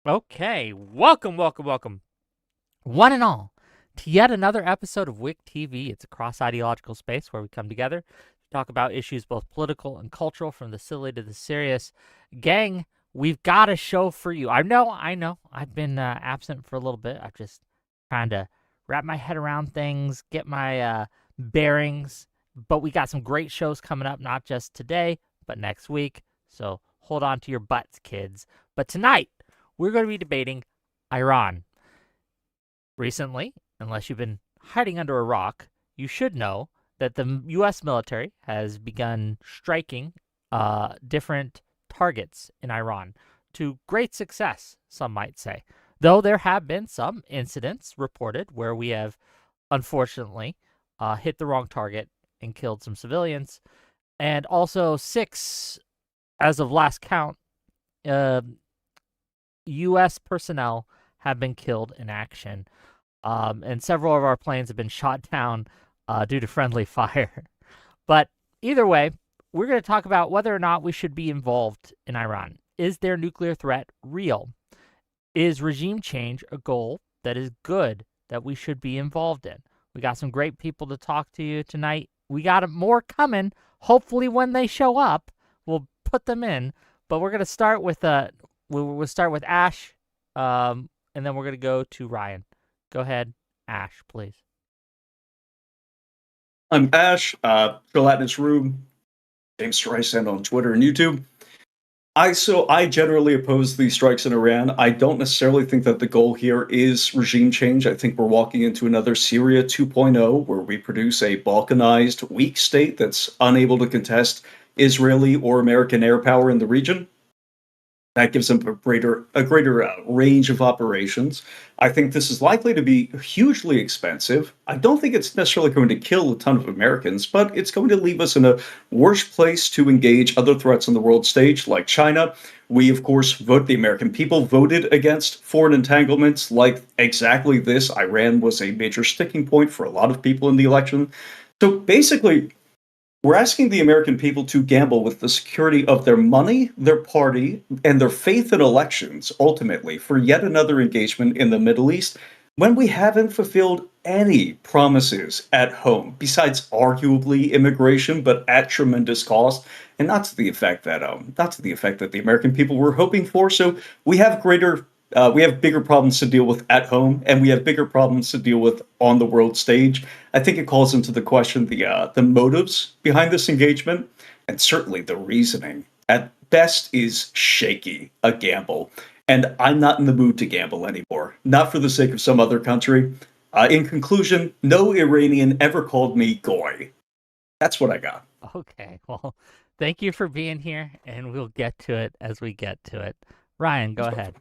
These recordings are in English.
Okay, welcome, one and all, to yet another episode of WIC TV. It's a cross-ideological space where we come together to talk about issues both political and cultural, from the silly to the serious. Gang, we've got a show for you. I know, I've been absent for a little bit. I'm just trying to wrap my head around things, get my bearings, but we got some great shows coming up, not just today, but next week, so hold on to your butts, kids. But tonight, we're going to be debating Iran. Recently, unless you've been hiding under a rock, you should know that the U.S. military has begun striking different targets in Iran to great success, some might say. Though there have been some incidents reported where we have, unfortunately, hit the wrong target and killed some civilians. And also 6, as of last count, U.S. personnel have been killed in action, and several of our planes have been shot down due to friendly fire. But either way, we're going to talk about whether or not we should be involved in Iran. Is their nuclear threat real? Is regime change a goal that is good that we should be involved in? We got some great people to talk to you tonight, we got more coming. Hopefully, when they show up, we'll put them in. But we're gonna start with we'll start with Ash, and then we're gonna go to Ryan. Go ahead, Ash, please. I'm Ash, Gelatinous Room, James Tristan on Twitter and YouTube. I generally oppose these strikes in Iran. I don't necessarily think that the goal here is regime change. I think we're walking into another Syria 2.0, where we produce a balkanized, weak state that's unable to contest Israeli or American air power in the region. That gives them a greater range of operations. I think this is likely to be hugely expensive. I don't think it's necessarily going to kill a ton of Americans, but it's going to leave us in a worse place to engage other threats on the world stage, like China. We, of course, the American people voted against foreign entanglements like exactly this. Iran was a major sticking point for a lot of people in the election. So basically, we're asking the American people to gamble with the security of their money, their party, and their faith in elections, ultimately, for yet another engagement in the Middle East when we haven't fulfilled any promises at home, besides arguably immigration, but at tremendous cost, and not to the effect that the American people were hoping for. So we have bigger problems to deal with at home, and we have bigger problems to deal with on the world stage. I think it calls into the question the motives behind this engagement, and certainly the reasoning. At best, is shaky, a gamble, and I'm not in the mood to gamble anymore. Not for the sake of some other country. In conclusion, no Iranian ever called me goy. That's what I got. Okay, well, thank you for being here, and we'll get to it as we get to it. Ryan, go ahead.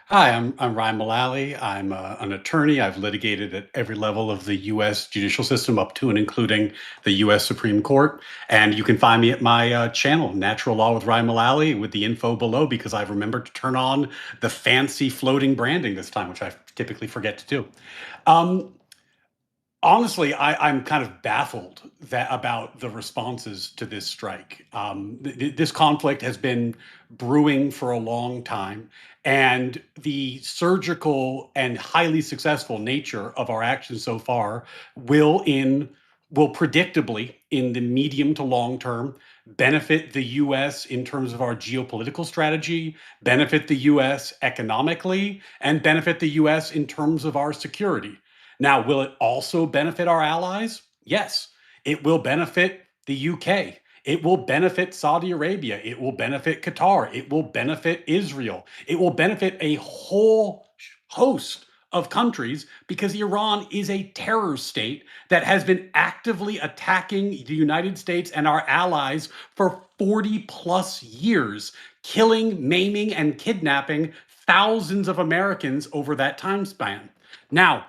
Hi, I'm Ryan Mullally. I'm an attorney. I've litigated at every level of the U.S. judicial system, up to and including the U.S. Supreme Court. And you can find me at my channel, Natural Law with Ryan Mullally, with the info below, because I've remembered to turn on the fancy floating branding this time, which I typically forget to do. Um, Honestly, I'm kind of baffled about the responses to this strike. This conflict has been brewing for a long time, and the surgical and highly successful nature of our actions so far will, will predictably, in the medium to long term, benefit the U.S. in terms of our geopolitical strategy, benefit the U.S. economically, and benefit the U.S. in terms of our security. Now, will it also benefit our allies? Yes. It will benefit the UK. It will benefit Saudi Arabia. It will benefit Qatar. It will benefit Israel. It will benefit a whole host of countries, because Iran is a terror state that has been actively attacking the United States and our allies for 40 plus years, killing, maiming, and kidnapping thousands of Americans over that time span. Now,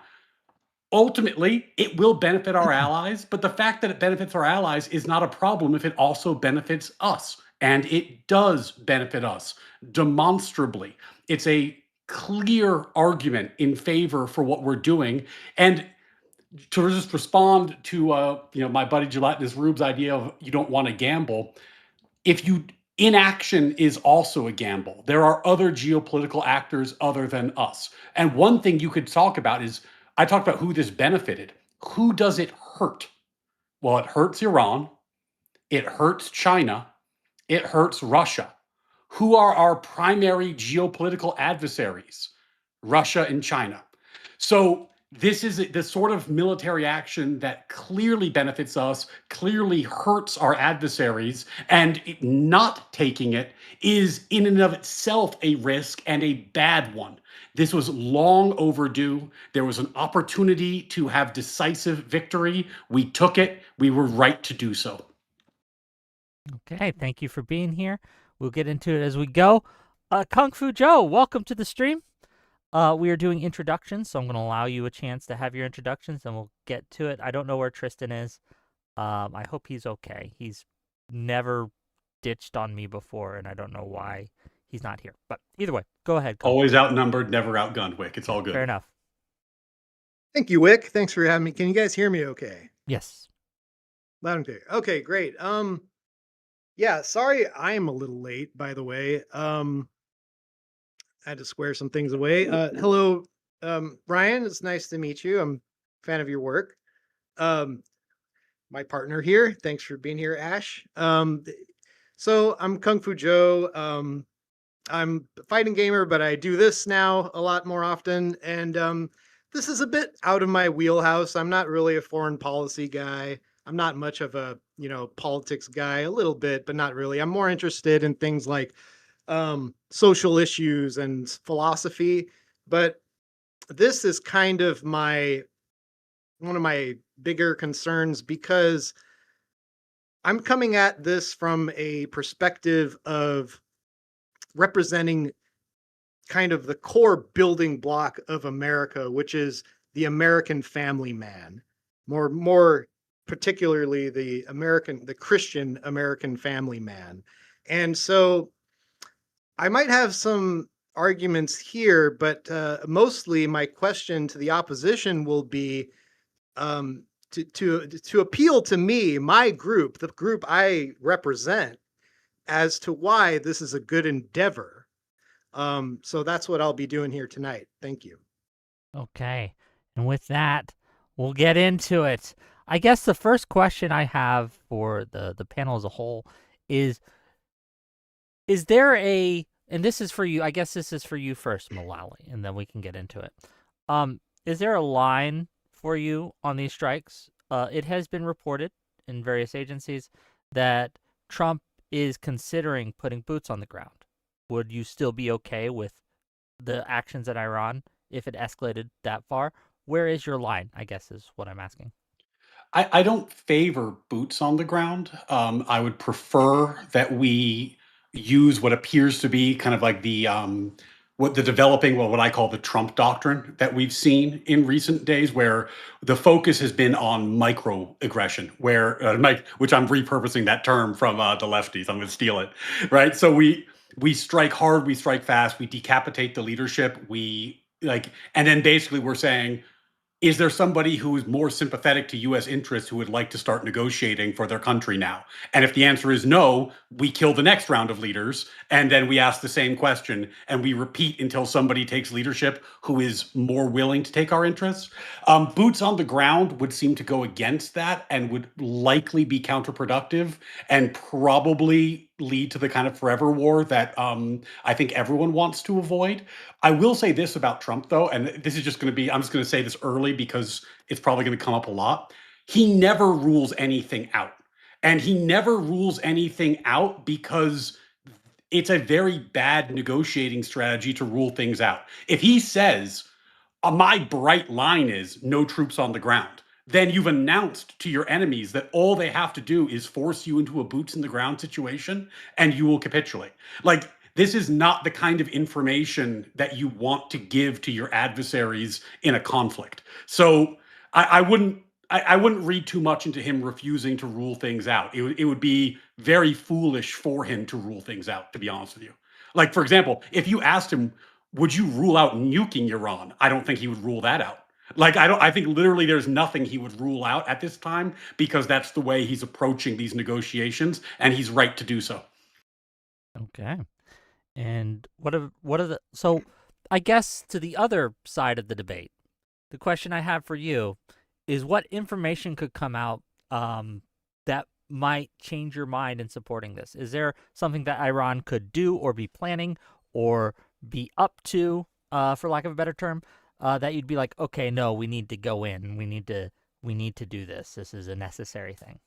ultimately, it will benefit our allies, but the fact that it benefits our allies is not a problem if it also benefits us. And it does benefit us demonstrably. It's a clear argument in favor for what we're doing. And to just respond to my buddy Gelatinous Rube's idea of you don't want to gamble, if you inaction is also a gamble. There are other geopolitical actors other than us. And one thing you could talk about is, I talked about who this benefited. Who does it hurt? Well, it hurts Iran. It hurts China. It hurts Russia. Who are our primary geopolitical adversaries? Russia and China. So this is the sort of military action that clearly benefits us, clearly hurts our adversaries, and not taking it is in and of itself a risk, and a bad one. This was long overdue. There was an opportunity to have decisive victory. We took it. We were right to do so. Okay, thank you for being here. We'll get into it as we go. KungFuJoe, welcome to the stream. We are doing introductions, so I'm going to allow you a chance to have your introductions, and we'll get to it. I don't know where Tristan is. I hope he's okay. He's never ditched on me before, and I don't know why he's not here. But either way, go ahead. Always outnumbered, never outgunned, Wick. It's all good. Fair enough. Thank you, Wick. Thanks for having me. Can you guys hear me okay? Yes. Loud and clear. Okay, great. Yeah, sorry I'm a little late, by the way. I had to square some things away. Hello, Ryan. It's nice to meet you. I'm a fan of your work. my partner here. Thanks for being here, Ash. So I'm KungFuJoe. I'm a fighting gamer, but I do this now a lot more often. And this is a bit out of my wheelhouse. I'm not really a foreign policy guy. I'm not much of a, politics guy, a little bit, but not really. I'm more interested in things like social issues and philosophy. But this is kind of one of my bigger concerns because I'm coming at this from a perspective of representing kind of the core building block of America, which is the American family man, more particularly the Christian American family man. And so I might have some arguments here, but mostly my question to the opposition will be to appeal to me, my group, the group I represent, as to why this is a good endeavor. So that's what I'll be doing here tonight. Thank you. Okay. And with that, we'll get into it. I guess the first question I have for the panel as a whole is there and this is for you, I guess this is for you first, Mullally, and then we can get into it. Is there a line for you on these strikes? It has been reported in various agencies that Trump is considering putting boots on the ground. Would you still be okay with the actions in Iran if it escalated that far? Where is your line, I guess, is what I'm asking. I don't favor boots on the ground. I would prefer that we use what appears to be kind of like what I call the Trump doctrine that we've seen in recent days, where the focus has been on microaggression, which I'm repurposing that term from the lefties. I'm going to steal it, right? So we strike hard, we strike fast, we decapitate the leadership, and then basically we're saying, is there somebody who is more sympathetic to U.S. interests who would like to start negotiating for their country now? And if the answer is no, we kill the next round of leaders, and then we ask the same question, and we repeat until somebody takes leadership who is more willing to take our interests. Boots on the ground would seem to go against that and would likely be counterproductive and probably lead to the kind of forever war that I think everyone wants to avoid. I will say this about Trump, though, and this is just going to be, I'm just going to say this early because it's probably going to come up a lot. He never rules anything out. And he never rules anything out because it's a very bad negotiating strategy to rule things out. If he says, my bright line is no troops on the ground, then you've announced to your enemies that all they have to do is force you into a boots in the ground situation and you will capitulate. Like, this is not the kind of information that you want to give to your adversaries in a conflict. So I wouldn't read too much into him refusing to rule things out. It would be very foolish for him to rule things out, to be honest with you. Like, for example, if you asked him, would you rule out nuking Iran? I don't think he would rule that out. I think literally there's nothing he would rule out at this time because that's the way he's approaching these negotiations, and he's right to do so. Okay. And so I guess to the other side of the debate, the question I have for you is what information could come out that might change your mind in supporting this? Is there something that Iran could do or be planning or be up to, for lack of a better term, that you'd be like, okay, no, we need to go in. We need to do this. This is a necessary thing.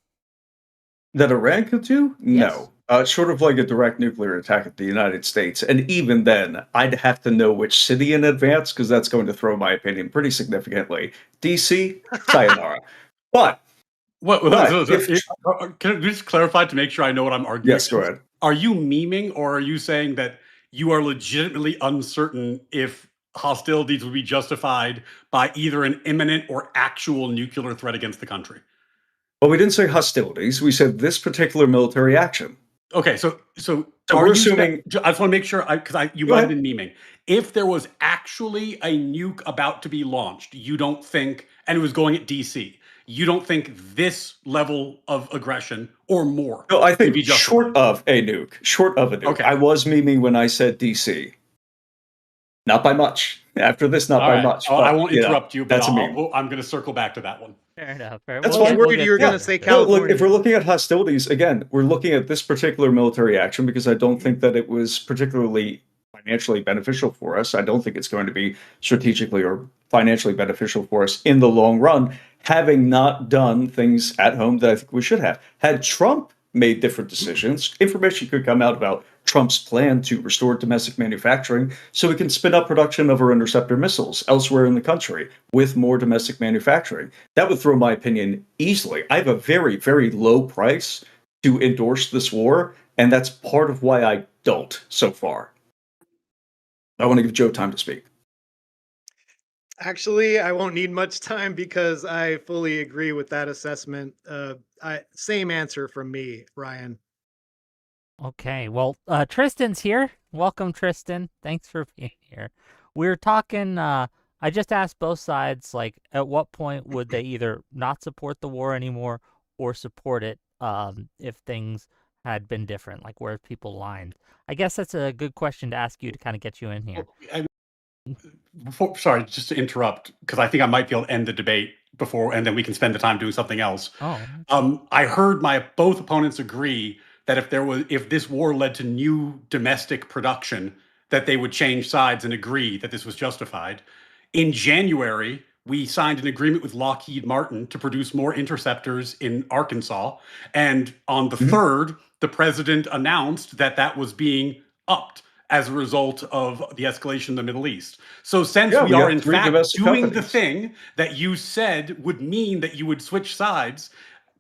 That Iran could do? Yes. No. Short of like a direct nuclear attack at the United States. And even then, I'd have to know which city in advance, because that's going to throw my opinion pretty significantly. DC, sayonara. But can I just clarify to make sure I know what I'm arguing? Yes, go ahead. Are you memeing, or are you saying that you are legitimately uncertain if hostilities would be justified by either an imminent or actual nuclear threat against the country? Well, we didn't say hostilities. We said this particular military action. Okay, so we're assuming. I just want to make sure, because you might have been memeing. If there was actually a nuke about to be launched, you don't think, and it was going at DC, you don't think this level of aggression or more? No, I think short of a nuke. Okay. I was memeing when I said DC. Not by much. After this, not by much. But, I won't interrupt you, but that's a meme. I'm going to circle back to that one. Fair enough. Fair. That's I was fine. worried you were going to Yeah. say No, California. look, if we're looking at hostilities, again, we're looking at this particular military action because I don't think that it was particularly financially beneficial for us. I don't think it's going to be strategically or financially beneficial for us in the long run, having not done things at home that I think we should have. Had Trump made different decisions, information could come out about Trump's plan to restore domestic manufacturing so we can spin up production of our interceptor missiles elsewhere in the country with more domestic manufacturing. That would throw my opinion easily. I have a very, very low price to endorse this war, and that's part of why I don't so far. I want to give Joe time to speak. Actually, I won't need much time because I fully agree with that assessment. Same answer from me, Ryan. Okay, well, Tristan's here. Welcome, Tristan. Thanks for being here. We're talking. I just asked both sides, like, at what point would they either not support the war anymore or support it if things had been different, like where people lined. I guess that's a good question to ask you to kind of get you in here. Sorry, just to interrupt, because I think I might be able to end the debate before, and then we can spend the time doing something else. Oh, I heard both opponents agree that if this war led to new domestic production, that they would change sides and agree that this was justified. In January, we signed an agreement with Lockheed Martin to produce more interceptors in Arkansas, and on the 3rd, the president announced that that was being upped as a result of the escalation in the Middle East. So since we are in fact doing the thing that you said would mean that you would switch sides,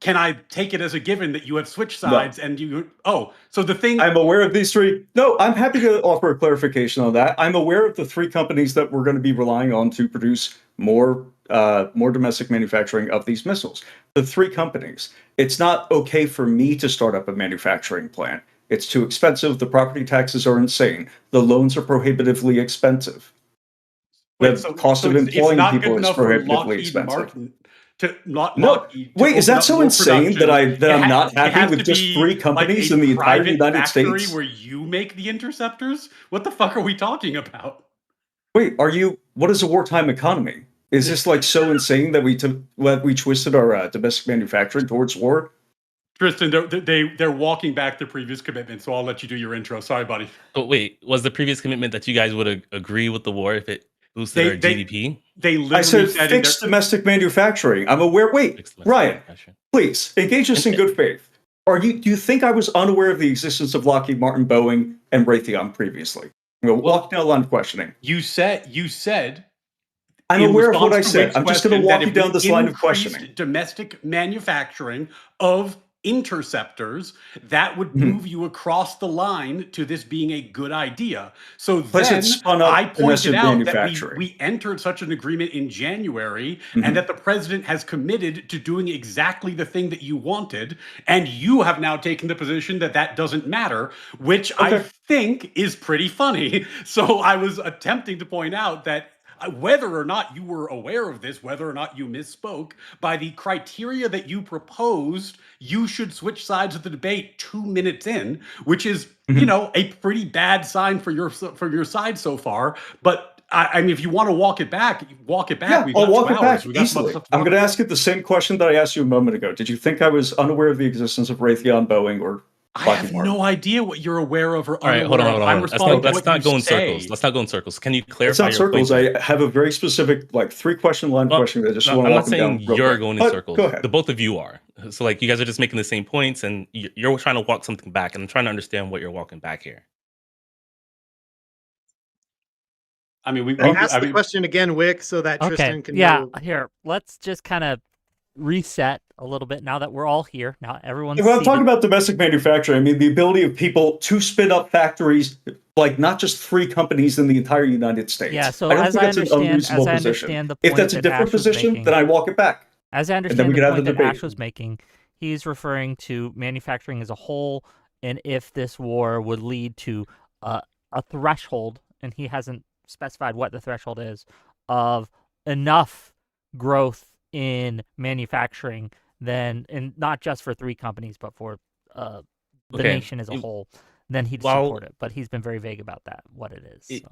can I take it as a given that you have switched sides and you... Oh, so the thing... I'm aware of these three... No, I'm happy to offer a clarification on that. I'm aware of the three companies that we're going to be relying on to produce more domestic manufacturing of these missiles. The three companies. It's not okay for me to start up a manufacturing plant. It's too expensive. The property taxes are insane. The loans are prohibitively expensive. The cost of employing people is prohibitively expensive. Wait, is that so insane that I'm not happy with just three companies in the entire United States? Where you make the interceptors? What the fuck are we talking about? Wait, what is a wartime economy? Is this like so insane that we twisted our domestic manufacturing towards war? Tristan, they're walking back the previous commitment, so I'll let you do your intro. Sorry, buddy. But wait, was the previous commitment that you guys would agree with the war if it boosted our GDP? They literally I said fixed domestic manufacturing. I'm aware. Wait, Ryan, please engage us in good faith. Do you think I was unaware of the existence of Lockheed Martin, Boeing, and Raytheon previously? Walk down the line of questioning. You said. I'm aware of what I said. I'm just going to walk you down this line of questioning. Domestic manufacturing of interceptors, that would move you across the line to this being a good idea. So then I pointed out that we entered such an agreement in January and that the president has committed to doing exactly the thing that you wanted. And you have now taken the position that that doesn't matter, which I think is pretty funny. So I was attempting to point out that whether or not you were aware of this, whether or not you misspoke, by the criteria that you proposed, you should switch sides of the debate 2 minutes in, which is, a pretty bad sign for your side so far. But I mean, if you want to walk it back. Yeah, I'll walk it back easily. I'm going to ask you the same question that I asked you a moment ago. Did you think I was unaware of the existence of Raytheon, Boeing, or I have no idea what you're aware of or unaware of. All right, hold on. Let's not go in circles. Let's not go in circles. Can you clarify? It's not circles. I have a very specific, 3-question line question that I just want to walk down. I'm not saying you're going in circles. Go ahead. The both of you are. So, you guys are just making the same points, and you're trying to walk something back, and I'm trying to understand what you're walking back here. I mean, ask the question again, Wick, so that Tristan can know. Here, let's just kind of reset a little bit now that we're all here. Now everyone's. If I'm talking about domestic manufacturing, I mean the ability of people to spin up factories, not just 3 companies in the entire United States. Yeah, so as I understand the point if that's a different position, then I walk it back. As I understand the point that Ash was making, he's referring to manufacturing as a whole, and if this war would lead to a threshold, and he hasn't specified what the threshold is, of enough growth in manufacturing, then, and not just for 3 companies, but for the nation as a whole, then he'd support it. But he's been very vague about that, what it is.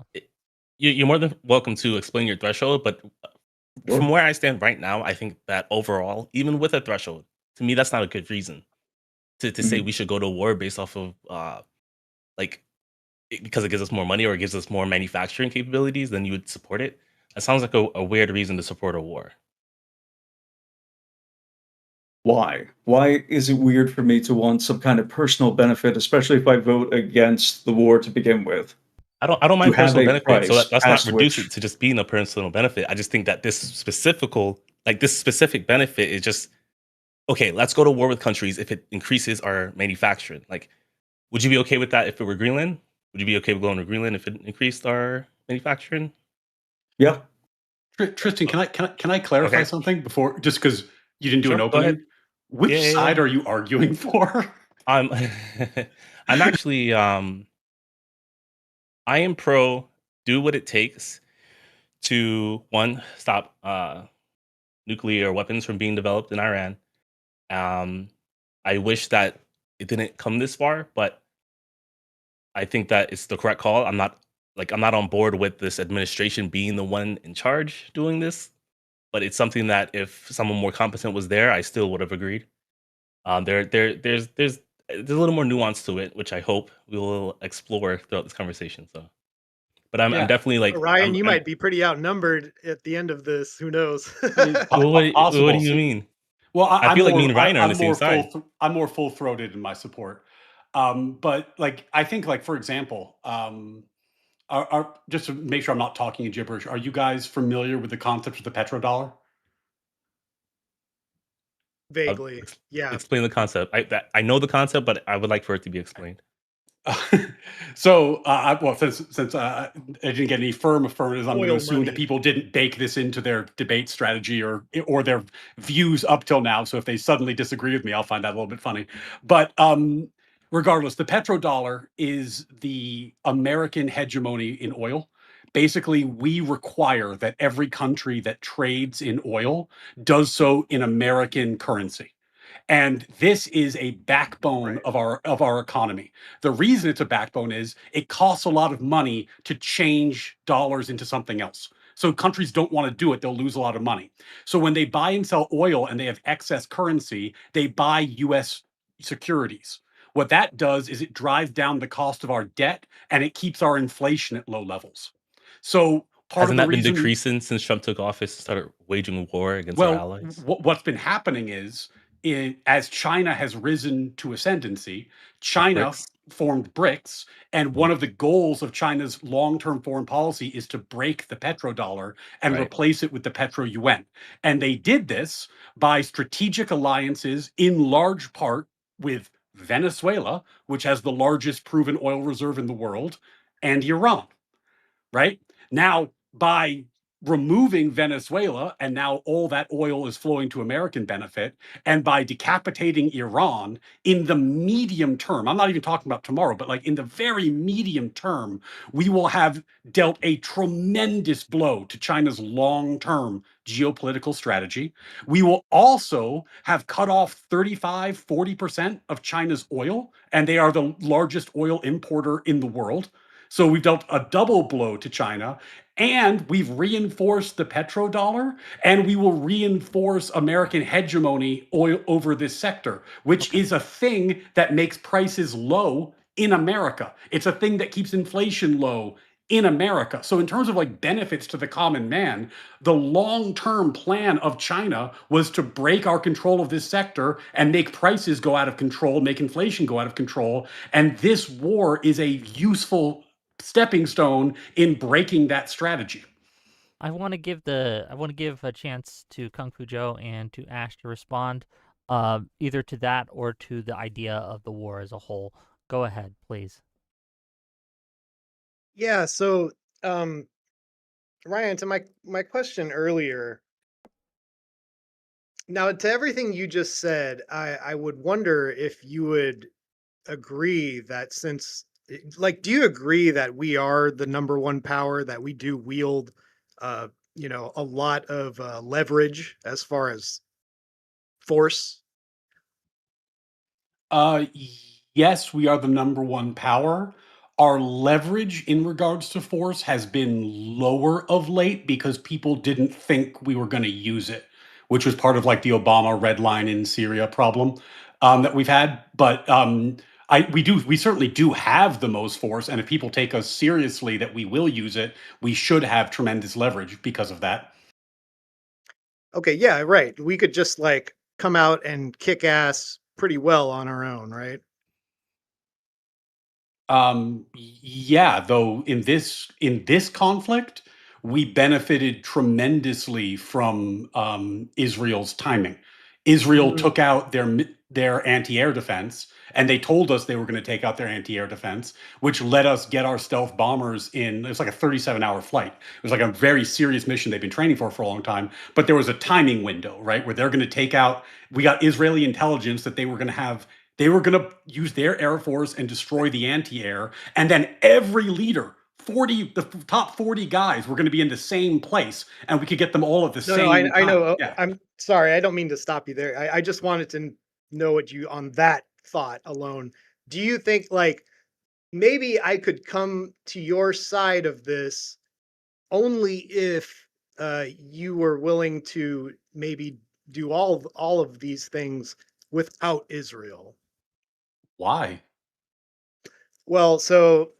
You're more than welcome to explain your threshold, but from where I stand right now, I think that overall, even with a threshold, to me, that's not a good reason to say we should go to war based off of like because it gives us more money or it gives us more manufacturing capabilities. Then you would support it. That sounds like a weird reason to support a war. Why? Why is it weird for me to want some kind of personal benefit, especially if I vote against the war to begin with? I don't To mind have personal a benefit, so price let's not past reduce which, it to just being a personal benefit. I just think that this specific benefit is just okay. Let's go to war with countries if it increases our manufacturing. Like, would you be okay with that if it were Greenland? Would you be okay with going to Greenland if it increased our manufacturing? yeah, Tristan, can I clarify Okay, something before, just because you didn't do an sure. Go ahead. opening? Which Yeah, yeah, yeah. side are you arguing for? I'm I'm actually I am pro do what it takes to one stop nuclear weapons from being developed in Iran. Um, I wish that it didn't come this far, but I think that it's the correct call. I'm not on board with this administration being the one in charge doing this, but it's something that if someone more competent was there, I still would have agreed. There's a little more nuance to it, which I hope we will explore throughout this conversation. So, but I'm Yeah, definitely like Ryan, you might be pretty outnumbered at the end of this. Who knows? what do possible. you mean? Well, I feel like me and Ryan are on the same side. I'm more full throated in my support. But like, I think, like, for example, just to make sure I'm not talking in gibberish, are you guys familiar with the concept of the petrodollar? Vaguely, yeah. Explain the concept. I know the concept, but I would like for it to be explained. So, since I didn't get any firm affirmatives, I'm going to Oil assume that money. people didn't bake this into their debate strategy or their views up till now. So if they suddenly disagree with me, I'll find that a little bit funny. But regardless, the petrodollar is the American hegemony in oil. Basically, we require that every country that trades in oil does so in American currency. And this is a backbone Right. of our economy. The reason it's a backbone is it costs a lot of money to change dollars into something else. So countries don't want to do it, they'll lose a lot of money. So when they buy and sell oil and they have excess currency, they buy US securities. What that does is it drives down the cost of our debt and it keeps our inflation at low levels. So part of Hasn't the that been reason decreasing since Trump took office and started waging war against our well, allies? what's been happening is, as China has risen to ascendancy, China BRICS, formed BRICS, and Mhm. one of the goals of China's long-term foreign policy is to break the petrodollar and Right? replace it with the petro yuan. And they did this by strategic alliances, in large part with Venezuela, which has the largest proven oil reserve in the world, and Iran, right? Now, by removing Venezuela, and now all that oil is flowing to American benefit, and by decapitating Iran in the medium term, I'm not even talking about tomorrow, but like in the very medium term, we will have dealt a tremendous blow to China's long term geopolitical strategy. We will also have cut off 35-40% of China's oil, and they are the largest oil importer in the world. So we've dealt a double blow to China, and we've reinforced the petrodollar, and we will reinforce American hegemony oil over this sector, which Okay. is a thing that makes prices low in America. It's a thing that keeps inflation low in America. So in terms of like benefits to the common man, the long-term plan of China was to break our control of this sector and make prices go out of control, make inflation go out of control. And this war is a useful stepping stone in breaking that strategy. I want to give a chance to KungFuJoe and to Ash to respond, either to that or to the idea of the war as a whole. Go ahead, please. Yeah, so um Ryan, to my question earlier, now to everything you just said, I would wonder if you would agree that like, do you agree that we are the number one power, that we do wield a lot of leverage as far as force? Uh, yes, we are the number one power. our leverage in regards to force has been lower of late because people didn't think we were going to use it, which was part of like the Obama red line in Syria problem that we've had. But we certainly do have the most force, and if people take us seriously that we will use it, we should have tremendous leverage because of that. Okay, yeah, right. We could just like come out and kick ass pretty well on our own, right? Yeah, though in this conflict, we benefited tremendously from Israel's timing. Israel Mhm. took out their anti-air defense, and they told us they were going to take out their anti-air defense, which let us get our stealth bombers in. It was like a 37-hour flight. It was like a very serious mission they've been training for a long time. But there was a timing window, right, where they're going to take out. We got Israeli intelligence that they were going to use their air force and destroy the anti-air, and then every leader, the top 40 guys, were going to be in the same place, and we could get them all at the No, same I time. know. Yeah. I'm sorry. I don't mean to stop you there. I just wanted to know what you on that thought alone. Do you think like maybe I could come to your side of this only if you were willing to maybe do all of these things without Israel? Why? Well, so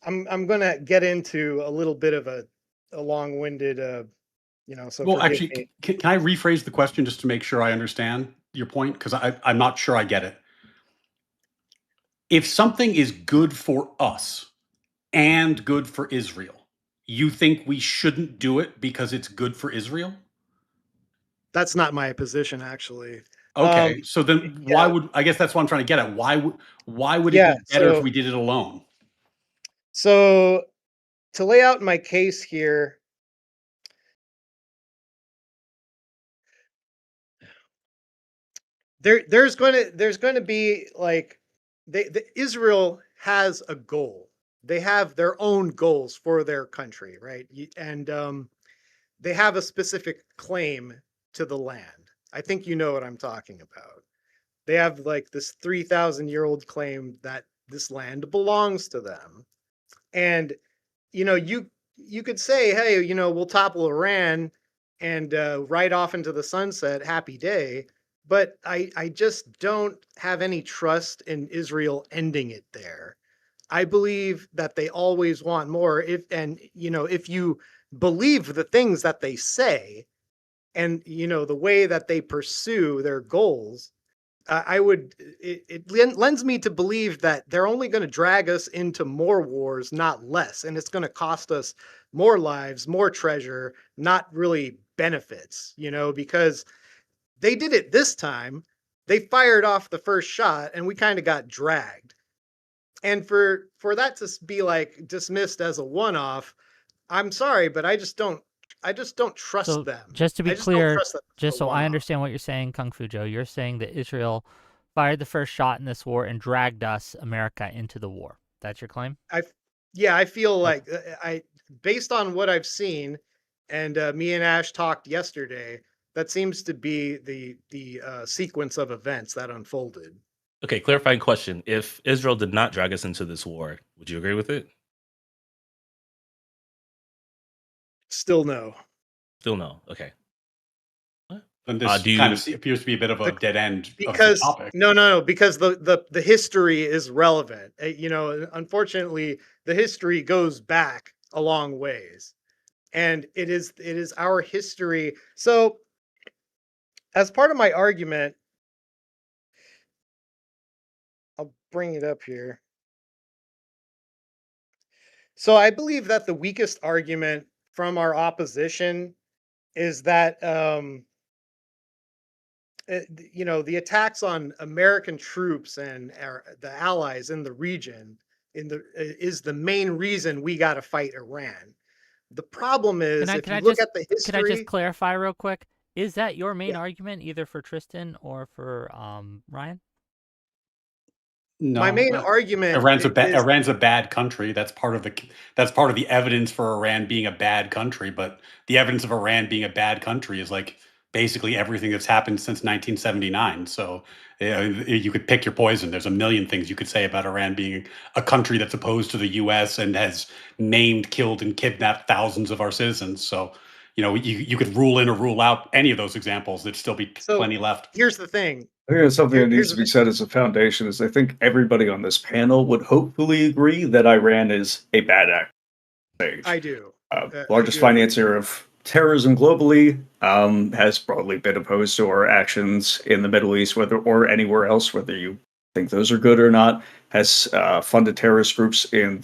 I'm gonna get into a little bit of a long-winded so Well, forgive actually, me. can I rephrase the question just to make sure I understand your point? Because I'm not sure I get it. If something is good for us and good for Israel, you think we shouldn't do it because it's good for Israel? That's not my position, actually. Um, Okay, so then yeah, I guess that's what I'm trying to get at. Why would it yeah. be better if we did it alone? So to lay out my case here, there's going to be like Israel has a goal. They have their own goals for their country, right? And they have a specific claim to the land. I think you know what I'm talking about. They have like this 3,000-year-old claim that this land belongs to them. And you could say, hey, we'll topple Iran and ride off into the sunset, happy day. But I just don't have any trust in Israel ending it there. I believe that they always want more. If you believe the things that they say, and the way that they pursue their goals, it lends me to believe that they're only going to drag us into more wars, not less, and it's going to cost us more lives, more treasure, not really benefits, because they did it this time. They fired off the first shot and we kind of got dragged. And for that to be like dismissed as a one-off, I'm sorry, but I just don't trust So them. just to I be just don't clear, trust them as just a so I one-off. understand what you're saying, KungFuJoe, you're saying that Israel fired the first shot in this war and dragged us, America, into the war. That's your claim? I feel Okay. like I based on what I've seen, and me and Ash talked yesterday. That seems to be the sequence of events that unfolded. Okay, clarifying question. If Israel did not drag us into this war, would you agree with it? Still no. Still no. Okay. And this Do kind you of appears to be a bit of a The, dead end of the because topic. no, because the history is relevant. Unfortunately, the history goes back a long ways, and it is our history. So, as part of my argument, I'll bring it up here. So I believe that the weakest argument from our opposition is that the attacks on American troops and the allies in the region is the main reason we got to fight Iran. The problem is if Can you I look just at the can I just history, clarify real quick? Is that your main yeah, argument, either for Tristan or for Ryan? my No, main argument is Iran's a bad country. That's part of the evidence for Iran being a bad country. But the evidence of Iran being a bad country is like basically everything that's happened since 1979. So you could pick your poison. There's a million things you could say about Iran being a country that's opposed to the U.S. and has maimed, killed, and kidnapped thousands of our citizens. So, you could rule in or rule out any of those examples. There'd still be So plenty left. here's the thing. I think that's something that needs Here's to the be said as a foundation. Is I think everybody on this panel would hopefully agree that Iran is a bad actor. I do. Largest I do financier of terrorism globally, has broadly been opposed to our actions in the Middle East, whether or anywhere else, whether you think those are good or not. Has funded terrorist groups in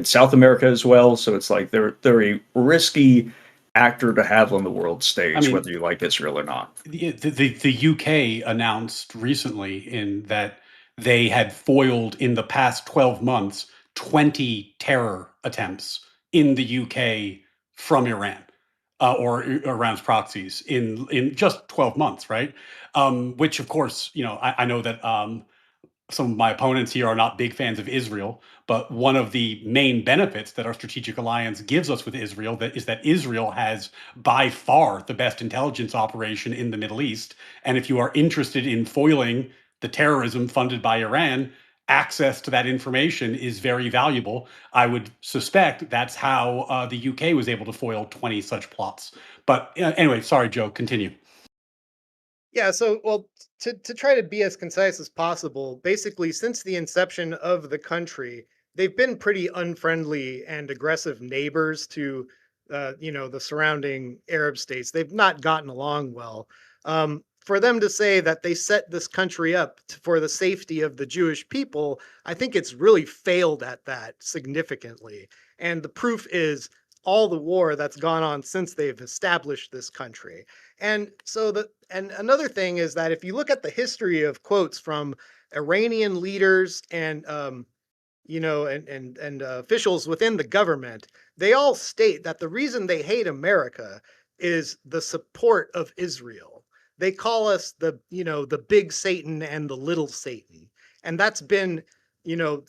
South America as well. So it's like they're a risky actor to have on the world stage, whether you like Israel or not. The UK announced recently in that they had foiled in the past 12 months 20 terror attempts in the UK from Iran, or Iran's proxies in just 12 months, right? Which, of course, I know that some of my opponents here are not big fans of Israel, but one of the main benefits that our strategic alliance gives us with Israel is that Israel has by far the best intelligence operation in the Middle East. And if you are interested in foiling the terrorism funded by Iran, access to that information is very valuable. I would suspect that's how the UK was able to foil 20 such plots. But anyway, sorry, Joe, continue. Yeah, so to try to be as concise as possible, basically since the inception of the country, they've been pretty unfriendly and aggressive neighbors to the surrounding Arab states. They've not gotten along well. For them to say that they set this country up for the safety of the Jewish people, I think it's really failed at that significantly. And the proof is all the war that's gone on since they've established this country. And another thing is that if you look at the history of quotes from Iranian leaders and officials within the government, they all state that the reason they hate America is the support of Israel. They call us the big Satan and the little Satan. And that's been,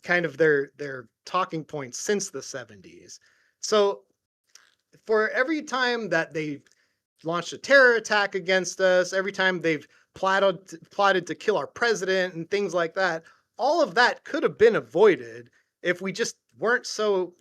kind of their talking point since the 70s. So for every time that they've launched a terror attack against us, every time they've plotted to kill our president and things like that, all of that could have been avoided if we just weren't so,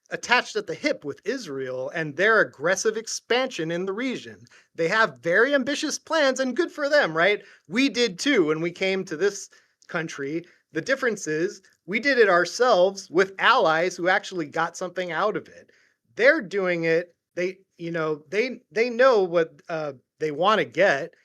attached at the hip with Israel and their aggressive expansion in the region. They have very ambitious plans, and good for them, right? We did too when we came to this country. The difference is we did it ourselves with allies who actually got something out of it. They're doing it. They know what they want to get,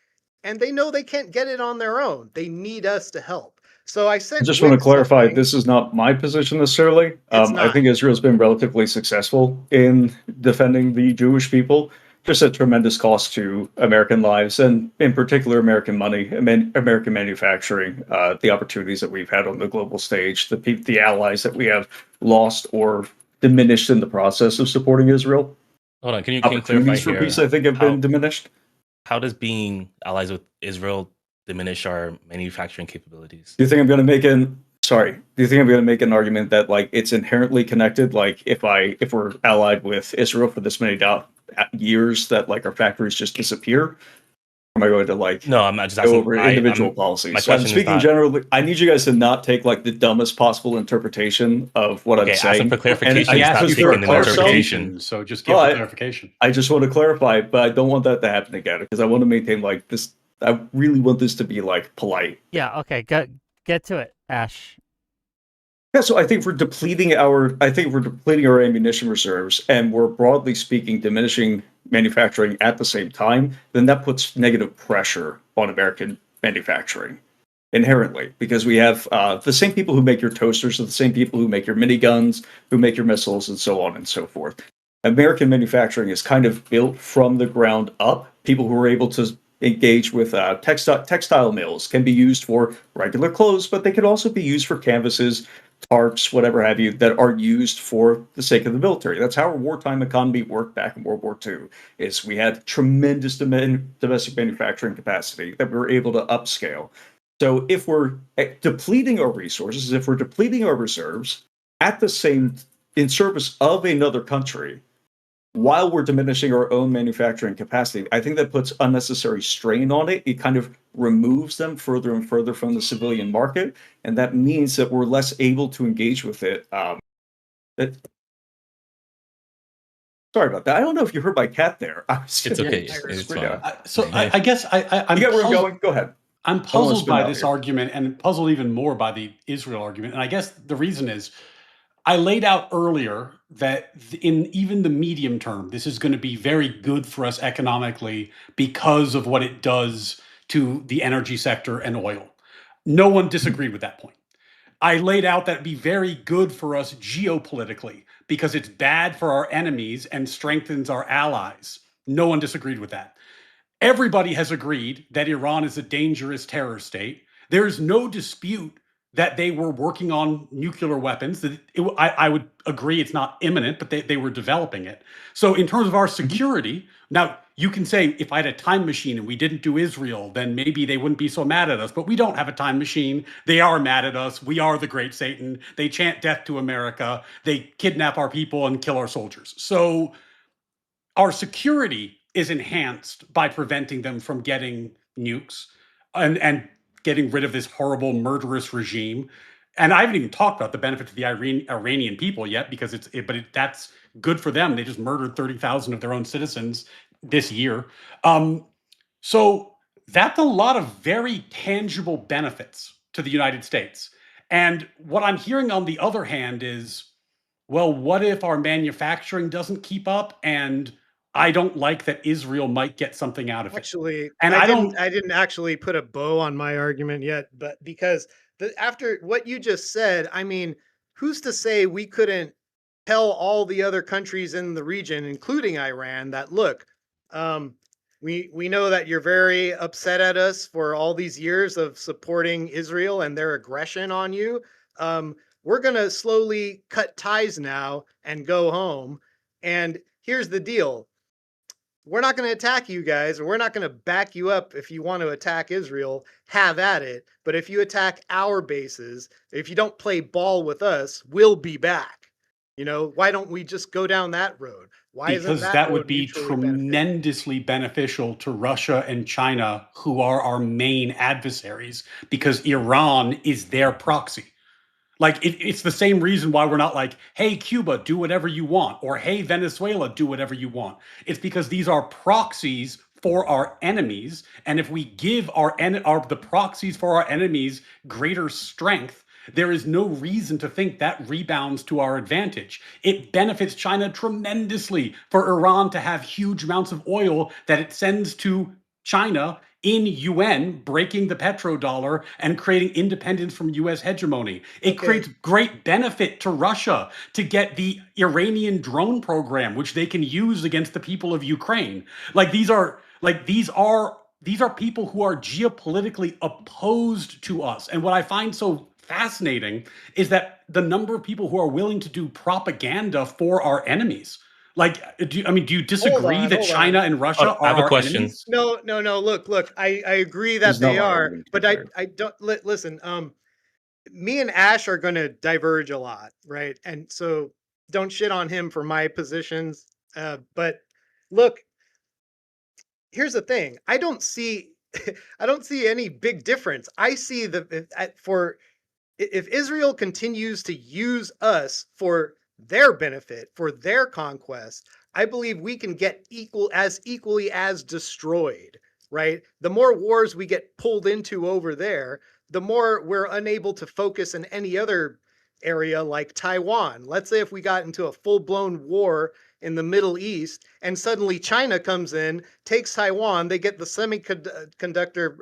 and they know they can't get it on their own. They need us to help. So I just want to clarify, this is not my position necessarily. I think Israel's been relatively successful in defending the Jewish people, just at tremendous cost to American lives and in particular American money, American manufacturing, the opportunities that we've had on the global stage, the allies that we have lost or diminished in the process of supporting Israel. Hold on, can you clarify for here? peace, I think, have been diminished. How does being allies with Israel diminish our manufacturing capabilities? Do you think I'm going to make an argument that like it's inherently connected? Like if we're allied with Israel for this many years, that like our factories just disappear? Am I going to like no? I'm not just asking over individual policies. My so I'm question speaking generally. I need you guys to not take like the dumbest possible interpretation of what I'm saying. Asking for clarification. I asked you for interpretation. So just give clarification. I just want to clarify, but I don't want that to happen again because I want to maintain like this. I really want this to be like polite. Yeah. Okay. Get to it, Ash. Yeah, so I think we're depleting our ammunition reserves, and we're broadly speaking diminishing manufacturing at the same time. Then that puts negative pressure on American manufacturing inherently, because we have the same people who make your toasters are the same people who make your miniguns, who make your missiles, and so on and so forth. American manufacturing is kind of built from the ground up. People who are able to engage with textile mills can be used for regular clothes, but they could also be used for canvases, tarps, whatever have you, that are used for the sake of the military. That's how our wartime economy worked back in World War II, is we had tremendous domestic manufacturing capacity that we were able to upscale. So if we're depleting our resources, if we're depleting our reserves in service of another country, while we're diminishing our own manufacturing capacity, I think that puts unnecessary strain on it. It kind of removes them further and further from the civilian market, and that means that we're less able to engage with it. Sorry about that. I don't know if you heard my cat there. It's okay. It's fine. So I guess I'm You get where I'm puzzled- going? Go ahead. I'm I wanna puzzled spin by out this here. argument, and puzzled even more by the Israel argument. And I guess the reason is I laid out earlier that in even the medium term, this is going to be very good for us economically because of what it does to the energy sector and oil. No one disagreed with that point. I laid out that it'd be very good for us geopolitically because it's bad for our enemies and strengthens our allies. No one disagreed with that. Everybody has agreed that Iran is a dangerous terror state. There is no dispute that they were working on nuclear weapons. I would agree it's not imminent, but they were developing it. So in terms of our security, now you can say if I had a time machine and we didn't do Israel, then maybe they wouldn't be so mad at us. But we don't have a time machine. They are mad at us. We are the great Satan. They chant death to America. They kidnap our people and kill our soldiers. So our security is enhanced by preventing them from getting nukes and getting rid of this horrible murderous regime. And I haven't even talked about the benefit to the Iranian people yet, because that's good for them. They just murdered 30,000 of their own citizens this year. So that's a lot of very tangible benefits to the United States. And what I'm hearing on the other hand is, well, what if our manufacturing doesn't keep up? And I don't like that Israel might get something out of it. Actually, And I didn't actually put a bow on my argument yet, but because after what you just said, I mean, who's to say we couldn't tell all the other countries in the region, including Iran, that look, we know that you're very upset at us for all these years of supporting Israel and their aggression on you. We're gonna slowly cut ties now and go home. And here's the deal. We're not going to attack you guys, or we're not going to back you up if you want to attack Israel. Have at it. But if you attack our bases, if you don't play ball with us, we'll be back. You know, why don't we just go down that road? Why isn't because that that road would be mutually beneficial? tremendously beneficial to Russia and China, who are our main adversaries, because Iran is their proxy. Like it's the same reason why we're not like, hey, Cuba, do whatever you want, or hey, Venezuela, do whatever you want. It's because these are proxies for our enemies, and if we give the proxies for our enemies greater strength, there is no reason to think that rebounds to our advantage. It benefits China tremendously for Iran to have huge amounts of oil that it sends to China in UN, breaking the petrodollar and creating independence from US hegemony. It creates great benefit to Russia to get the Iranian drone program, which they can use against the people of Ukraine. These are people who are geopolitically opposed to us. And what I find so fascinating is that the number of people who are willing to do propaganda for our enemies. Do you disagree that China and Russia are I have a our question. enemies? No. Look. I agree that There's no they are, argument but there. I don't listen. Me and Ash are going to diverge a lot, right? And so don't shit on him for my positions. But look, here's the thing. I don't see any big difference. I see if Israel continues to use us for their benefit, for their conquest, I believe we can get equally as destroyed, right? The more wars we get pulled into over there, the more we're unable to focus in any other area like Taiwan. Let's say if we got into a full-blown war in the Middle East and suddenly China comes in, takes Taiwan, they get the semiconductor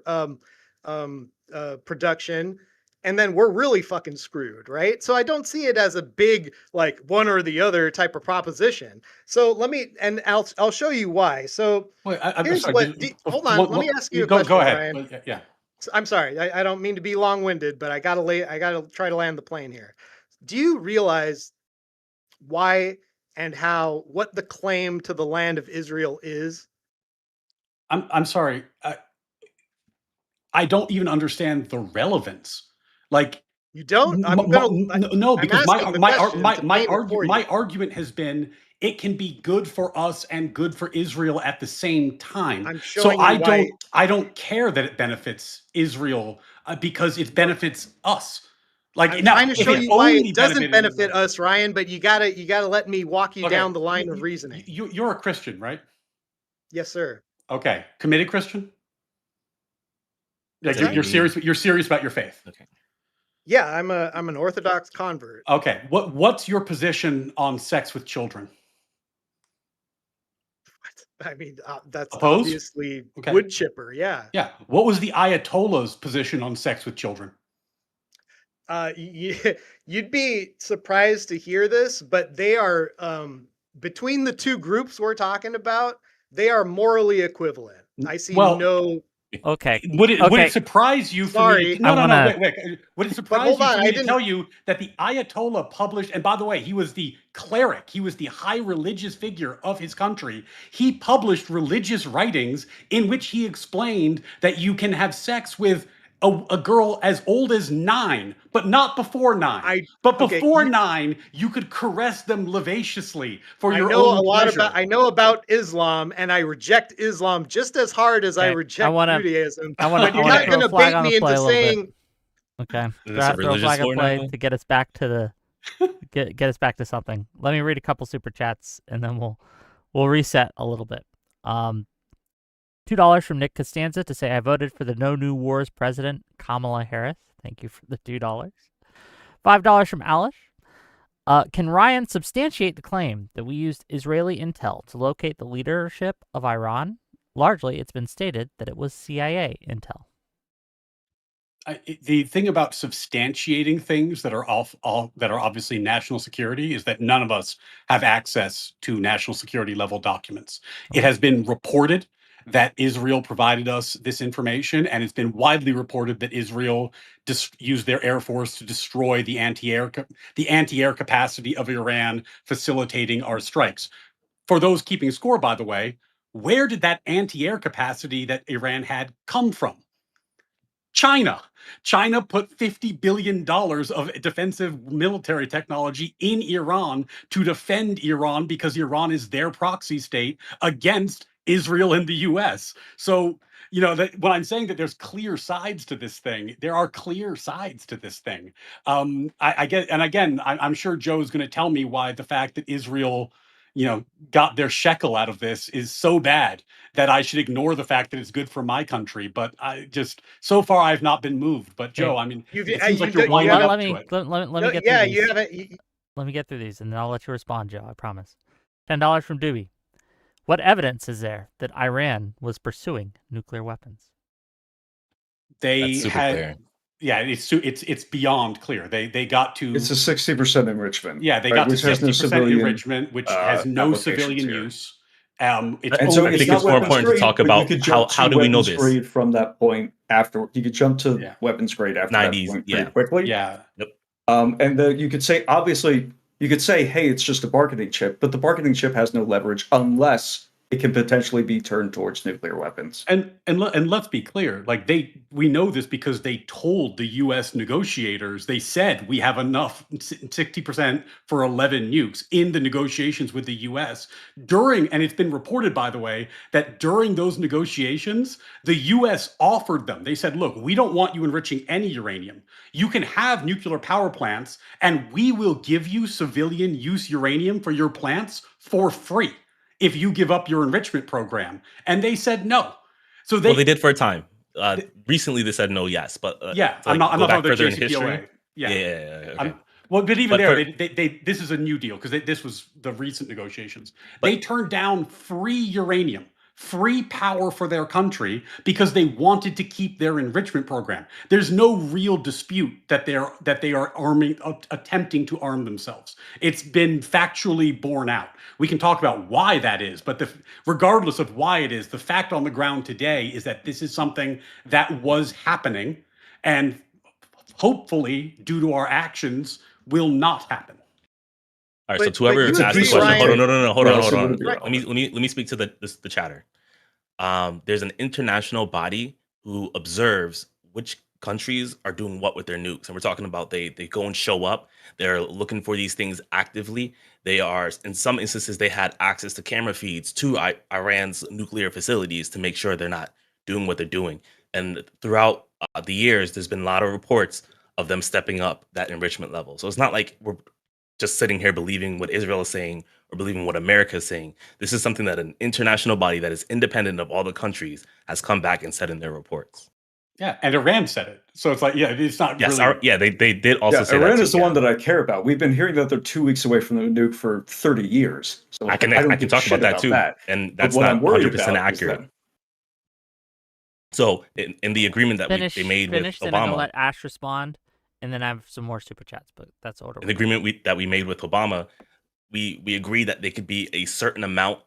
production, and then we're really fucking screwed, right? So I don't see it as a big one or the other type of proposition. So I'll show you why. So Wait, here's hold on. Let me ask you a question, go ahead. Ryan. Yeah. I'm sorry. I don't mean to be long-winded, but I gotta try to land the plane here. Do you realize why and what the claim to the land of Israel is? I'm sorry. I don't even understand the relevance. You don't? No, because my argument has been it can be good for us and good for Israel at the same time. I'm So showing you why. I don't care that it benefits Israel because it benefits us. Like I'm now, trying to if show it you why only it doesn't benefited benefit us, Ryan. But you gotta let me walk you Okay, down the line of reasoning. you're a Christian, right? Yes, sir. Okay, committed Christian. Like What's that? you're serious. You're serious about your faith. Okay. Yeah, I'm an Orthodox convert. Okay, what's your position on sex with children? I mean, that's Opposed? obviously Okay. wood chipper. Yeah. Yeah. What was the Ayatollah's position on sex with children? You'd be surprised to hear this, but they are between the two groups we're talking about, they are morally equivalent. I see Well, no. Okay. Would it surprise you for me? Sorry. No, I wait. Would it surprise hold you on, for I me to didn't- tell you that the Ayatollah published, and by the way, he was the cleric, he was the high religious figure of his country. He published religious writings in which he explained that you can have sex with a girl as old as 9, but not before 9. But okay, before 9, you could caress them lavaciously for I your know own a lot pleasure. I know about Islam, and I reject Islam just as hard as I Okay, reject Judaism. I wanna But you're throw not a going to flag bait on the me play into a little bit. saying. Okay. Is this a Throw a religious flag on war play now? to get us back to the get us back to something. Let me read a couple super chats and then we'll reset a little bit. $2 from Nick Costanza to say I voted for the No New Wars president Kamala Harris. Thank you for the $2. $5 from Alish. Can Ryan substantiate the claim that we used Israeli intel to locate the leadership of Iran? Largely, it's been stated that it was CIA intel. The thing about substantiating things that are that are obviously national security is that none of us have access to national security level documents. It has been reported that Israel provided us this information, and it's been widely reported that Israel used their air force to destroy the anti-air capacity of Iran, facilitating our strikes. For those keeping score, by the way, where did that anti-air capacity that Iran had come from? China. China put $50 billion of defensive military technology in Iran to defend Iran because Iran is their proxy state against Israel and the US. So, when I'm saying that there's clear sides to this thing, there are clear sides to this thing. I get, and again, I'm sure Joe's going to tell me why the fact that Israel, got their shekel out of this is so bad that I should ignore the fact that it's good for my country. But so far I've not been moved. But Joe, I mean, it seems like you're winding up to it. Let me get through these. Let me get through these, and then I'll let you respond, Joe. I promise. $10 from Doobie. What evidence is there that Iran was pursuing nuclear weapons? They That's super clear. Yeah, it's beyond clear. They got to. It's a 60% enrichment. Yeah, they got to which has no 60% civilian, enrichment, which has no civilian here. use. And so I think it's more important to talk about how do we know this? Grade from that point after you could jump to weapons grade after 90s, that point pretty quickly. Yeah. Yep. And you could say, obviously, hey, it's just a bargaining chip, but the bargaining chip has no leverage unless it can potentially be turned towards nuclear weapons. And let's be clear, like we know this because they told the U.S. negotiators, they said we have enough 60% for 11 nukes in the negotiations with the U.S. And it's been reported, by the way, that during those negotiations, the U.S. offered them. They said, look, we don't want you enriching any uranium. You can have nuclear power plants, and we will give you civilian use uranium for your plants for free if you give up your enrichment program. And they said no. So they did for a time. Recently they said no, yes, but I'm not talking about the JCPOA. Okay. But even they this is a new deal because this was the recent negotiations. They turned down free uranium, free power for their country because they wanted to keep their enrichment program. There's no real dispute that they are attempting to arm themselves. It's been factually borne out. We can talk about why that is, but regardless of why it is, the fact on the ground today is that this is something that was happening, and hopefully, due to our actions, will not happen. All right, so whoever asked the question, hold on. Let me speak to the chatter. There's an international body who observes which countries are doing what with their nukes. And we're talking about they go and show up. They're looking for these things actively. They are, in some instances, they had access to camera feeds to Iran's nuclear facilities to make sure they're not doing what they're doing. And throughout the years, there's been a lot of reports of them stepping up that enrichment level. So it's not like we're just sitting here believing what Israel is saying or believing what America is saying. This is something that an international body that is independent of all the countries has come back and said in their reports. Yeah, and Iran said it. So it's like, yeah, it's not really... They did also say Iran that is the one that I care about. We've been hearing that they're 2 weeks away from the nuke for 30 years. So I can talk about that too. And that's not 100% accurate. So in the agreement that they made with Obama, and I'm gonna let Ash respond, and then I have some more super chats, but that's order. In the agreement that we made with Obama, we agreed that they could be a certain amount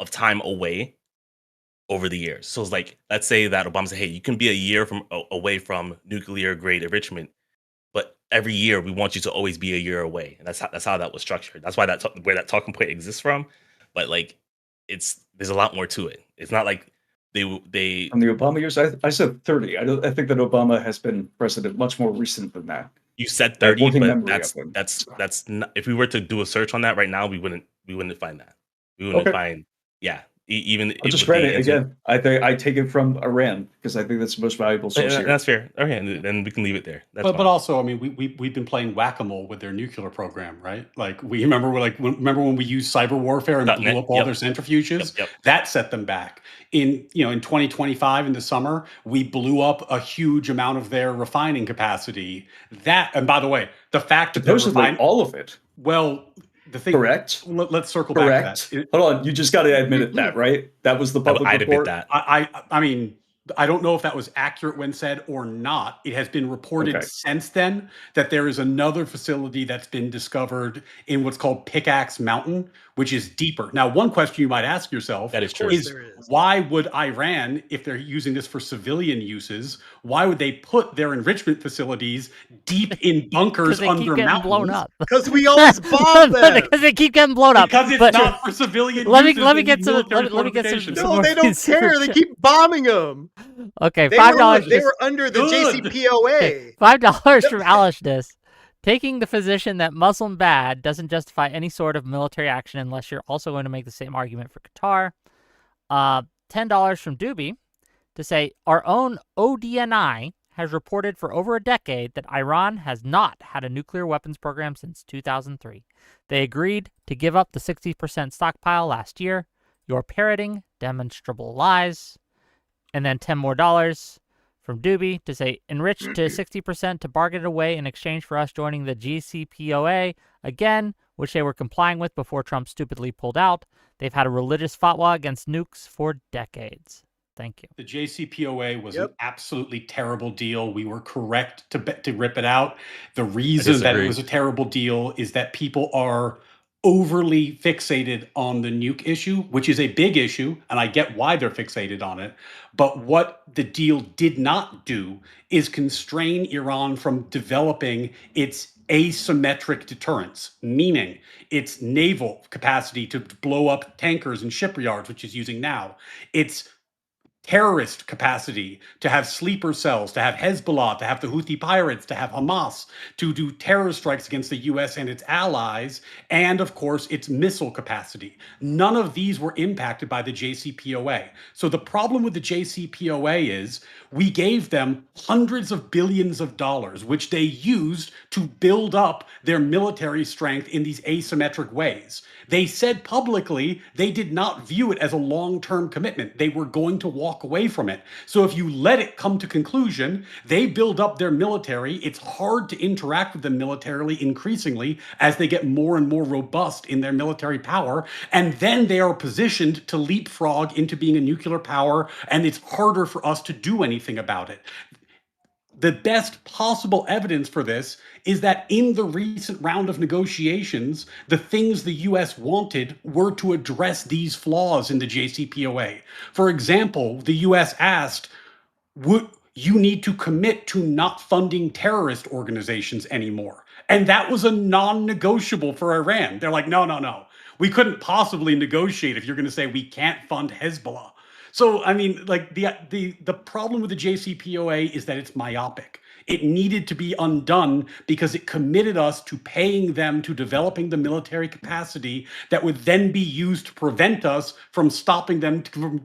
of time away over the years. So it's like, let's say that Obama said, hey, you can be a year away from nuclear grade enrichment, but every year we want you to always be a year away. And that's how that was structured. That's why where that talking point exists from. But like, there's a lot more to it. It's not like they from the Obama years. I said 30. I think that Obama has been president much more recent than that. You said 30, but that's not, if we were to do a search on that right now, we wouldn't find that. We wouldn't find, yeah. Even I just read it again. I take it from Iran because I think that's the most valuable source here. That's fair. Okay, then we can leave it there. But also, I mean, we've been playing whack-a-mole with their nuclear program, right? Like remember when we used cyber warfare and blew up all their centrifuges? Yep. That set them back. In 2025 in the summer, we blew up a huge amount of their refining capacity. And by the way, the fact that supposedly all of it. Well. The thing, correct. Let's circle back to that. Hold on, you just got to admit that, right? That was the public report. Admit that. I mean, I don't know if that was accurate when said or not. It has been reported since then that there is another facility that's been discovered in what's called Pickaxe Mountain, which is deeper. Now, one question you might ask yourself is why would Iran, if they're using this for civilian uses, why would they put their enrichment facilities deep in bunkers under mountains? Blown up. Because we always bomb them. Because they keep getting blown up. Because it's not for civilian let uses. Let me get some. No, they don't care. They keep bombing them. Okay, $5. They were under the JCPOA. Okay, $5 from Alishness. Taking the position that Muslim bad doesn't justify any sort of military action unless you're also going to make the same argument for Qatar. $10 from Doobie to say our own ODNI has reported for over a decade that Iran has not had a nuclear weapons program since 2003. They agreed to give up the 60% stockpile last year. You're parroting demonstrable lies. And then $10 more from Doobie to say enriched to 60% to bargain it away in exchange for us joining the JCPOA again, which they were complying with before Trump stupidly pulled out. They've had a religious fatwa against nukes for decades. Thank you. The JCPOA was an absolutely terrible deal. We were correct to rip it out. The reason that it was a terrible deal is that people are overly fixated on the nuke issue, which is a big issue, and I get why they're fixated on it. But what the deal did not do is constrain Iran from developing its asymmetric deterrence, meaning its naval capacity to blow up tankers and shipyards, which it's using now, its terrorist capacity to have sleeper cells, to have Hezbollah, to have the Houthi pirates, to have Hamas, to do terror strikes against the US and its allies, and of course, its missile capacity. None of these were impacted by the JCPOA. So the problem with the JCPOA is we gave them hundreds of billions of dollars, which they used to build up their military strength in these asymmetric ways. They said publicly they did not view it as a long-term commitment. They were going to walk away from it. So if you let it come to conclusion, they build up their military. It's hard to interact with them militarily increasingly as they get more and more robust in their military power. And then they are positioned to leapfrog into being a nuclear power, and it's harder for us to do anything about it. The best possible evidence for this is that in the recent round of negotiations, the things the US wanted were to address these flaws in the JCPOA. For example, the US asked, you need to commit to not funding terrorist organizations anymore. And that was a non-negotiable for Iran. They're like, no. We couldn't possibly negotiate if you're going to say we can't fund Hezbollah. So I mean, like the problem with the JCPOA is that it's myopic. It needed to be undone because it committed us to paying them to developing the military capacity that would then be used to prevent us from stopping them from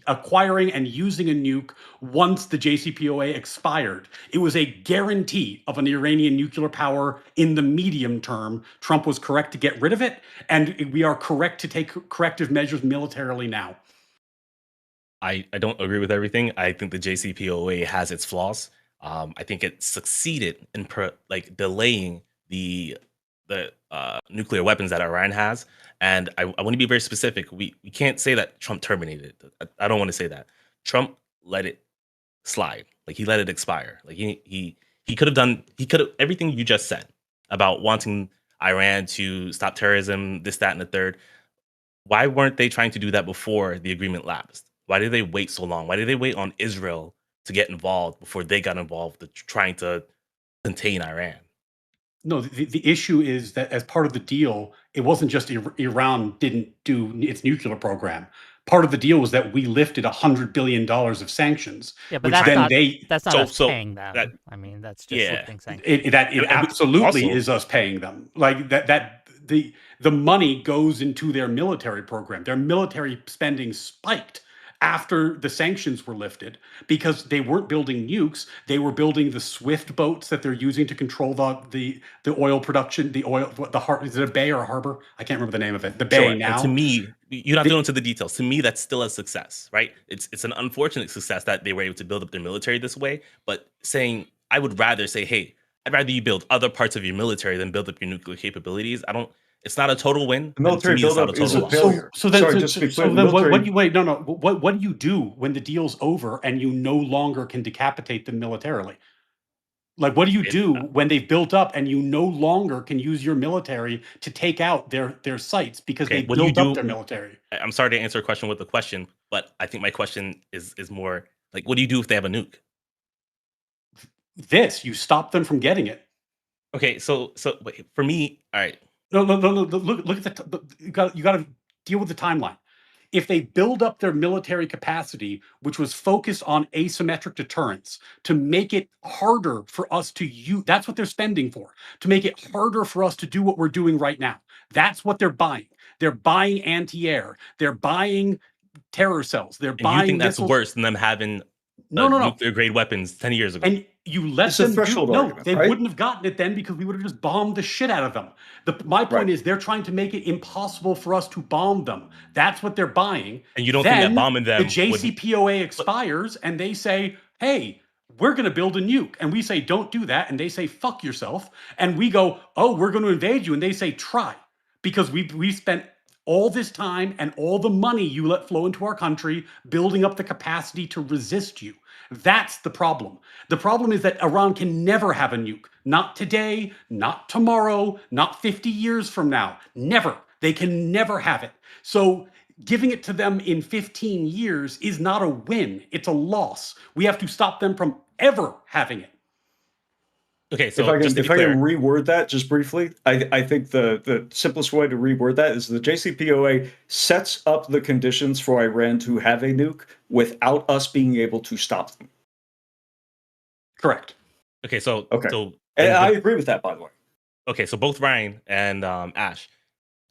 acquiring and using a nuke once the JCPOA expired. It was a guarantee of an Iranian nuclear power in the medium term. Trump was correct to get rid of it, and we are correct to take corrective measures militarily now. I don't agree with everything. I think the JCPOA has its flaws. I think it succeeded in delaying the nuclear weapons that Iran has. And I want to be very specific. We can't say that Trump terminated it. I don't want to say that. Trump let it slide. Like, he let it expire. Like, he could have everything you just said about wanting Iran to stop terrorism, this, that, and the third. Why weren't they trying to do that before the agreement lapsed? Why did they wait so long? Why did they wait on Israel to get involved before they got involved with trying to contain Iran? No, the issue is that as part of the deal, it wasn't just Iran didn't do its nuclear program. Part of the deal was that we lifted $100 billion of sanctions. Yeah, but which then that's not us so paying them. that- I mean, that's just lifting sanctions. It absolutely Also- is us paying them. Like that the money goes into their military program. Their military spending spiked after the sanctions were lifted because they weren't building nukes. They were building the Swift boats that they're using to control the oil production, is it a bay or a harbor? I can't remember the name of it. The bay Sure. now. And to me, you don't have to go into the details. To me, that's still a success, right? It's an unfortunate success that they were able to build up their military this way. But I would rather say, hey, I'd rather you build other parts of your military than build up your nuclear capabilities. It's not a total win. The military and to me, it's not buildup is a loss. failure. So then, Sorry, just to be clear, the what military- do you wait? No. What do you do when the deal's over and you no longer can decapitate them militarily? Like, what do you do when they've built up and you no longer can use your military to take out their sites because they built up their military? I'm sorry to answer a question with a question, but I think my question is more like, what do you do if they have a nuke? You stop them from getting it. Okay, so wait, for me, all right. No. Look at you got to deal with the timeline. If they build up their military capacity, which was focused on asymmetric deterrence, to make it harder for us to use, that's what they're spending for, to make it harder for us to do what we're doing right now. That's what they're buying. They're buying anti-air. They're buying terror cells. They're buying. You think that's missiles. worse than them having No. nuclear grade weapons 10 years ago? And you let It's a them threshold no, argument, they right? wouldn't have gotten it then because we would have just bombed the shit out of them. My point Right. is they're trying to make it impossible for us to bomb them. That's what they're buying. And you don't think that Then bombing them the JCPOA expires and they say, hey, we're going to build a nuke. And we say, don't do that. And they say, fuck yourself. And we go, oh, we're going to invade you. And they say, try. Because we spent all this time and all the money you let flow into our country building up the capacity to resist you. That's the problem. The problem is that Iran can never have a nuke. Not today, not tomorrow, not 50 years from now. Never. They can never have it. So giving it to them in 15 years is not a win. It's a loss. We have to stop them from ever having it. Okay, so if I just to be clear, can reword that just briefly, I think the simplest way to reword that is the JCPOA sets up the conditions for Iran to have a nuke without us being able to stop them. Correct. okay, so And I agree with that, by the way. okay, so both Ryan and Ash,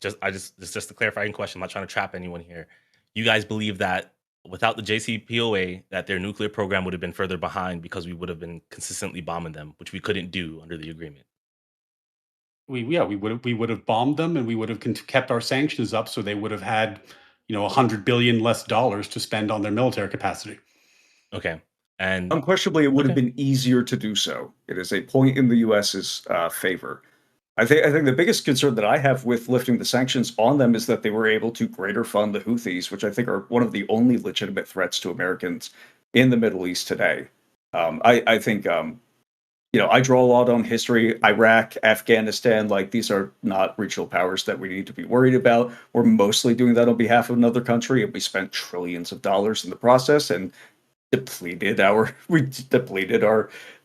just a clarifying question. I'm not trying to trap anyone here. You guys believe that without the JCPOA, that their nuclear program would have been further behind because we would have been consistently bombing them, which we couldn't do under the agreement. We would have bombed them and we would have kept our sanctions up, so they would have had, $100 billion less dollars to spend on their military capacity. Okay, and Unquestionably, it would have been easier to do so. It is a point in the U.S.'s favor. I think the biggest concern that I have with lifting the sanctions on them is that they were able to greater fund the Houthis, which I think are one of the only legitimate threats to Americans in the Middle East today. I think, I draw a lot on history. Iraq, Afghanistan, these are not regional powers that we need to be worried about. We're mostly doing that on behalf of another country, and we spent trillions of dollars in the process and depleted our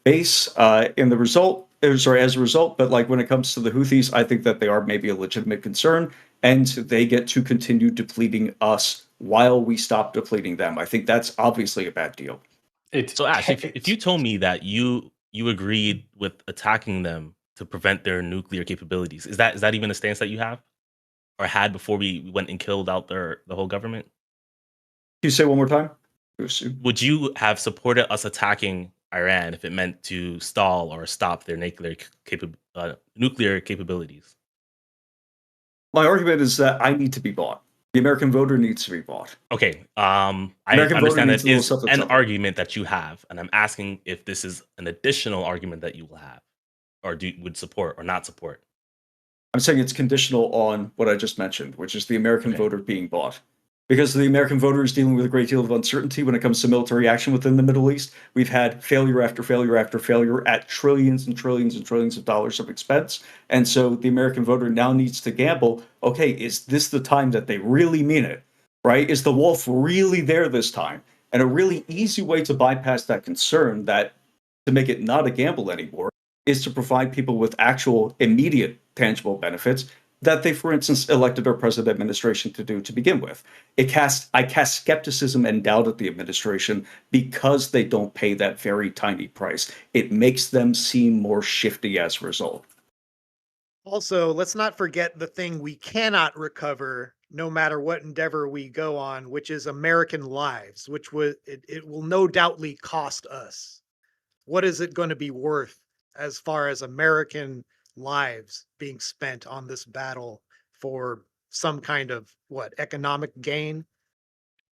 base as a result. But when it comes to the Houthis, I think that they are maybe a legitimate concern, and they get to continue depleting us while we stop depleting them. I think that's obviously a bad deal. So Ash, if you told me that you agreed with attacking them to prevent their nuclear capabilities, is that even a stance that you have or had before we went and killed out the whole government? Can you say one more time? Would you have supported us attacking Iran if it meant to stall or stop their nuclear capabilities? My argument is that I need to be bought. The American voter needs to be bought. Okay. I American voter understand needs that a little is something, an something. argument that you have, and I'm asking if this is an additional argument that you will have, or would support or not support. I'm saying it's conditional on what I just mentioned, which is the American Okay. voter being bought. Because the American voter is dealing with a great deal of uncertainty when it comes to military action within the Middle East. We've had failure after failure after failure at trillions and trillions and trillions of dollars of expense. And so the American voter now needs to gamble, okay, is this the time that they really mean it, right? Is the wolf really there this time? And a really easy way to bypass that concern, that to make it not a gamble anymore, is to provide people with actual immediate tangible benefits that they, for instance, elected our present administration to do to begin with. I cast skepticism and doubt at the administration because they don't pay that very tiny price. It makes them seem more shifty as a result. Also, let's not forget the thing we cannot recover no matter what endeavor we go on, which is American lives, which it will no doubtly cost us. What is it going to be worth as far as American lives being spent on this battle for some kind of economic gain?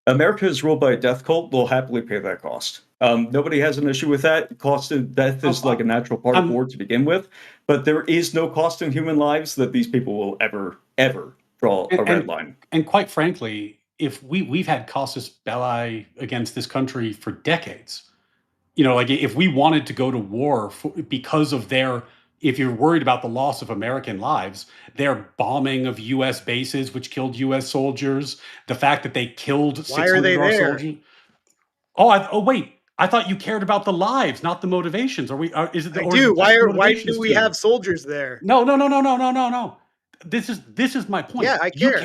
America is ruled by a death cult. They'll happily pay that cost. Nobody has an issue with that. Cost of death is like a natural part of war to begin with, but there is no cost in human lives that these people will ever draw a red line. And quite frankly, if we've had casus belli against this country for decades. You know, like if we wanted to go to war because of if you're worried about the loss of American lives, their bombing of U.S. bases, which killed U.S. soldiers, the fact that they killed 600 of our soldiers. Oh, wait. I thought you cared about the lives, not the motivations. Is it the? I do. Why do we have soldiers there? No. This is my point. Yeah, I care.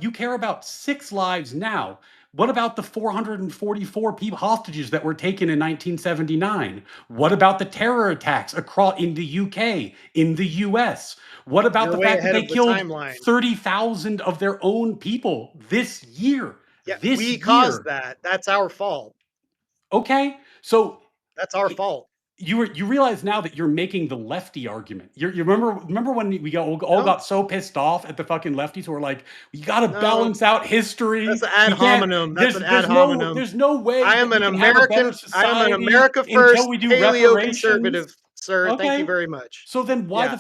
You care about 6 lives now. What about the 444 hostages that were taken in 1979? What about the terror attacks in the UK, in the US? What about the fact that they killed 30,000 of their own people this year? Yeah, we caused that. That's our fault. Okay, so that's our fault. You realize now that you're making the lefty argument. You remember when we all got so pissed off at the fucking lefties who were like, you got to balance out history. That's an ad hominem. That's an ad hominem. There's no way. I am an American. I am an America first paleo-conservative, sir. Okay. Thank you very much. So then why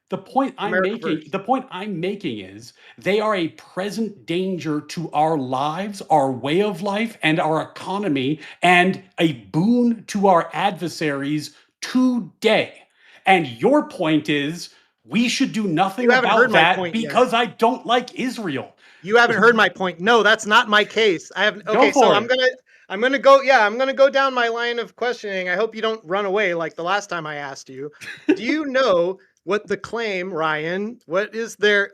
the point I'm making is they are a present danger to our lives, our way of life, and our economy, and a boon to our adversaries today. And your point is we should do nothing about that because I don't like Israel. You haven't heard my point. No, that's not my case. I have. Okay, so I'm gonna go. Yeah, I'm gonna go down my line of questioning. I hope you don't run away like the last time I asked you. Do you know what the claim, Ryan? What is the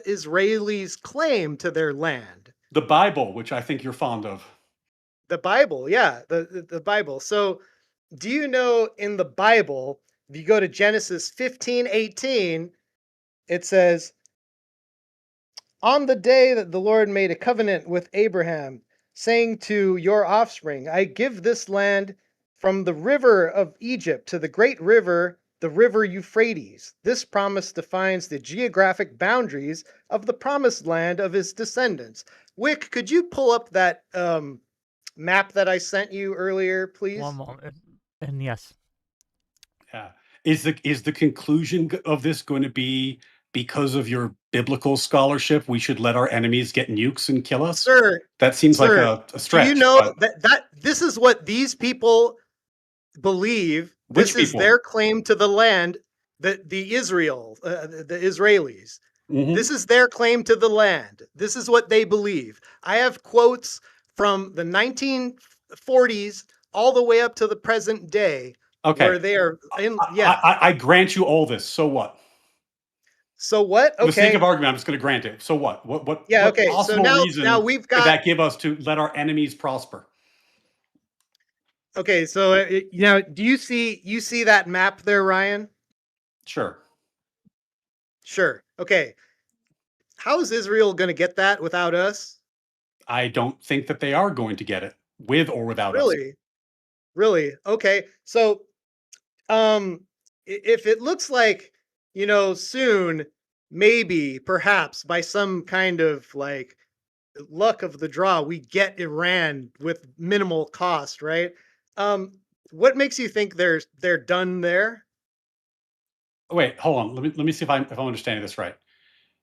Israelis' claim to their land? The Bible, which I think you're fond of. The Bible, yeah, the Bible. So, do you know in the Bible, if you go to Genesis 15:18, it says, "On the day that the Lord made a covenant with Abraham, saying to your offspring, I give this land from the river of Egypt to the great river, the river Euphrates. This promise defines the geographic boundaries of the promised land of his descendants." Wick, could you pull up that map that I sent you earlier, please? One moment. And yes. Yeah. Is the conclusion of this going to be, because of your biblical scholarship, we should let our enemies get nukes and kill us? Sir, that seems like a stretch. Do you know that this is what these people believe? This is their claim to the land, the Israelis. Mm-hmm. This is their claim to the land. This is what they believe. I have quotes from the 1940s all the way up to the present day. Okay. Where they are I grant you all this. So what? So what? For the sake Okay. of argument, I'm just going to grant it. So what? Yeah. What Okay. So possible reason now we've could got. that give us to let our enemies prosper? Okay. So do you see that map there, Ryan? Sure. Sure. Okay. How is Israel going to get that without us? I don't think that they are going to get it with or without us. Really? Really? Okay. So, if it looks like, soon, maybe, perhaps by some kind of like luck of the draw, we get Iran with minimal cost, right? What makes you think they're done there? Wait, hold on. Let me see if I'm understanding this right.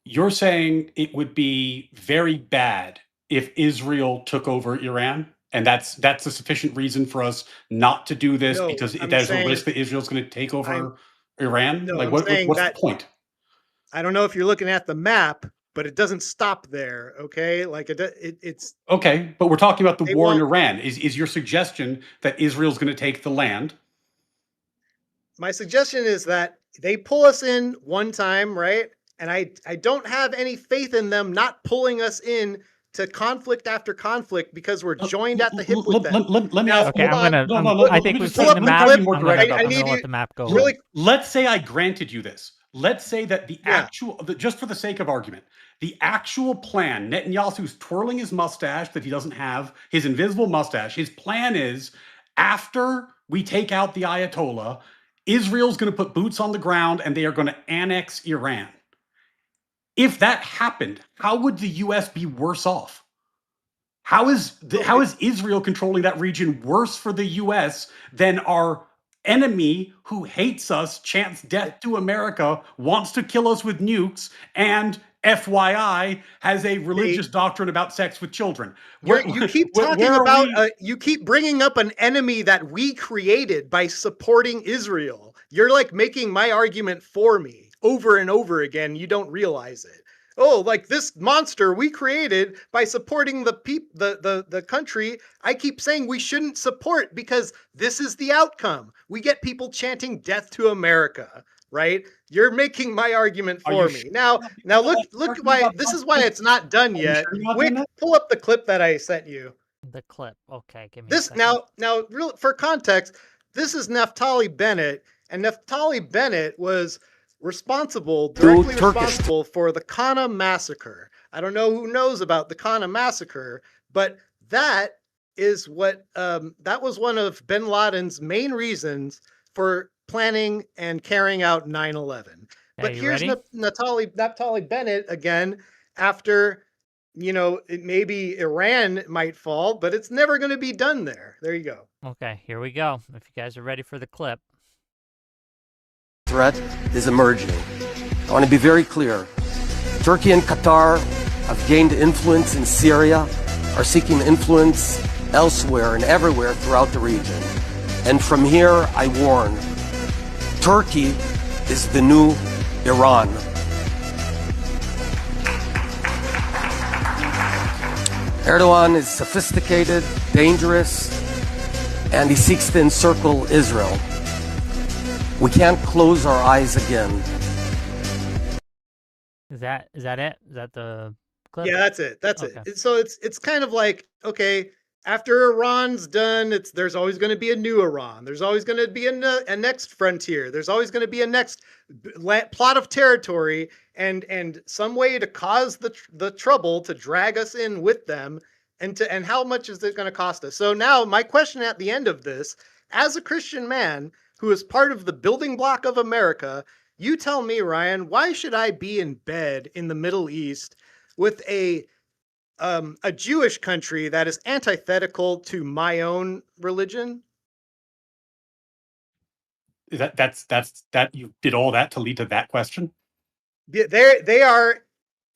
You're saying it would be very bad if Israel took over Iran, and that's a sufficient reason for us not to do this No, because I'm there's a saying risk that Israel's going to take I'm over Iran. no, Like, I'm saying what's the that point? I don't know if you're looking at the map, but it doesn't stop there. Okay, like it's Okay, but we're talking about the they war in won't. Iran. Is your suggestion that Israel's going to take the land? My suggestion is that they pull us in one time, right? And I don't have any faith in them not pulling us in to conflict after conflict because we're joined at the hip with them. Let me Now, ask. Okay, hold on. I Let think me we've just seen Pull the up the map. try to be clip. more I'm direct gonna about this. let the map go. Really. Let's say I granted you this. Let's say that the Yeah. just for the sake of argument, the actual plan, Netanyahu's twirling his mustache that he doesn't have, his invisible mustache, his plan is after we take out the Ayatollah, Israel's going to put boots on the ground and they are going to annex Iran. If that happened, how would the US be worse off? How is Israel controlling that region worse for the US than our enemy who hates us, chants death to America, wants to kill us with nukes, and FYI has a religious doctrine about sex with children? You keep talking where are about we? you keep bringing up an enemy that we created by supporting Israel. You're like making my argument for me over and over again. You don't realize it. Oh, like this monster we created by supporting the country. I keep saying we shouldn't support because this is the outcome. We get people chanting death to America, right? You're making my argument for me. Now look why this is why it's not done yet. Wick, pull up the clip that I sent you. The clip. Okay, give me a This second. now real for context, this is Naftali Bennett, and Naftali Bennett was directly responsible for the Qana massacre. I don't know who knows about the Qana massacre, but that is what that was one of bin Laden's main reasons for planning and carrying out 9/11. But here's Naftali Bennett again after maybe Iran might fall, but it's never going to be done there. There you go. Okay, here we go. If you guys are ready for the clip. Threat is emerging. I want to be very clear. Turkey and Qatar have gained influence in Syria, are seeking influence elsewhere and everywhere throughout the region. And from here, I warn, Turkey is the new Iran. Erdogan is sophisticated, dangerous, and he seeks to encircle Israel. We can't close our eyes again. Is that it? Is that the clip? Yeah, that's it. That's it. So it's kind of like, okay, after Iran's done, there's always going to be a new Iran. There's always going to be a next frontier. There's always going to be a next plot of territory and some way to cause the trouble to drag us in with them. And how much is it going to cost us? So now my question at the end of this, as a Christian man who is part of the building block of America, you tell me, Ryan, why should I be in bed in the Middle East with a Jewish country that is antithetical to my own religion? That you did all that to lead to that question? They are.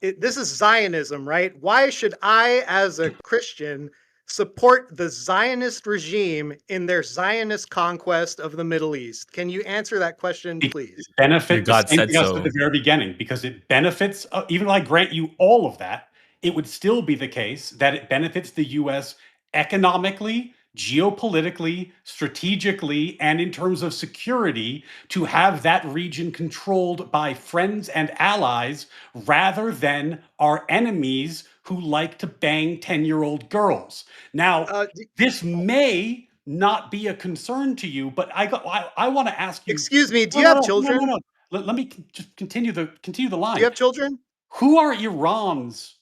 This is Zionism, right? Why should I, as a Christian, support the Zionist regime in their Zionist conquest of the Middle East? Can you answer that question, please? It benefits God said so. at the very beginning, because it benefits, even though I grant you all of that, it would still be the case that it benefits the U.S. economically geopolitically, strategically, and in terms of security to have that region controlled by friends and allies rather than our enemies who like to bang 10-year-old girls. Now, this may not be a concern to you, but I want to ask you. Excuse me, do you have children? No. Let me just continue the line. Do you have children? Who are Iran's?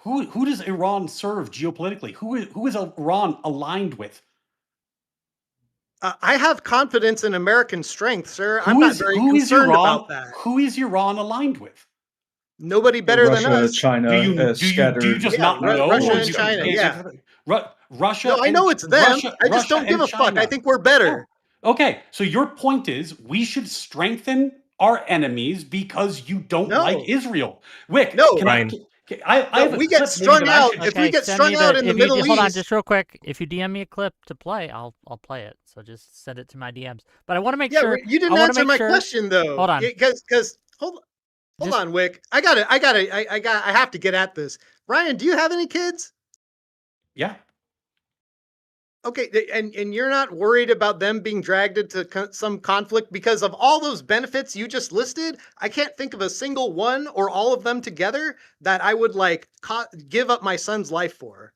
Who does Iran serve geopolitically? Who is Iran aligned with? I have confidence in American strength, sir. I'm not very concerned about that. Who is Iran aligned with? Nobody better Russia, than us. China, Do you just not know? Russia or and you- China, yeah. Russia. No, I know it's them. I just don't give a fuck. I think we're better. Okay, so your point is we should strengthen our enemies because you don't like Israel. Wick, No. we get strung out. If we get strung out in the Middle East. Hold on, just real quick. If you DM me a clip to play, I'll play it. So just send it to my DMs. But I want to make sure. You didn't answer my question though. Hold on. Because hold on, Wick. I have to get at this. Ryan, do you have any kids? Yeah. Okay, and you're not worried about them being dragged into some conflict because of all those benefits you just listed? I can't think of a single one or all of them together that I would give up my son's life for.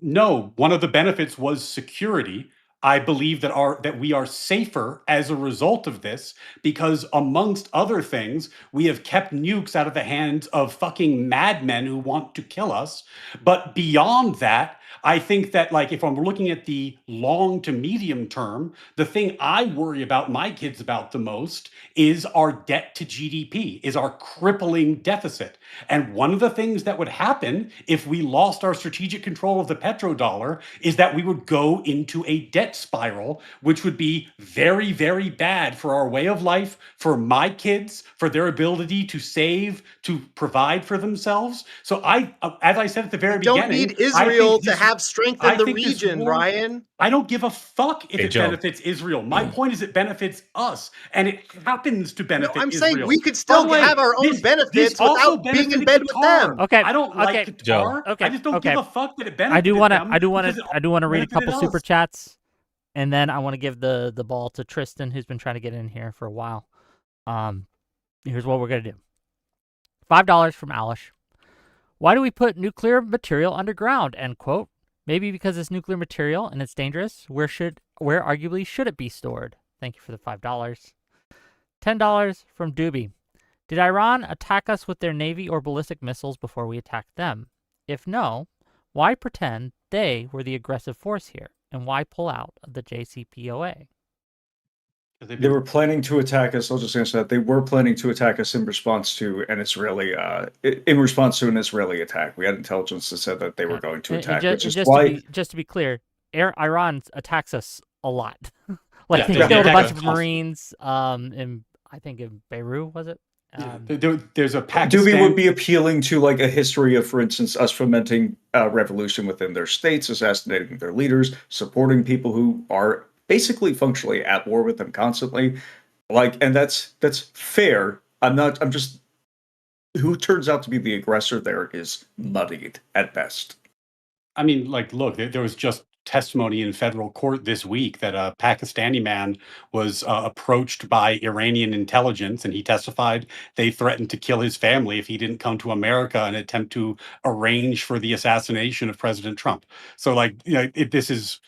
No, one of the benefits was security. I believe that we are safer as a result of this because, amongst other things, we have kept nukes out of the hands of fucking madmen who want to kill us. But beyond that, I think that, if I'm looking at the long to medium term, the thing I worry about my kids about the most is our debt to GDP, is our crippling deficit. And one of the things that would happen if we lost our strategic control of the petrodollar is that we would go into a debt spiral, which would be very, very bad for our way of life, for my kids, for their ability to save, to provide for themselves. So as I said at the very beginning, don't need Israel to have strength in the region, Ryan. I don't give a fuck if it benefits Israel. My point is it benefits us, and it happens to benefit I'm Israel. saying we could still have our own benefits without being in bed with them. Okay, I don't like Qatar. Okay, I just don't give a fuck that it benefits I do want to read a couple super chats, and then I want to give the ball to Tristan, who's been trying to get in here for a while. Here's what we're gonna do. $5 from Alish. Why do we put nuclear material underground? End quote. Maybe because it's nuclear material and it's dangerous. Where arguably should it be stored? Thank you for the $5. $10 from Doobie. Did Iran attack us with their Navy or ballistic missiles before we attacked them? If no, why pretend they were the aggressive force here? And why pull out of the JCPOA? They were planning to attack us. I'll just answer that. They were planning to attack us in response to an Israeli attack. We had intelligence that said that they were going to attack, just to be clear, Iran attacks us a lot. They killed a bunch of Marines. I think in Beirut, was it? There's a Pakistan. Doobie would be appealing to a history of, for instance, us fomenting revolution within their states, assassinating their leaders, supporting people who are basically functionally at war with them constantly. And that's fair. I'm just, who turns out to be the aggressor there is muddied at best. I mean, look, there was just testimony in federal court this week that a Pakistani man was approached by Iranian intelligence, and he testified they threatened to kill his family if he didn't come to America and attempt to arrange for the assassination of President Trump. So, this is,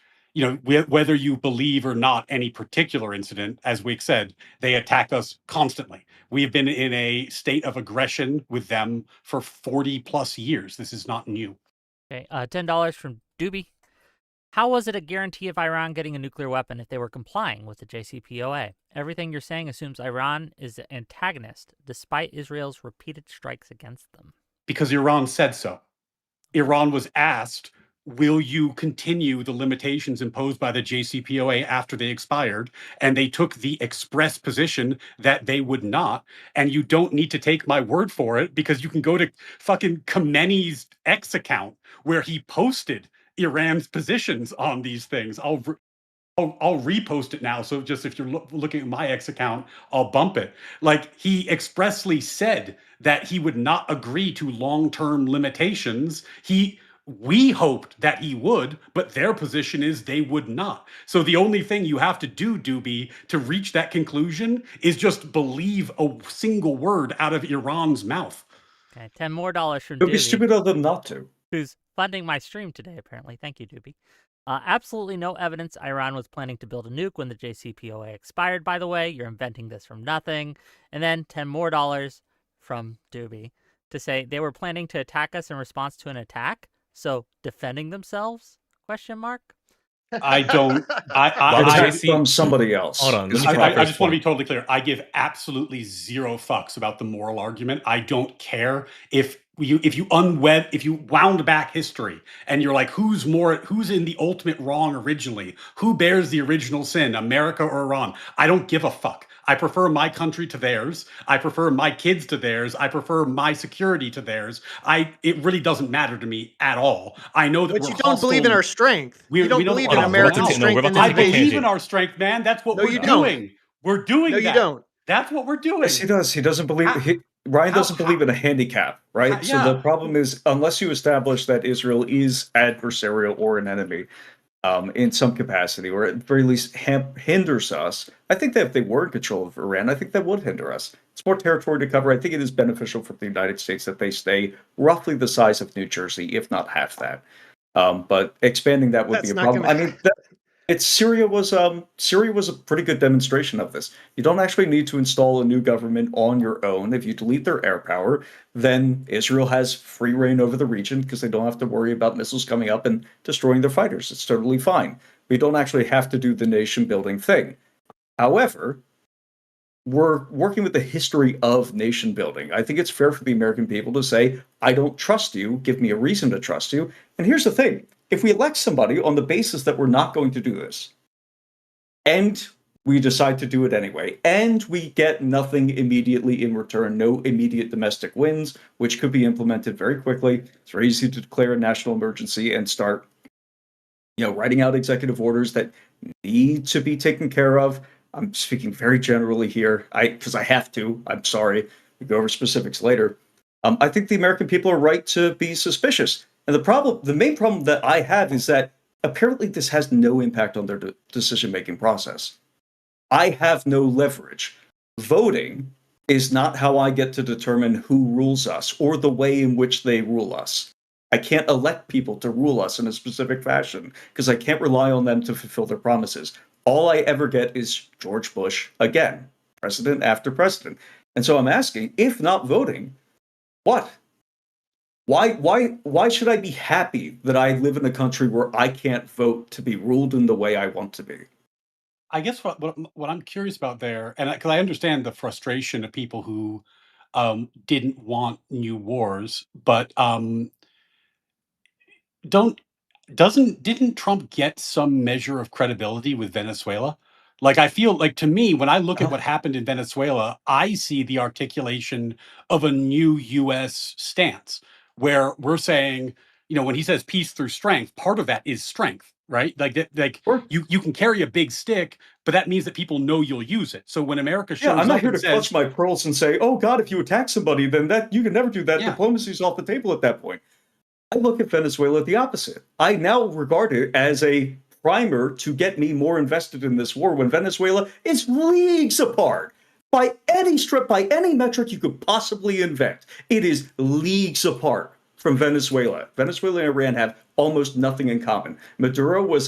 whether you believe or not any particular incident, as Wick said, they attack us constantly. We've been in a state of aggression with them for 40 plus years. This is not new. Okay, $10 from Doobie. How was it a guarantee of Iran getting a nuclear weapon if they were complying with the JCPOA? Everything you're saying assumes Iran is the antagonist, despite Israel's repeated strikes against them. Because Iran said so. Iran was asked, will you continue the limitations imposed by the JCPOA after they expired? And they took the express position that they would not. And you don't need to take my word for it, because you can go to fucking Khamenei's X account where he posted Iran's positions on these things. I'll repost it now. So just if you're looking at my X account, I'll bump it. He expressly said that he would not agree to long-term limitations. He we hoped that he would, but their position is they would not. So the only thing you have to do, Doobie, to reach that conclusion is just believe a single word out of Iran's mouth. Okay, $10 more from It would be Doobie, stupid of them not to. who's funding my stream today, apparently. Thank you, Doobie. Absolutely no evidence Iran was planning to build a nuke when the JCPOA expired, by the way. You're inventing this from nothing. And then $10 more from Doobie to say they were planning to attack us in response to an attack. So defending themselves? Question mark. I don't. Attack from somebody else. Hold on, is let me the I proper just want to be point. totally clear. I give absolutely zero fucks about the moral argument. I don't care if you wound back history and you're like, who's in the ultimate wrong originally? Who bears the original sin, America or Iran? I don't give a fuck. I prefer my country to theirs. I prefer my kids to theirs. I prefer my security to theirs. It really doesn't matter to me at all. I know that But we're you don't believe in hostile. our strength. You don't believe in Hold on, American no, we're strength about and to I take a believe innovation. in tangent. our strength, man. That's what No, we're you don't. doing. We're doing No, that. you don't. That's what we're doing. Yes, he does. He doesn't believe. Ryan doesn't believe in a handicap, right? So the Yeah. problem is, unless you establish that Israel is adversarial or an enemy, in some capacity, or at the very least hinders us. I think that if they were in control of Iran, I think that would hinder us. It's more territory to cover. I think it is beneficial for the United States that they stay roughly the size of New Jersey, if not half that. But expanding that would be That's a not problem. gonna I mean, Syria was a pretty good demonstration of this. You don't actually need to install a new government on your own. If you delete their air power, then Israel has free reign over the region because they don't have to worry about missiles coming up and destroying their fighters. It's totally fine. We don't actually have to do the nation building thing. However, we're working with the history of nation building. I think it's fair for the American people to say, I don't trust you, give me a reason to trust you. And here's the thing, if we elect somebody on the basis that we're not going to do this, and we decide to do it anyway, and we get nothing immediately in return, no immediate domestic wins, which could be implemented very quickly. It's very easy to declare a national emergency and start, writing out executive orders that need to be taken care of. I'm speaking very generally here, because I have to. I'm sorry. We go over specifics later. I think the American people are right to be suspicious. And the main problem that I have is that apparently this has no impact on their decision-making process. I have no leverage. Voting is not how I get to determine who rules us or the way in which they rule us. I can't elect people to rule us in a specific fashion because I can't rely on them to fulfill their promises. All I ever get is George Bush again, president after president. And so I'm asking, if not voting, what? Why should I be happy that I live in a country where I can't vote to be ruled in the way I want to be? I guess what I'm curious about there, and because I understand the frustration of people who didn't want new wars, but didn't Trump get some measure of credibility with Venezuela? Like, I feel like, to me, when I look at what happened in Venezuela, I see the articulation of a new U.S. stance where we're saying, when he says peace through strength, part of that is strength, right? Sure. You can carry a big stick, but that means that people know you'll use it. So when America shows I'm not up here and to clutch says, my pearls and say, oh God, if you attack somebody, then that you can never do that. Yeah. Diplomacy's off the table at that point. I look at Venezuela the opposite. I now regard it as a primer to get me more invested in this war when Venezuela is leagues apart. By any metric you could possibly invent, it is leagues apart from Venezuela. Venezuela and Iran have almost nothing in common. Maduro was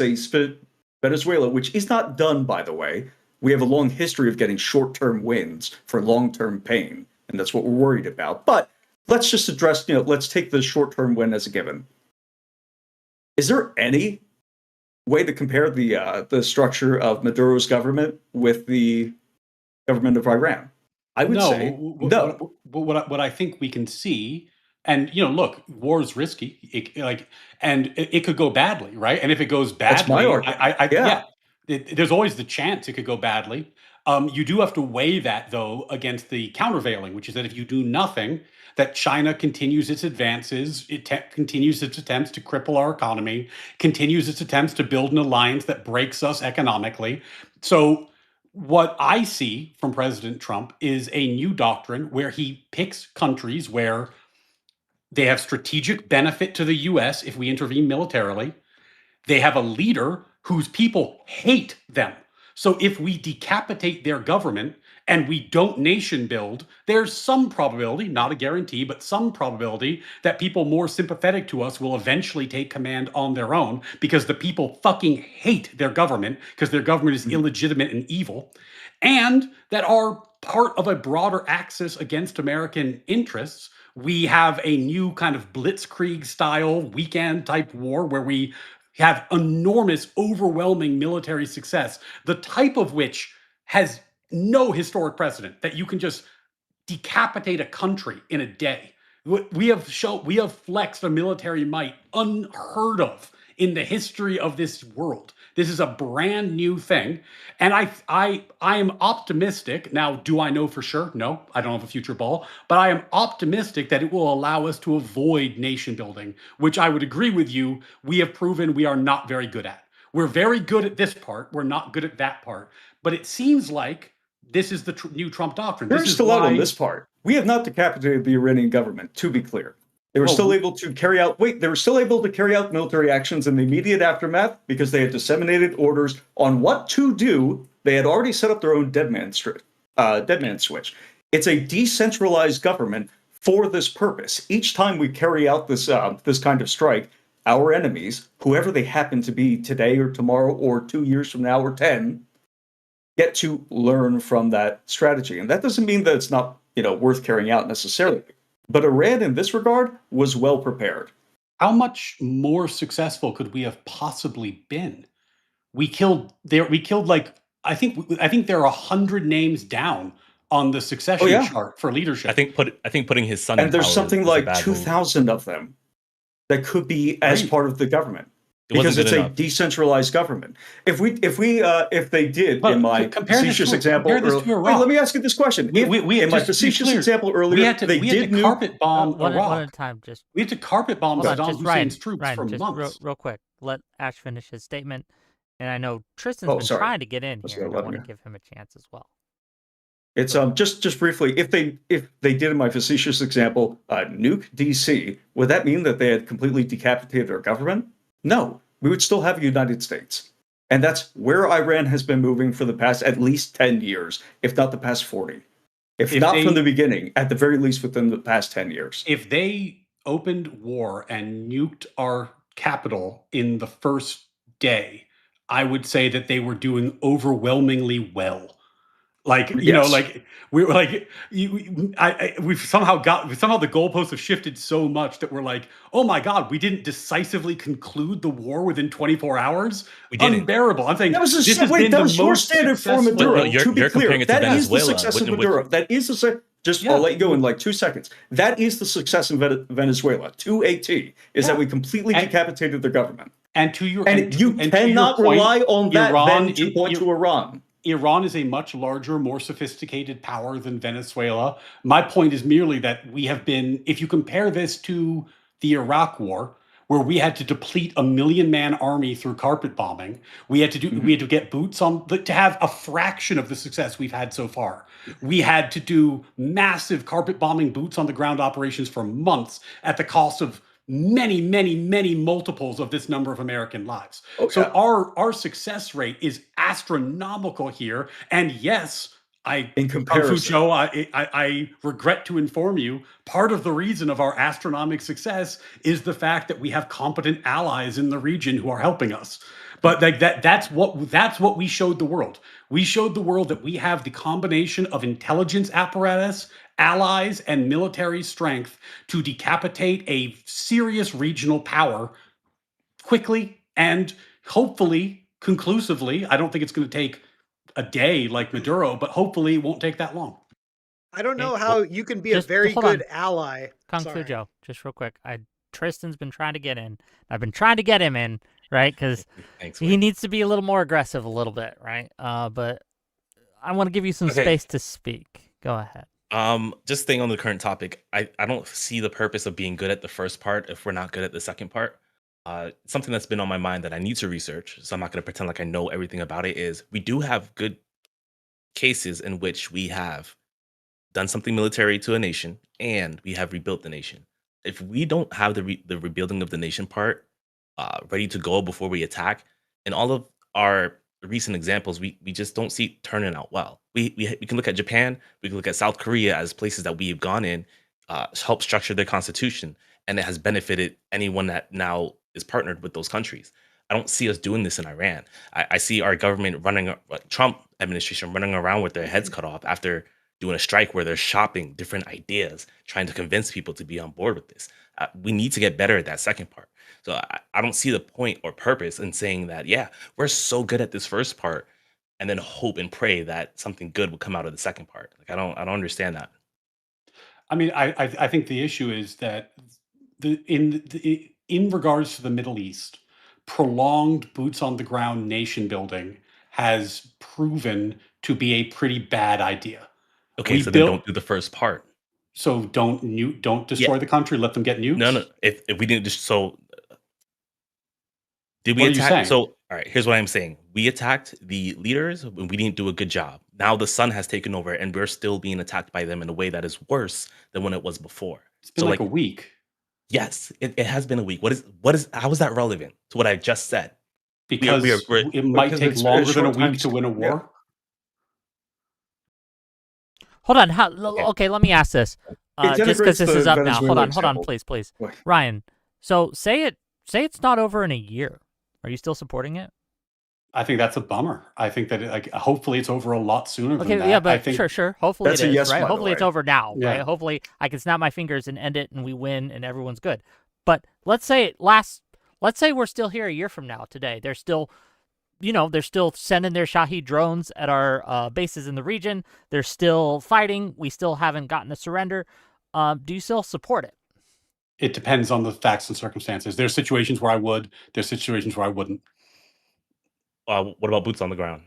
Venezuela, which is not done, by the way. We have a long history of getting short-term wins for long-term pain, and that's what we're worried about. But let's just address, let's take the short-term win as a given. Is there any way to compare the structure of Maduro's government with the government of Iran? I would say no. What I think we can see, and look, war is risky. It could go badly, right? And if it goes badly, That's my argument. there's always the chance it could go badly. You do have to weigh that, though, against the countervailing, which is that if you do nothing, that China continues its advances, continues its attempts to cripple our economy, continues its attempts to build an alliance that breaks us economically. So what I see from President Trump is a new doctrine where he picks countries where They have strategic benefit to the U.S. if we intervene militarily. They have a leader whose people hate them. So if we decapitate their government and we don't nation build, there's some probability, not a guarantee, but some probability that people more sympathetic to us will eventually take command on their own because the people fucking hate their government because their government is illegitimate and evil, and that are part of a broader axis against American interests. We have a new kind of blitzkrieg style weekend type war where we have enormous, overwhelming military success, the type of which has no historic precedent, that you can just decapitate a country in a day. We have flexed a military might unheard of in the history of this world. This is a brand new thing, and I am optimistic. Now, do I know for sure? No, I don't have a future ball, but I am optimistic that it will allow us to avoid nation building, which I would agree with you. We have proven we are not very good at. We're very good at this part. We're not good at that part. But it seems like this is the new Trump doctrine. We're still out on this part. We have not decapitated the Iranian government, to be clear. They were still able to carry out military actions in the immediate aftermath because they had disseminated orders on what to do. They had already set up their own dead man switch. It's a decentralized government for this purpose. Each time we carry out this kind of strike, our enemies, whoever they happen to be today or tomorrow or 2 years from now or 10, get to learn from that strategy. And that doesn't mean that it's not, worth carrying out necessarily. But Iran, in this regard, was well prepared. How much more successful could we have possibly been? I think there are 100 names down on the succession chart for leadership. I think putting his son in there's power something was a like bad 2,000 move. of them that could be as part of the government. Because it's a decentralized government. If they did, in my facetious example earlier, let me ask you this question. In my facetious example earlier, we had to carpet bomb one Iraq. at a time. We had to carpet bomb Saddam Hussein's troops for months. Real quick, let Ash finish his statement. And I know Tristan's been trying to get in here. And I want to give him a chance as well. It's just briefly, if they did, in my facetious example, nuke DC, would that mean that they had completely decapitated our government? No, we would still have a United States. And that's where Iran has been moving for the past at least 10 years, if not the past 40. If not from the beginning, at the very least within the past 10 years. If they opened war and nuked our capital in the first day, I would say that they were doing overwhelmingly well. We've somehow the goalposts have shifted so much that we're like, oh my God, we didn't decisively conclude the war within 24 hours. We didn't. Unbearable. I'm saying that was your standard for Maduro. To be clear, that is the success of Maduro. That is the I'll let you go in like 2 seconds. That is the success in Venezuela. 2AT is that we completely decapitated their government. You cannot rely on that then to point to Iran. Iran is a much larger, more sophisticated power than Venezuela. My point is merely that we have been, if you compare this to the Iraq War, where we had to deplete a 1 million-man army through carpet bombing, we had to get boots on, to have a fraction of the success we've had so far. We had to do massive carpet bombing, boots on the ground operations for months at the cost of many, many, many multiples of this number of American lives. So our success rate is astronomical here. And yes, KungFuJoe, I regret to inform you, part of the reason of our astronomical success is the fact that we have competent allies in the region who are helping us. But that's what we showed the world. We showed the world that we have the combination of intelligence apparatus, allies, and military strength to decapitate a serious regional power quickly and hopefully conclusively. I don't think it's going to take a day like Maduro, but hopefully it won't take that long. I don't know how you can be a very good ally. KungFuJoe, just real quick. Tristan's been trying to get in. I've been trying to get him in, right? Because he needs to be a little more aggressive a little bit, right? But I want to give you some space to speak. Go ahead. Just staying on the current topic, I don't see the purpose of being good at the first part if we're not good at the second part. Something that's been on my mind that I need to research, so I'm not going to pretend like I know everything about it, is we do have good cases in which we have done something military to a nation and we have rebuilt the nation. if we don't have the rebuilding of the nation part ready to go before we attack, and all of our recent examples, we just don't see it turning out well. We can look at Japan, we can look at South Korea as places that we have gone in, help structure their constitution, and it has benefited anyone that now is partnered with those countries. I don't see us doing this in Iran. I see our government running, Trump administration running around with their heads cut off after doing a strike where they're shopping different ideas, trying to convince people to be on board with this. We need to get better at that second part. So I don't see the point or purpose in saying that, yeah, we're so good at this first part and then hope and pray that something good will come out of the second part. Like I don't understand that. I mean, I think the issue is that in regards to the Middle East, prolonged boots on the ground nation building has proven to be a pretty bad idea. Okay, so then don't do the first part. So don't destroy the country. Let them get nukes. No. If we didn't just did we What are you attack? saying? So all right, here's what I'm saying. We attacked the leaders when we didn't do a good job. Now the sun has taken over, and we're still being attacked by them in a way that is worse than when it was before. It's been like a week. Yes, it has been a week. How is that relevant to what I just said? Because it might take longer than a week to win a war. Yeah. Hold on. Okay, let me ask this. Just because this is up now. Hold on, please. What? Ryan, so say it's not over in a year. Are you still supporting it? I think that's a bummer. I think that hopefully it's over a lot sooner than that. Okay, yeah, but sure. Hopefully That's it a is, yes, right? by the Hopefully it's way. over now, Yeah. right? Hopefully I can snap my fingers and end it and we win and everyone's good. But let's say we're still here a year from now today. They're still sending their Shahed drones at our bases in the region. They're still fighting. We still haven't gotten a surrender. Do you still support it? It depends on the facts and circumstances. There's situations where I would. There's situations where I wouldn't. What about boots on the ground?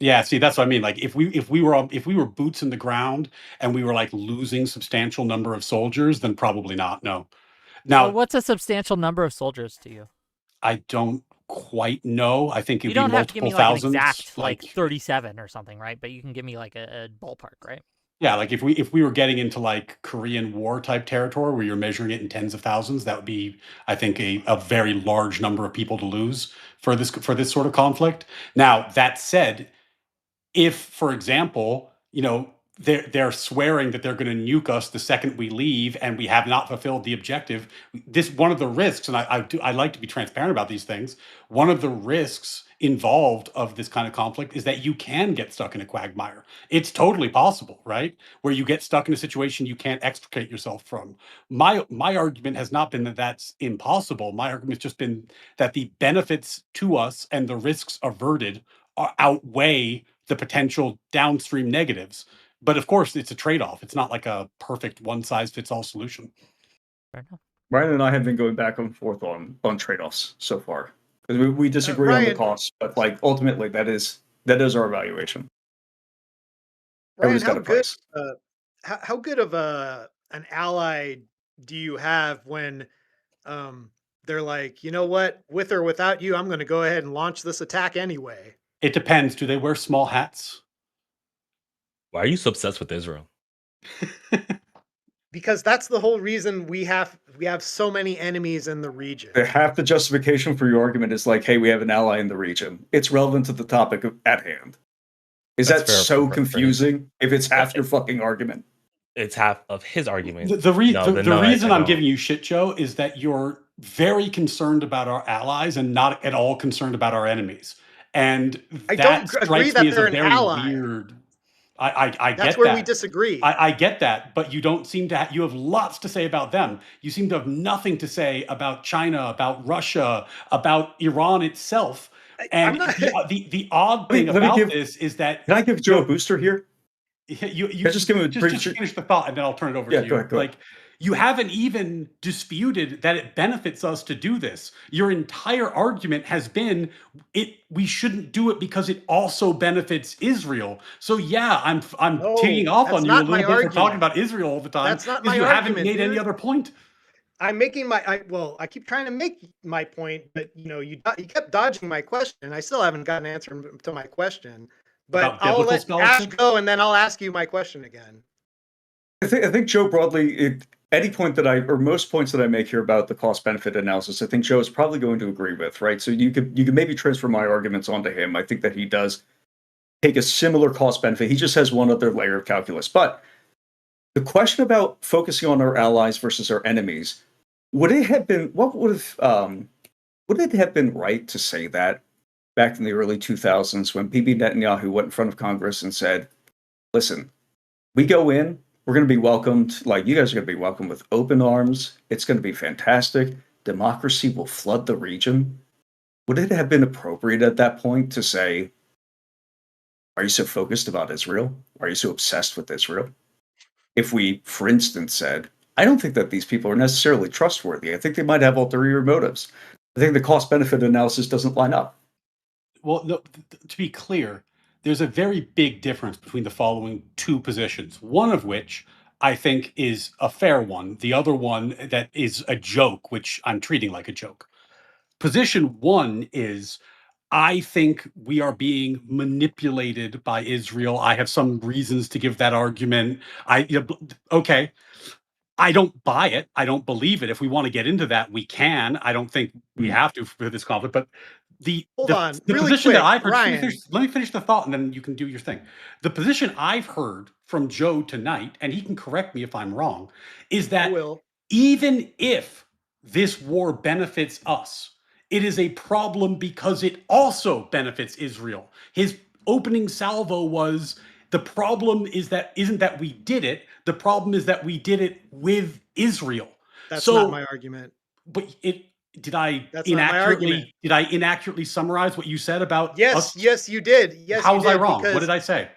Yeah, see, that's what I mean. Like if we were boots in the ground and we were like losing substantial number of soldiers, then probably not. No. Now, Well, what's a substantial number of soldiers to you? I don't quite know. I think You it'd be don't have to give multiple me like an thousands. exact like 37 or something, right? But you can give me like a ballpark, right? Yeah, like if we were getting into like Korean War type territory where you're measuring it in tens of thousands, that would be, I think, a very large number of people to lose for this sort of conflict. Now, that said, if, for example, they're swearing that they're going to nuke us the second we leave and we have not fulfilled the objective, this one of the risks, and I like to be transparent about these things. One of the risks involved of this kind of conflict is that you can get stuck in a quagmire. It's totally possible, right? Where you get stuck in a situation you can't extricate yourself from. My argument has not been that that's impossible. My argument has just been that the benefits to us and the risks averted outweigh the potential downstream negatives. But of course, it's a trade-off. It's not like a perfect one-size-fits-all solution. Fair enough. Ryan and I have been going back and forth on trade-offs so far. Because we disagree on the Ryan- costs, but like ultimately that is our evaluation. Ryan, Everybody's got a price. how good of an ally do you have when they're like, you know what, with or without you, I'm going to go ahead and launch this attack anyway? It depends. Do they wear small hats? Why are you so obsessed with Israel? Because that's the whole reason we have so many enemies in the region. Half the justification for your argument is like, hey, we have an ally in the region. It's relevant to the topic at hand. Is That's that fair so for confusing if it's half your fucking argument? It's half of his argument. The reason I'm don't. giving you shit, Joe, is that you're very concerned about our allies and not at all concerned about our enemies. And I that don't agree strikes that me as they're a an very ally. weird. I get That's where that. we disagree. I get that, but you don't seem to. You have lots to say about them. You seem to have nothing to say about China, about Russia, about Iran itself. And the odd thing about this is that. Can I give Joe a booster here? You just give him a just finish the thought, and then I'll turn it over to you. Go ahead. Like, you haven't even disputed that it benefits us to do this. Your entire argument has been we shouldn't do it because it also benefits Israel. So yeah, I'm teeing off on you a little bit for talking about Israel all the time. That's not because my you haven't argument, made any dude. other point. I'm making I keep trying to make my point, but you kept dodging my question. I still haven't gotten an answer to my question. But About I'll biblical let Ash scholarship? go, and then I'll ask you my question again. I think Joe broadly any point that or most points that I make here about the cost benefit analysis, I think Joe is probably going to agree with, right? So you could maybe transfer my arguments onto him. I think that he does take a similar cost benefit. He just has one other layer of calculus. But the question about focusing on our allies versus our enemies, would it have been right to say that back in the early 2000s when Bibi Netanyahu went in front of Congress and said, listen, we go in, we're going to be welcomed, like you guys are going to be welcomed with open arms. It's going to be fantastic. Democracy will flood the region. Would it have been appropriate at that point to say, are you so focused about Israel? Are you so obsessed with Israel? If we, for instance, said, I don't think that these people are necessarily trustworthy. I think they might have ulterior motives. I think the cost-benefit analysis doesn't line up. Well, no, to be clear, there's a very big difference between the following two positions, one of which I think is a fair one, the other one that is a joke, which I'm treating like a joke. Position one is, I think we are being manipulated by Israel. I have some reasons to give that argument. Okay. I don't buy it. I don't believe it. If we want to get into that, we can. I don't think we have to for this conflict. But the really position quick, that I've heard, Ryan. let me finish the thought, and then you can do your thing. The position I've heard from Joe tonight, and he can correct me if I'm wrong, is that even if this war benefits us, it is a problem because it also benefits Israel. His opening salvo was, the problem isn't that we did it. The problem is that we did it with Israel. That's not my argument. But did I inaccurately summarize what you said about us? Yes, you did. Yes, how was I wrong? What did I say?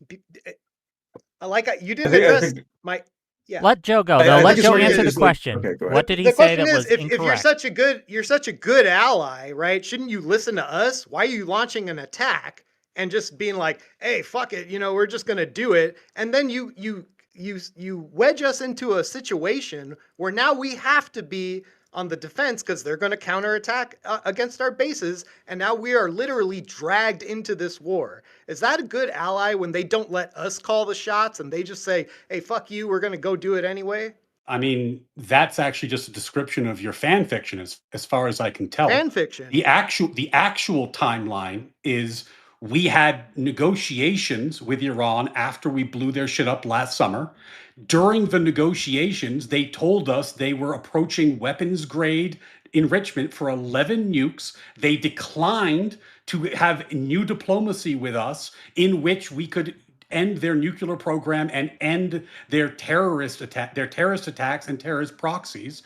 You didn't address my. Yeah. Let Joe go. Though. Let Joe answer the question. Okay, what did he say that was incorrect? If you're such a good ally, right? Shouldn't you listen to us? Why are you launching an attack and just being like, "Hey, fuck it, we're just gonna do it," and then you wedge us into a situation where now we have to be on the defense because they're going to counterattack against our bases, and now we are literally dragged into this war. Is that a good ally when they don't let us call the shots and they just say, hey, fuck you, we're going to go do it anyway? I mean, that's actually just a description of your fan fiction as far as I can tell. Fan fiction. The actual timeline is we had negotiations with Iran after we blew their shit up last summer. During the negotiations, they told us they were approaching weapons grade enrichment for 11 nukes. They declined to have new diplomacy with us in which we could end their nuclear program and end their terrorist attacks and terrorist proxies.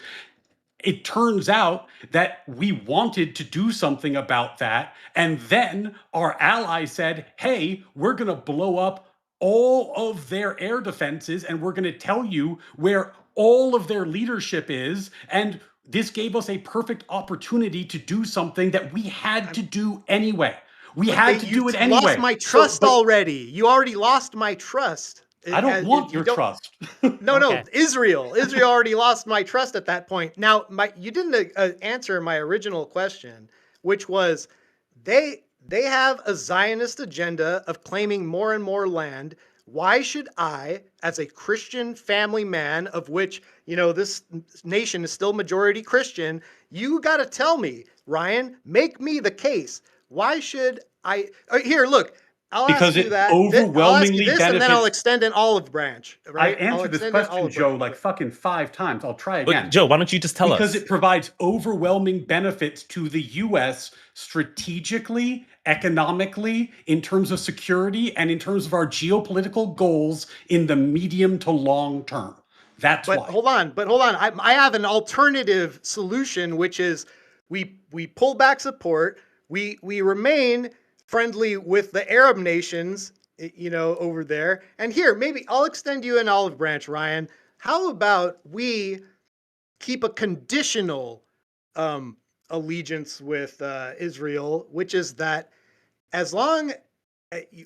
It turns out that we wanted to do something about that. And then our allies said, hey, we're going to blow up all of their air defenses, and we're going to tell you where all of their leadership is. And this gave us a perfect opportunity to do something that we had to do anyway. We had to do it anyway. You lost my trust already. You already lost my trust. I don't want your trust. No, Israel already lost my trust at that point. Now, you didn't answer my original question, which was they have a Zionist agenda of claiming more and more land. Why should I, as a Christian family man, of which, this nation is still majority Christian, you got to tell me, Ryan, make me the case. Why should I? Here, look. I'll because ask you it that. overwhelmingly benefits. And then I'll extend an olive branch. Right? I've answered this question, Joe, like fucking 5 times. I'll try again. But Joe, why don't you just tell us? Because it provides overwhelming benefits to the U.S. strategically, economically, in terms of security, and in terms of our geopolitical goals in the medium to long term. That's why. Hold on. I have an alternative solution, which is we pull back support. We remain friendly with the Arab nations, over there. And here, maybe I'll extend you an olive branch, Ryan. How about we keep a conditional allegiance with Israel, which is that as long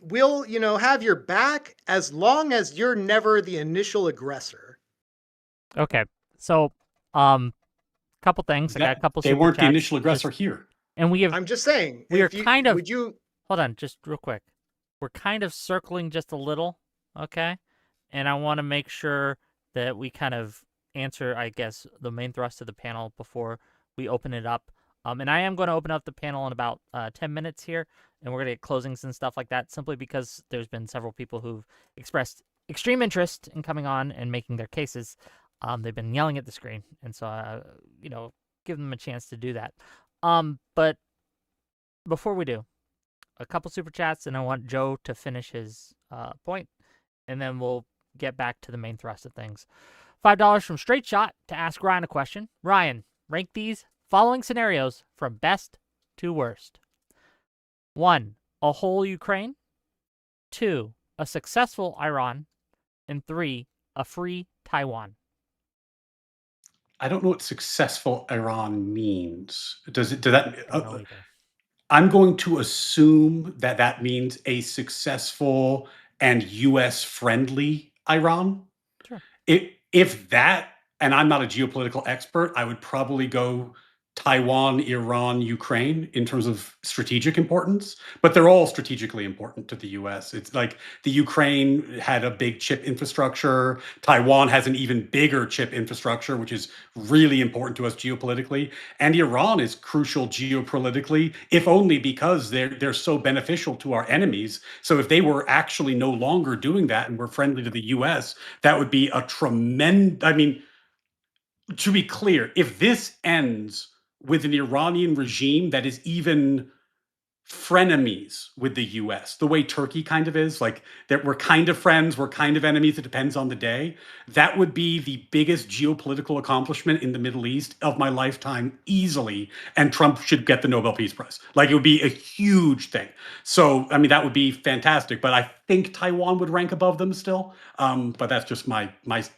we'll, have your back as long as you're never the initial aggressor. Okay. So, couple things. I got a couple. They weren't the initial aggressor here. And we have. I'm just saying. We are kind of. Would you? Hold on, just real quick. We're kind of circling just a little, okay? And I want to make sure that we kind of answer, I guess, the main thrust of the panel before we open it up. And I am going to open up the panel in about 10 minutes here, and we're going to get closings and stuff like that, simply because there's been several people who've expressed extreme interest in coming on and making their cases. They've been yelling at the screen, and so, give them a chance to do that. But before we do, a couple super chats, and I want Joe to finish his point, and then we'll get back to the main thrust of things. $5 from Straight Shot to ask Ryan a question. Ryan, rank these following scenarios from best to worst. 1, a whole Ukraine. 2, a successful Iran. And 3, a free Taiwan. I don't know what successful Iran means. Does that? I don't know either. I'm going to assume that that means a successful and U.S. friendly Iran. Sure. If that, and I'm not a geopolitical expert, I would probably go Taiwan, Iran, Ukraine in terms of strategic importance, but they're all strategically important to the US. It's like the Ukraine had a big chip infrastructure. Taiwan has an even bigger chip infrastructure, which is really important to us geopolitically. And Iran is crucial geopolitically, if only because they're so beneficial to our enemies. So if they were actually no longer doing that and were friendly to the US, that would be a tremendous, I mean, to be clear, if this ends with an Iranian regime that is even frenemies with the US, the way Turkey kind of is, like that we're kind of friends, we're kind of enemies, it depends on the day, that would be the biggest geopolitical accomplishment in the Middle East of my lifetime easily, and Trump should get the Nobel Peace Prize. Like it would be a huge thing. So, I mean, that would be fantastic, but I think Taiwan would rank above them still. But that's just my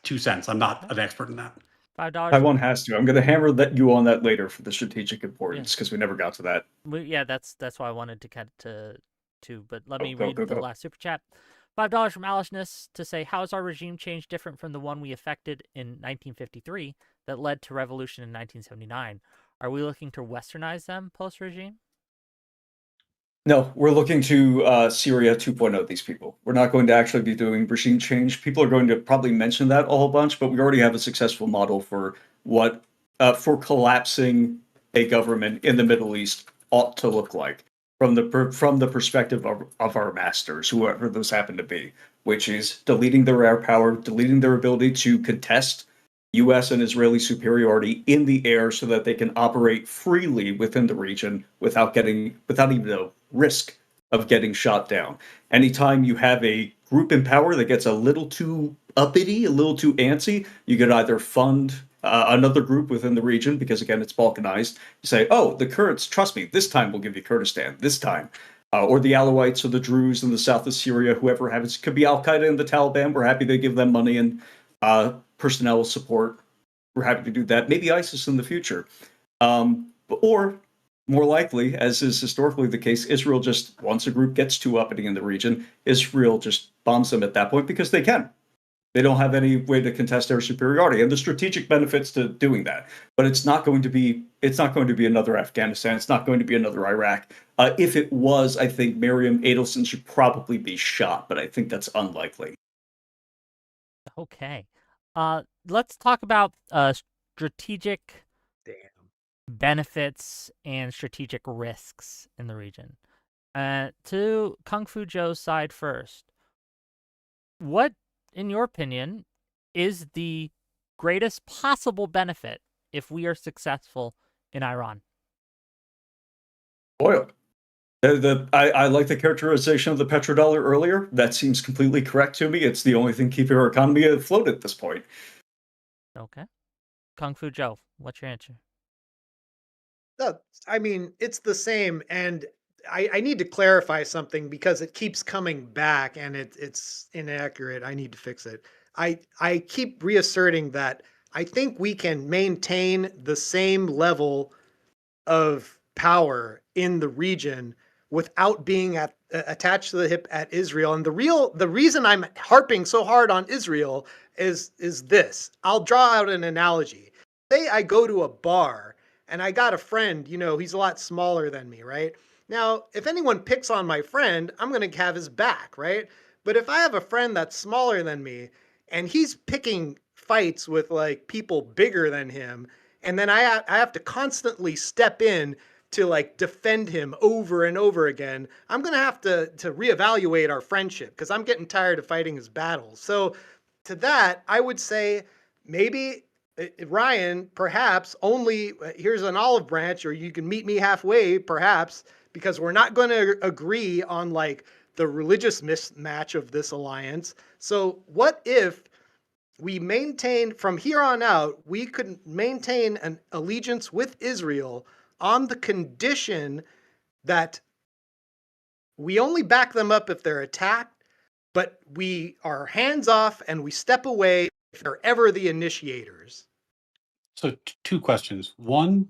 2 cents. I'm not an expert in that. $5. Taiwan has to. I'm going to hammer you on that later for the strategic importance because we never got to that. That's why I wanted to cut to, but let me Go, read go, the go. last super chat. $5 from Alishness to say, how is our regime change different from the one we effected in 1953 that led to revolution in 1979? Are we looking to westernize them post-regime? No, we're looking to Syria 2.0 these people. We're not going to actually be doing regime change. People are going to probably mention that a whole bunch, but we already have a successful model for what for collapsing a government in the Middle East ought to look like from the perspective of our masters, whoever those happen to be, which is deleting their air power, deleting their ability to contest U.S. and Israeli superiority in the air so that they can operate freely within the region without even the risk of getting shot down. Anytime you have a group in power that gets a little too uppity, a little too antsy, you could either fund another group within the region, because again, it's balkanized. You say, oh, the Kurds, trust me, this time we'll give you Kurdistan, this time. Or the Alawites or the Druze in the south of Syria, whoever happens, could be Al-Qaeda and the Taliban. We're happy to give them money and personnel support. We're happy to do that. Maybe ISIS in the future. Or more likely, as is historically the case, Israel just, once a group gets too uppity in the region, Israel just bombs them at that point because they can. They don't have any way to contest their superiority, and the strategic benefits to doing that. But it's not going to be another Afghanistan. It's not going to be another Iraq. If it was, I think Miriam Adelson should probably be shot, but I think that's unlikely. Okay. Let's talk about strategic benefits and strategic risks in the region. To KungFuJoe's side first, what, in your opinion, is the greatest possible benefit if we are successful in Iran? Oil. I like the characterization of the petrodollar earlier. That seems completely correct to me. It's the only thing keeping our economy afloat at this point. Okay. KungFuJoe, what's your answer? I mean, it's the same, and I need to clarify something because it keeps coming back and it's inaccurate. I need to fix it. I keep reasserting that I think we can maintain the same level of power in the region without being attached to the hip at Israel. And the reason I'm harping so hard on Israel is this. I'll draw out an analogy. Say I go to a bar and I got a friend, he's a lot smaller than me, right? Now, if anyone picks on my friend, I'm going to have his back, right? But if I have a friend that's smaller than me and he's picking fights with like people bigger than him, and then I have to constantly step in to like defend him over and over again, I'm gonna have to reevaluate our friendship because I'm getting tired of fighting his battles. So to that, I would say maybe Ryan, perhaps only here's an olive branch, or you can meet me halfway, perhaps, because we're not going to agree on like the religious mismatch of this alliance. So what if we maintain from here on out, we could maintain an allegiance with Israel on the condition that we only back them up if they're attacked, but we are hands off and we step away if they're ever the initiators. So two questions. One,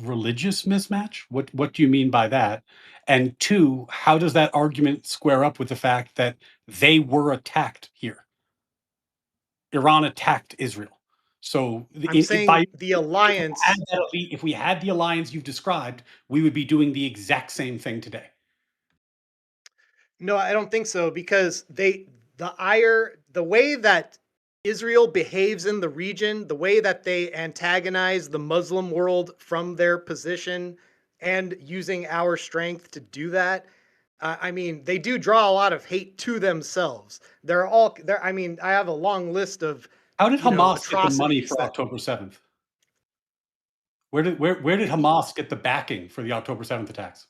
religious mismatch. What do you mean by that? And two, how does that argument square up with the fact that they were attacked here? Iran attacked Israel. So I'm saying the alliance. If we had the alliance you've described, we would be doing the exact same thing today. No, I don't think so, because the way that Israel behaves in the region, the way that they antagonize the Muslim world from their position and using our strength to do that, I mean, they do draw a lot of hate to themselves. I mean, I have a long list of. How did Hamas get the money for October 7th? Where did Hamas get the backing for the October 7th attacks?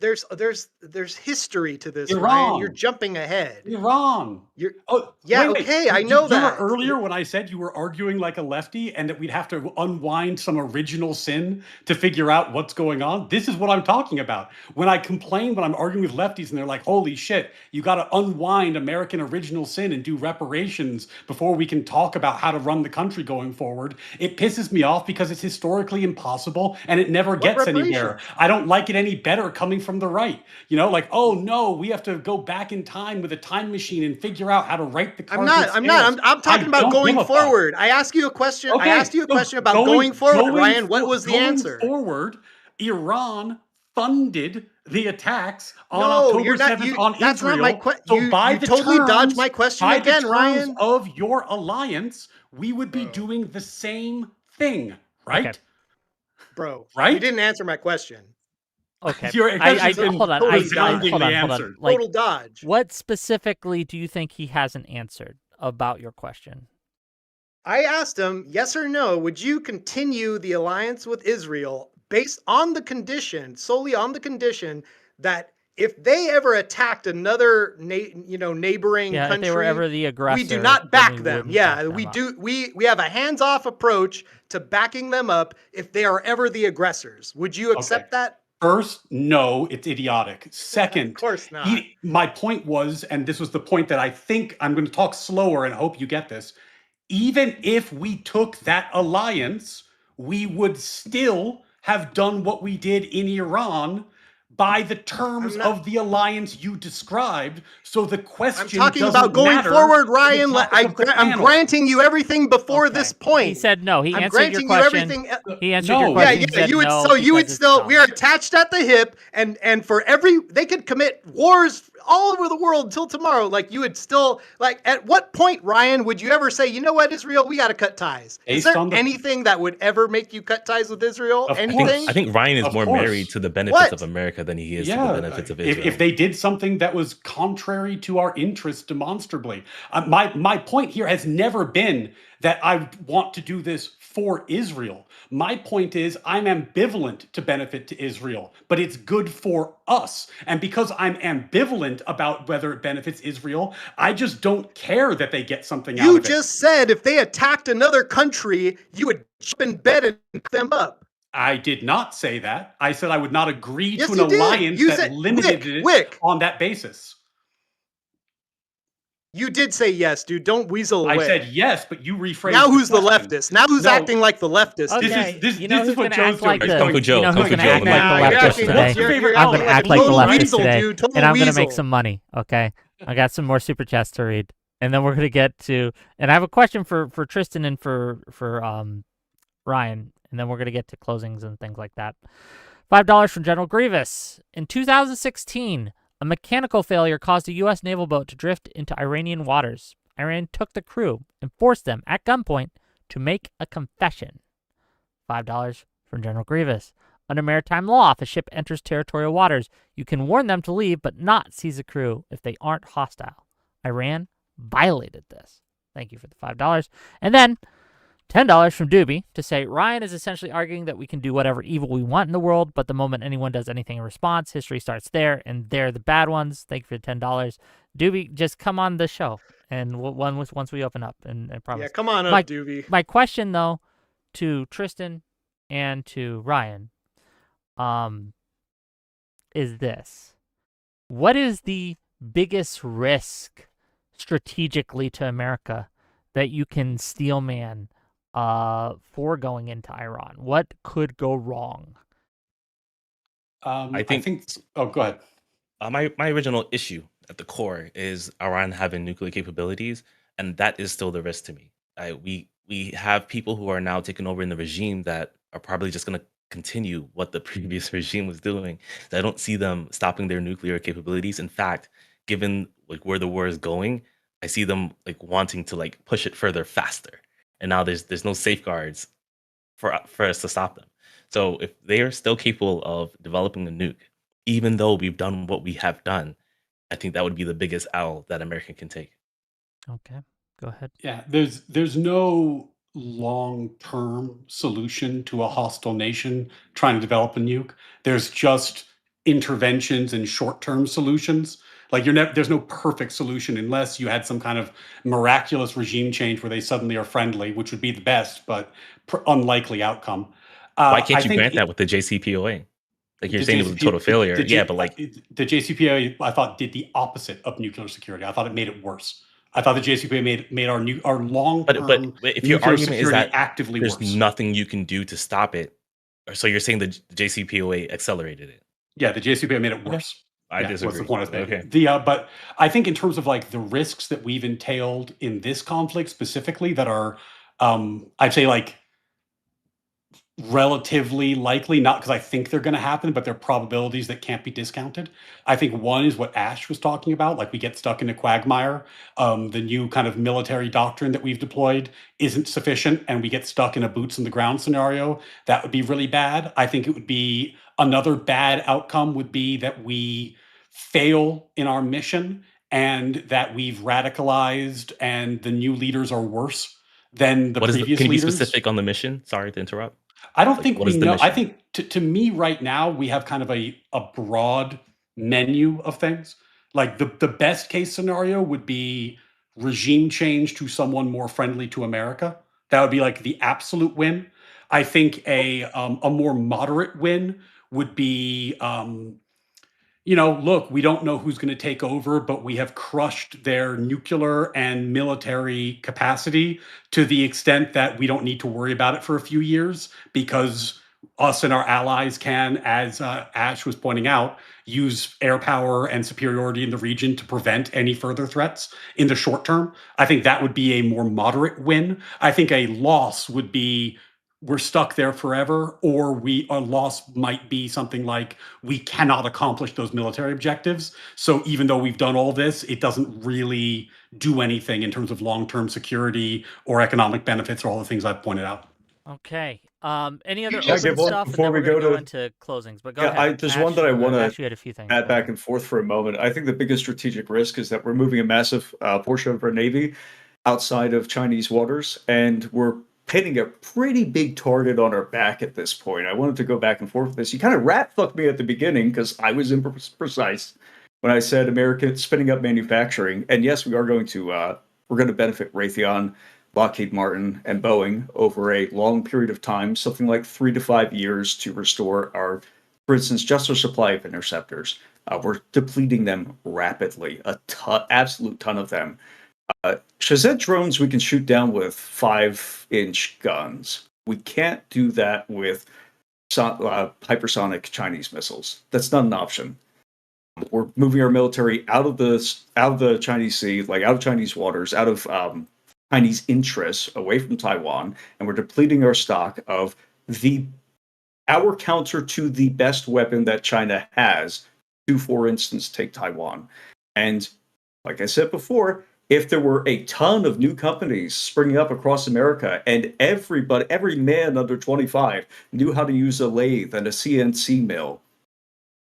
There's history to this, Iran. Ryan. You're jumping ahead. Iran. Wait. Okay, I know that. Earlier when I said you were arguing like a lefty and that we'd have to unwind some original sin to figure out what's going on, this is what I'm talking about. When I complain when I'm arguing with lefties and they're like, holy shit, you got to unwind American original sin and do reparations before we can talk about how to run the country going forward, it pisses me off because it's historically impossible and it never gets anywhere. I don't like it any better coming from the right. You know, like, oh no, we have to go back in time with a time machine and figure out how to write the cards. I'm talking about going forward. I asked you a question. Okay. I asked you a question about going forward, Ryan. What was the answer? Going forward, Iran funded the attacks on October 7th on that's Israel. Not my question. So by you the totally terms, dodged my question by again, the terms Ryan. Of your alliance, we would be doing the same thing, right? Okay. Bro, right? You didn't answer my question. Okay. Hold on. Like, total dodge. What specifically do you think he hasn't answered about your question? I asked him, yes or no, would you continue the alliance with Israel based on the condition, solely on the condition that if they ever attacked another neighboring country, if they were ever the aggressor, we do not back them. Yeah, we have a hands-off approach to backing them up if they are ever the aggressors. Would you accept that? First, no, it's idiotic. Second, of course not. My point was, and this was the point that I think I'm going to talk slower and hope you get this. Even if we took that alliance, we would still have done what we did in Iran by the terms of the alliance you described. So the question I'm talking about going forward, Ryan. I'm granting you everything before this point. He said no. He answered your question. He answered your question. We are attached at the hip, and for they could commit wars all over the world until tomorrow. Like you would still at what point, Ryan, would you ever say, you know what, Israel, we got to cut ties? Is there anything that would ever make you cut ties with Israel? Anything? I think Ryan is more married to the benefits of America than he is to the benefits of Israel. If they did something that was contrary to our interests demonstrably. My point here has never been that I want to do this for Israel. My point is I'm ambivalent to benefit to Israel, but it's good for us. And because I'm ambivalent about whether it benefits Israel, I just don't care that they get something out of it. You just said if they attacked another country, you would jump in bed and pick them up. I did not say that. I said I would not agree to an alliance that limited it on that basis. You did say yes, dude. Don't weasel away. I said yes, but you rephrased. Now who's the leftist? Now who's acting like the leftist? Okay. This is what Joe's doing. KungFuJoe. I'm going to act like the leftist today. I'm going to act like the leftist today, and I'm going to make some money. Okay, I got some more super chats to read, and then we're going to get to. And I have a question for Tristan and for Ryan, and then we're going to get to closings and things like that. $5 from General Grievous. In 2016, a mechanical failure caused a U.S. naval boat to drift into Iranian waters. Iran took the crew and forced them at gunpoint to make a confession. $5 from General Grievous. Under maritime law, if a ship enters territorial waters, you can warn them to leave but not seize the crew if they aren't hostile. Iran violated this. Thank you for the $5. And then $10 from Doobie to say Ryan is essentially arguing that we can do whatever evil we want in the world, but the moment anyone does anything in response, history starts there, and they're the bad ones. Thank you for the $10. Doobie, just come on the show, and once we open up, and I promise. Yeah, come on up, Doobie. My question, though, to Tristan and to Ryan, is this: what is the biggest risk strategically to America that you can steelman for going into Iran? What could go wrong? I think. Oh, go ahead. My original issue at the core is Iran having nuclear capabilities, and that is still the risk to me. We have people who are now taking over in the regime that are probably just going to continue what the previous regime was doing. I don't see them stopping their nuclear capabilities. In fact, given like where the war is going, I see them like wanting to like push it further faster. And now there's no safeguards for us to stop them. So if they are still capable of developing a nuke, even though we've done what we have done, I think that would be the biggest L that America can take. Okay, go ahead. Yeah, there's no long-term solution to a hostile nation trying to develop a nuke. There's just interventions and short-term solutions. Like there's no perfect solution unless you had some kind of miraculous regime change where they suddenly are friendly, which would be the best, but unlikely outcome. Why can't you grant that with the JCPOA? Like you're saying it was a total failure. But like the JCPOA, I thought did the opposite of nuclear security. I thought it made it worse. I thought the JCPOA made our long-term but if your argument is that actively there's worse. nothing you can do to stop it, so you're saying the JCPOA accelerated it? Yeah, the JCPOA made it worse. I disagree. What's the point I was making? Okay. But I think in terms of like the risks that we've entailed in this conflict specifically that are, I'd say like relatively likely, not because I think they're going to happen, but they're probabilities that can't be discounted. I think one is what Ash was talking about, like we get stuck in a quagmire. The new kind of military doctrine that we've deployed isn't sufficient, and we get stuck in a boots on the ground scenario. That would be really bad. I think it would be another bad outcome would be that we fail in our mission and that we've radicalized and the new leaders are worse than the previous leaders. Can you be specific on the mission? Sorry to interrupt. I don't think we know. I think to me right now, we have kind of a broad menu of things. Like the best case scenario would be regime change to someone more friendly to America. That would be like the absolute win. I think a more moderate win would be, look, we don't know who's going to take over, but we have crushed their nuclear and military capacity to the extent that we don't need to worry about it for a few years because us and our allies can, as Ash was pointing out, use air power and superiority in the region to prevent any further threats in the short term. I think that would be a more moderate win. I think a loss would be we're stuck there forever, or a loss might be something like we cannot accomplish those military objectives. So even though we've done all this, it doesn't really do anything in terms of long-term security or economic benefits or all the things I've pointed out. Okay. Any other Yeah, open well, stuff? before And then we we're go gonna to- into closings. But go Yeah, ahead. there's Ash, one that I want Ash, to you had a few things. add Go back ahead. and forth for a moment. I think the biggest strategic risk is that we're moving a massive portion of our Navy outside of Chinese waters, and we're pinning a pretty big target on our back at this point. I wanted to go back and forth with this. You kind of rat fucked me at the beginning because I was imprecise when I said America spinning up manufacturing. And yes, we are going to we're going to benefit Raytheon, Lockheed Martin, and Boeing over a long period of time, something like 3 to 5 years to restore our, for instance, just our supply of interceptors. We're depleting them rapidly, absolute ton of them. Shahzed drones we can shoot down with 5-inch guns. We can't do that with hypersonic Chinese missiles. That's not an option. We're moving our military out of the Chinese Sea, like out of Chinese waters, out of Chinese interests, away from Taiwan, and we're depleting our stock of our counter to the best weapon that China has to, for instance, take Taiwan. And like I said before, if there were a ton of new companies springing up across America and every man under 25 knew how to use a lathe and a CNC mill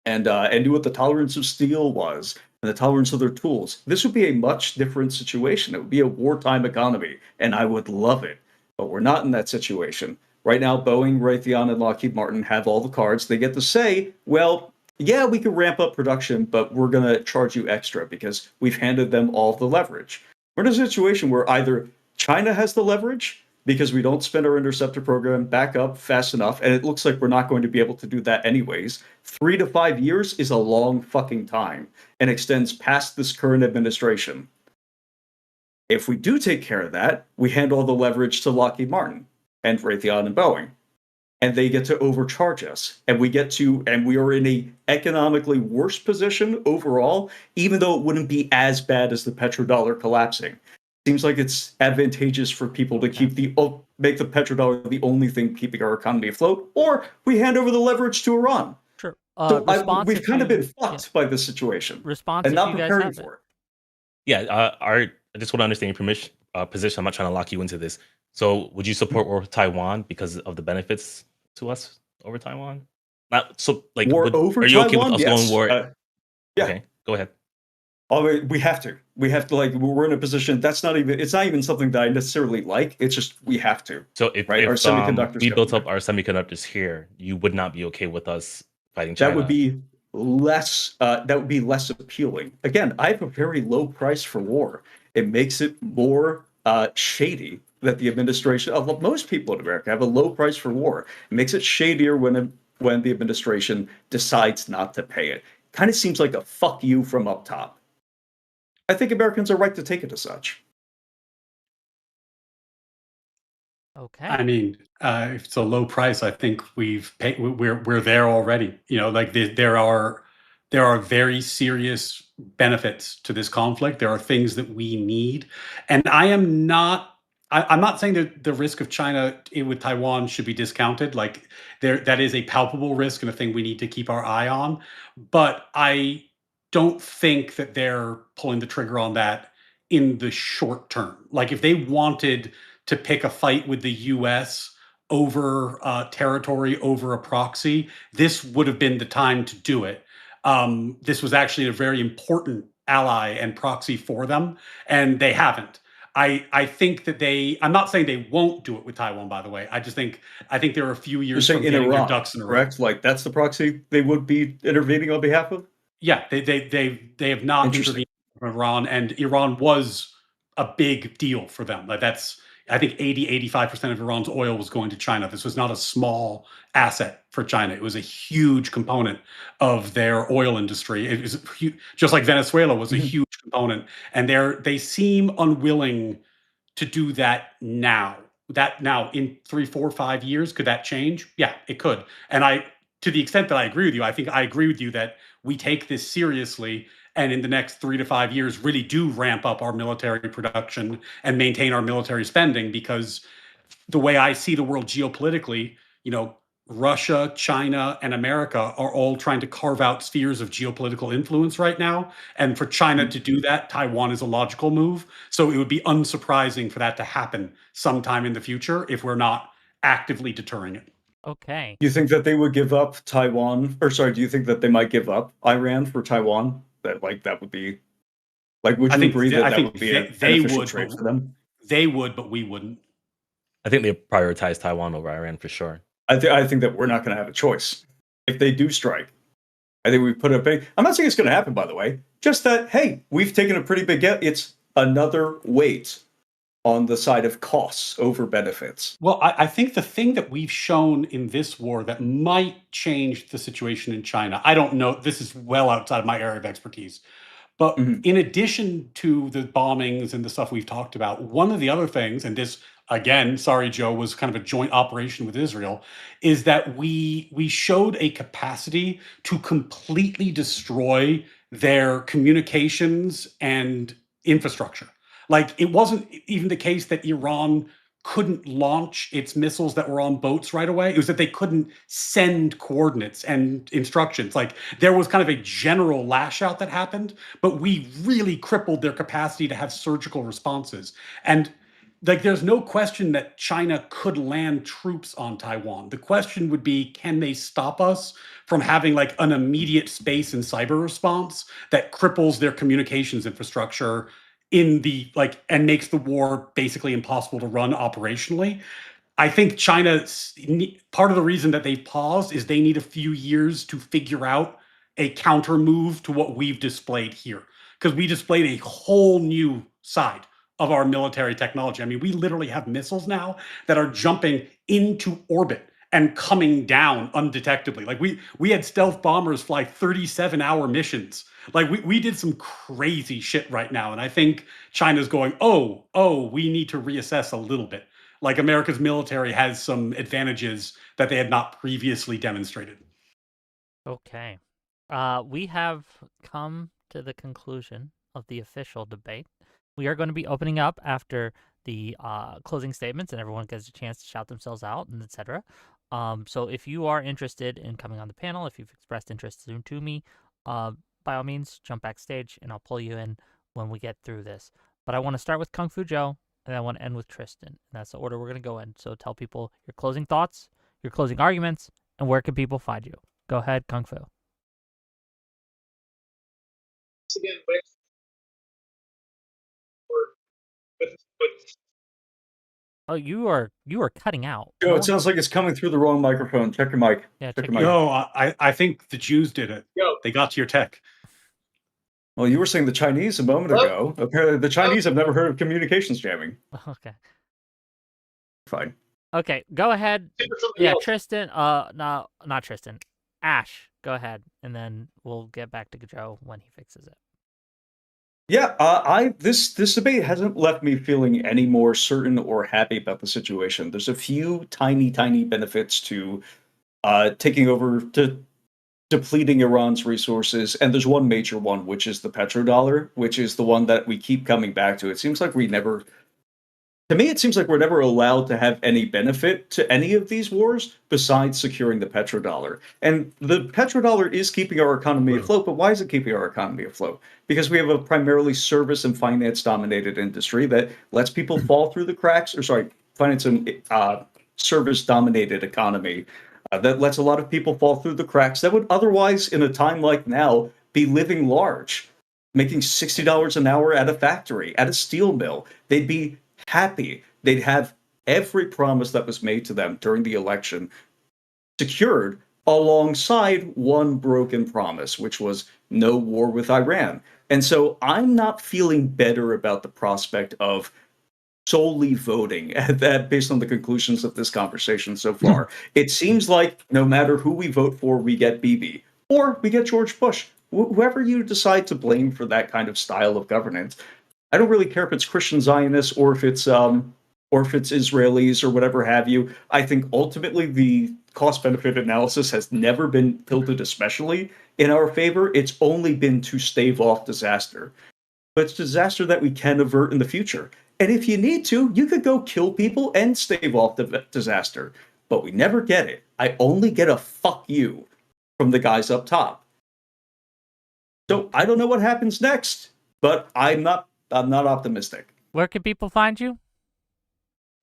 and knew what the tolerance of steel was and the tolerance of their tools, this would be a much different situation. It would be a wartime economy, and I would love it. But we're not in that situation. Right now, Boeing, Raytheon, and Lockheed Martin have all the cards. They get to say, well, yeah, we can ramp up production, but we're going to charge you extra because we've handed them all the leverage. We're in a situation where either China has the leverage because we don't spend our interceptor program back up fast enough, and it looks like we're not going to be able to do that anyways. 3 to 5 years is a long fucking time and extends past this current administration. If we do take care of that, we hand all the leverage to Lockheed Martin and Raytheon and Boeing, and they get to overcharge us, and we are in a economically worse position overall, even though it wouldn't be as bad as the petrodollar collapsing. Seems like it's advantageous for people to make the petrodollar the only thing keeping our economy afloat, or we hand over the leverage to Iran. Sure. We've kind of been fucked by this situation and not preparing for it. Yeah, I just want to understand your position. I'm not trying to lock you into this. So, would you support war with Taiwan because of the benefits to us over Taiwan? Not so like war over are you Taiwan? okay with us Yes. going war? Yeah. Okay, go ahead. Oh, we have to. We have to. Like, we're in a position that's not even. It's not even something that I necessarily like. It's just we have to. So if our semiconductors we built up our semiconductors here, you would not be okay with us fighting China. That would be less. That would be less appealing. Again, I have a very low price for war. It makes it more shady that the administration of most people in America have a low price for war. It makes it shadier when the administration decides not to pay it. Kind of seems like a fuck you from up top. I think Americans are right to take it as such. Okay. I mean, if it's a low price, I think we've paid. We're there already. You know, like there are very serious benefits to this conflict. There are things that we need, and I'm not saying that the risk of China with Taiwan should be discounted. Like that is a palpable risk and a thing we need to keep our eye on. But I don't think that they're pulling the trigger on that in the short term. Like if they wanted to pick a fight with the U.S. over territory, over a proxy, this would have been the time to do it. This was actually a very important ally and proxy for them, and they haven't. I think that I'm not saying they won't do it with Taiwan, by the way. I think there are a few years from getting their ducks in a row. Correct? Like that's the proxy they would be intervening on behalf of? Yeah, they have not intervened in Iran, and Iran was a big deal for them. Like I think 85% of Iran's oil was going to China. This was not a small asset for China. It was a huge component of their oil industry. It was just like Venezuela was a huge component, and they seem unwilling to do that now. That now in 3, 4, 5 years, could that change? Yeah, it could. And to the extent that I agree with you, I think I agree with you that we take this seriously and in the next 3 to 5 years really do ramp up our military production and maintain our military spending, because the way I see the world geopolitically, you know, Russia, China, and America are all trying to carve out spheres of geopolitical influence right now. And for China to do that, Taiwan is a logical move. So it would be unsurprising for that to happen sometime in the future if we're not actively deterring it. Okay. Do you think that they would give up Taiwan? Or sorry, do you think that they might give up Iran for Taiwan? That would be like, would you agree that would be a beneficial trade for them? They would, but we wouldn't. I think they prioritize Taiwan over Iran for sure. I think that we're not going to have a choice if they do strike. I think we put a big. I'm not saying it's going to happen, by the way. Just that, hey, we've taken a pretty big. It's another weight on the side of costs over benefits. Well, I think the thing that we've shown in this war that might change the situation in China, I don't know, this is well outside of my area of expertise, but in addition to the bombings and the stuff we've talked about, one of the other things, and this, again, sorry, Joe, was kind of a joint operation with Israel, is that we showed a capacity to completely destroy their communications and infrastructure. Like, it wasn't even the case that Iran couldn't launch its missiles that were on boats right away. It was that they couldn't send coordinates and instructions. Like there was kind of a general lash out that happened, but we really crippled their capacity to have surgical responses. And like there's no question that China could land troops on Taiwan. The question would be, can they stop us from having like an immediate space and cyber response that cripples their communications infrastructure in the like and makes the war basically impossible to run operationally? I think China, part of the reason that they've paused is they need a few years to figure out a counter move to what we've displayed here. Because we displayed a whole new side of our military technology. I mean, we literally have missiles now that are jumping into orbit and coming down undetectably. Like we had stealth bombers fly 37-hour missions. Like we did some crazy shit right now. And I think China's going, oh, we need to reassess a little bit. Like America's military has some advantages that they had not previously demonstrated. Okay. We have come to the conclusion of the official debate. We are going to be opening up after the closing statements, and everyone gets a chance to shout themselves out and etc. So if you are interested in coming on the panel, if you've expressed interest to me, by all means, jump backstage, and I'll pull you in when we get through this. But I want to start with KungFuJoe, and I want to end with Tristan. And that's the order we're going to go in. So tell people your closing thoughts, your closing arguments, and where can people find you. Go ahead, KungFu. Again, Oh, you are cutting out. Joe, it sounds like it's coming through the wrong microphone. Check your mic. Yeah, check your check mic. No, I think the Jews did it. They got to your tech. Well, you were saying the Chinese a moment ago. Apparently, the Chinese have never heard of communications jamming. Okay. Fine. Okay, go ahead. Yeah, else. Tristan. No, not Tristan. Ash, go ahead, and then we'll get back to Joe when he fixes it. Yeah, this debate hasn't left me feeling any more certain or happy about the situation. There's a few tiny benefits to taking over, to depleting Iran's resources, and there's one major one, which is the petrodollar, which is the one that we keep coming back to. It seems like to me, it seems like we're never allowed to have any benefit to any of these wars besides securing the petrodollar. And the petrodollar is keeping our economy afloat, but why is it keeping our economy afloat? Because we have a primarily service and finance-dominated industry that lets people fall through the cracks, finance and service-dominated economy that lets a lot of people fall through the cracks that would otherwise, in a time like now, be living large, making $60 an hour at a factory, at a steel mill. They'd be happy. They'd have every promise that was made to them during the election secured alongside one broken promise, which was no war with Iran. And so I'm not feeling better about the prospect of solely voting at that based on the conclusions of this conversation so far. It seems like no matter who we vote for, we get Bibi or we get George Bush. Whoever you decide to blame for that kind of style of governance, I don't really care if it's Christian Zionists or if it's Israelis or whatever have you. I think ultimately the cost-benefit analysis has never been tilted especially in our favor. It's only been to stave off disaster. But it's disaster that we can avert in the future. And if you need to, you could go kill people and stave off the disaster. But we never get it. I only get a fuck you from the guys up top. So I don't know what happens next, but I'm not optimistic. Where can people find you?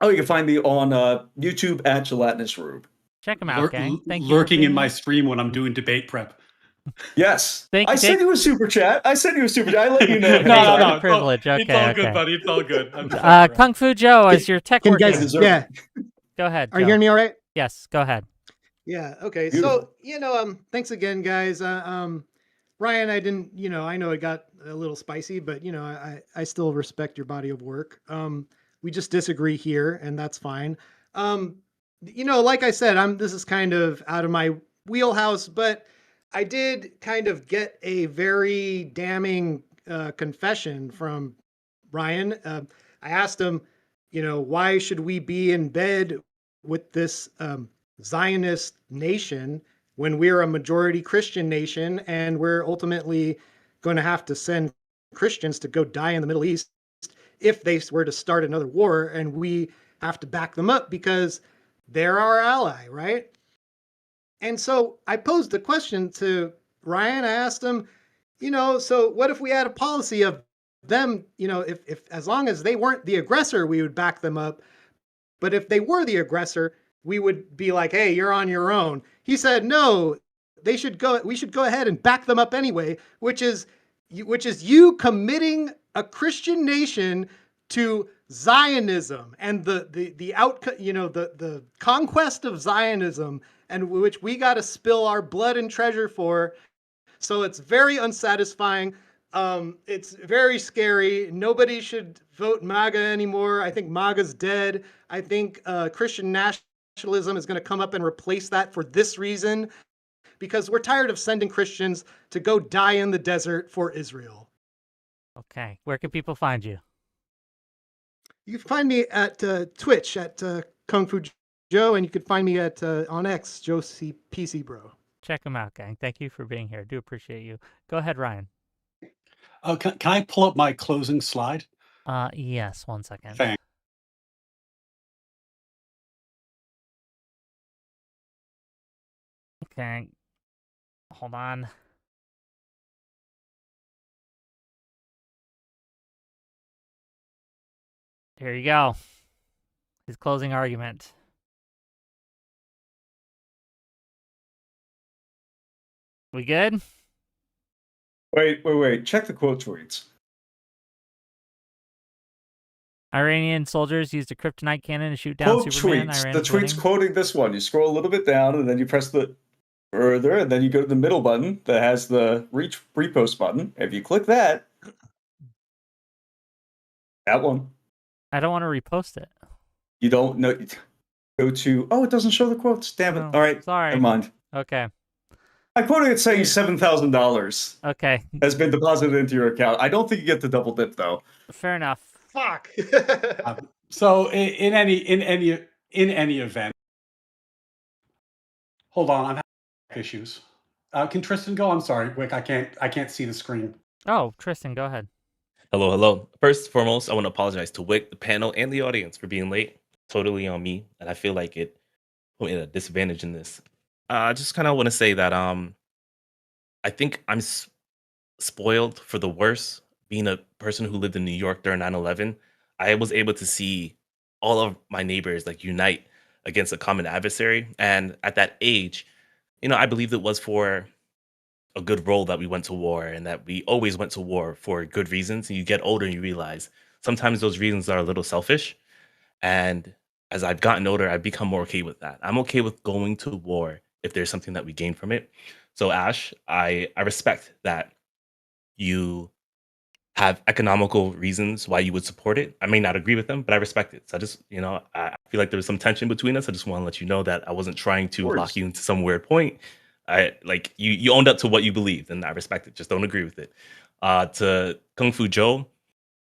Oh, you can find me on YouTube at Gelatinous Rube. Check them out, gang. Thank you. Lurking in my stream when I'm doing debate prep. Yes. I sent you a super chat. I let you know. No. Privilege. Okay, it's all okay. good, buddy. It's all good. KungFuJoe, is your tech working? Yeah. Go ahead. Are you hearing me all right? Yes, go ahead. Yeah. Okay. Beautiful. So, thanks again, guys. Ryan, I know it got a little spicy, but I still respect your body of work. We just disagree here, and that's fine. Like I said, this is kind of out of my wheelhouse, but I did kind of get a very damning confession from Ryan. I asked him, why should we be in bed with this Zionist nation when we're a majority Christian nation and we're ultimately going to have to send Christians to go die in the Middle East if they were to start another war, and we have to back them up because they're our ally, right? And so I posed the question to Ryan. I asked him, so what if we had a policy of them, if as long as they weren't the aggressor, we would back them up. But if they were the aggressor, we would be like, hey, you're on your own. He said, no, we should go ahead and back them up anyway, which is you committing a Christian nation to Zionism and the conquest of Zionism, and which we got to spill our blood and treasure for. So it's very unsatisfying. It's very scary. Nobody should vote MAGA anymore. I think MAGA's dead. I think Christian nationalism is going to come up and replace that for this reason, because we're tired of sending Christians to go die in the desert for Israel. Okay. Where can people find you? You can find me at Twitch at KungFuJoe, and you can find me at on X, JCPOA Bro. Check them out, gang. Thank you for being here. Do appreciate you. Go ahead, Ryan. Can I pull up my closing slide? Yes. 1 second. Thanks. Okay. Hold on. Here you go. His closing argument. We good? Wait. Check the quote tweets. Iranian soldiers used a kryptonite cannon to shoot down Quote Superman. tweets. Iran The is tweet's winning. quoting this one. You scroll a little bit down, and then you press the further, and then you go to the middle button that has the repost button. If you click that one. I don't want to repost it. You don't know. Go to. Oh, it doesn't show the quotes. Damn it! Oh, All right, sorry. never mind. Okay. I quoted it saying $7,000 Okay. has been deposited into your account. I don't think you get the double dip though. Fair enough. Fuck. So in any event, hold on, I'm having issues. Can Tristan go? I'm sorry, Wick. I can't see the screen. Oh, Tristan, go ahead. Hello. First and foremost, I want to apologize to Wick, the panel, and the audience for being late. Totally on me, and I feel like it put me at a disadvantage in this. I just kind of want to say that I think I'm spoiled for the worse. Being a person who lived in New York during 9/11, I was able to see all of my neighbors like unite against a common adversary. And at that age, I believed it was for a good role that we went to war, and that we always went to war for good reasons. And you get older and you realize sometimes those reasons are a little selfish. And as I've gotten older, I've become more okay with that. I'm okay with going to war if there's something that we gain from it. So Ash, I respect that you have economical reasons why you would support it. I may not agree with them, but I respect it. So I just, I feel like there was some tension between us. I just want to let you know that I wasn't trying to lock you into some weird point. You owned up to what you believed, and I respect it. Just don't agree with it. To KungFuJoe,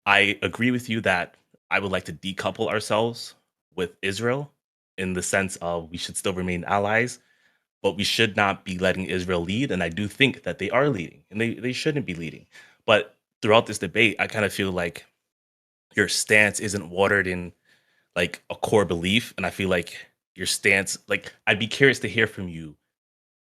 I agree with you that I would like to decouple ourselves with Israel in the sense of we should still remain allies, but we should not be letting Israel lead. And I do think that they are leading, and they shouldn't be leading. But throughout this debate, I kind of feel like your stance isn't watered in like a core belief. And I feel like your stance, like I'd be curious to hear from you.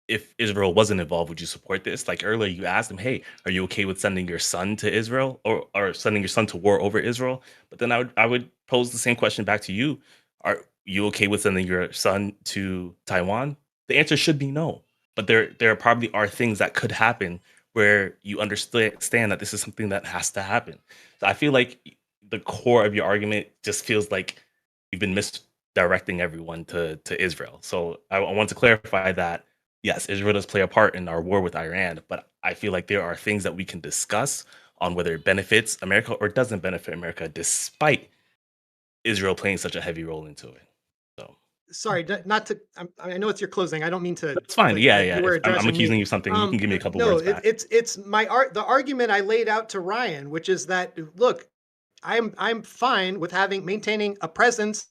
If Israel wasn't involved, would you support this? Like earlier, you asked him, hey, are you okay with sending your son to Israel or sending your son to war over Israel? But then I would pose the same question back to you. Are you okay with sending your son to Taiwan? The answer should be no. But there probably are things that could happen where you understand that this is something that has to happen. So I feel like the core of your argument just feels like you've been misdirecting everyone to Israel. So I want to clarify that. Yes, Israel does play a part in our war with Iran, but I feel like there are things that we can discuss on whether it benefits America or doesn't benefit America, despite Israel playing such a heavy role into it. So, sorry, not to. I know it's your closing. I don't mean to. It's fine. Like, yeah. You were I'm accusing me. you of something. You can give me a couple no, words back. it's the argument I laid out to Ryan, which is that look, I'm fine with maintaining a presence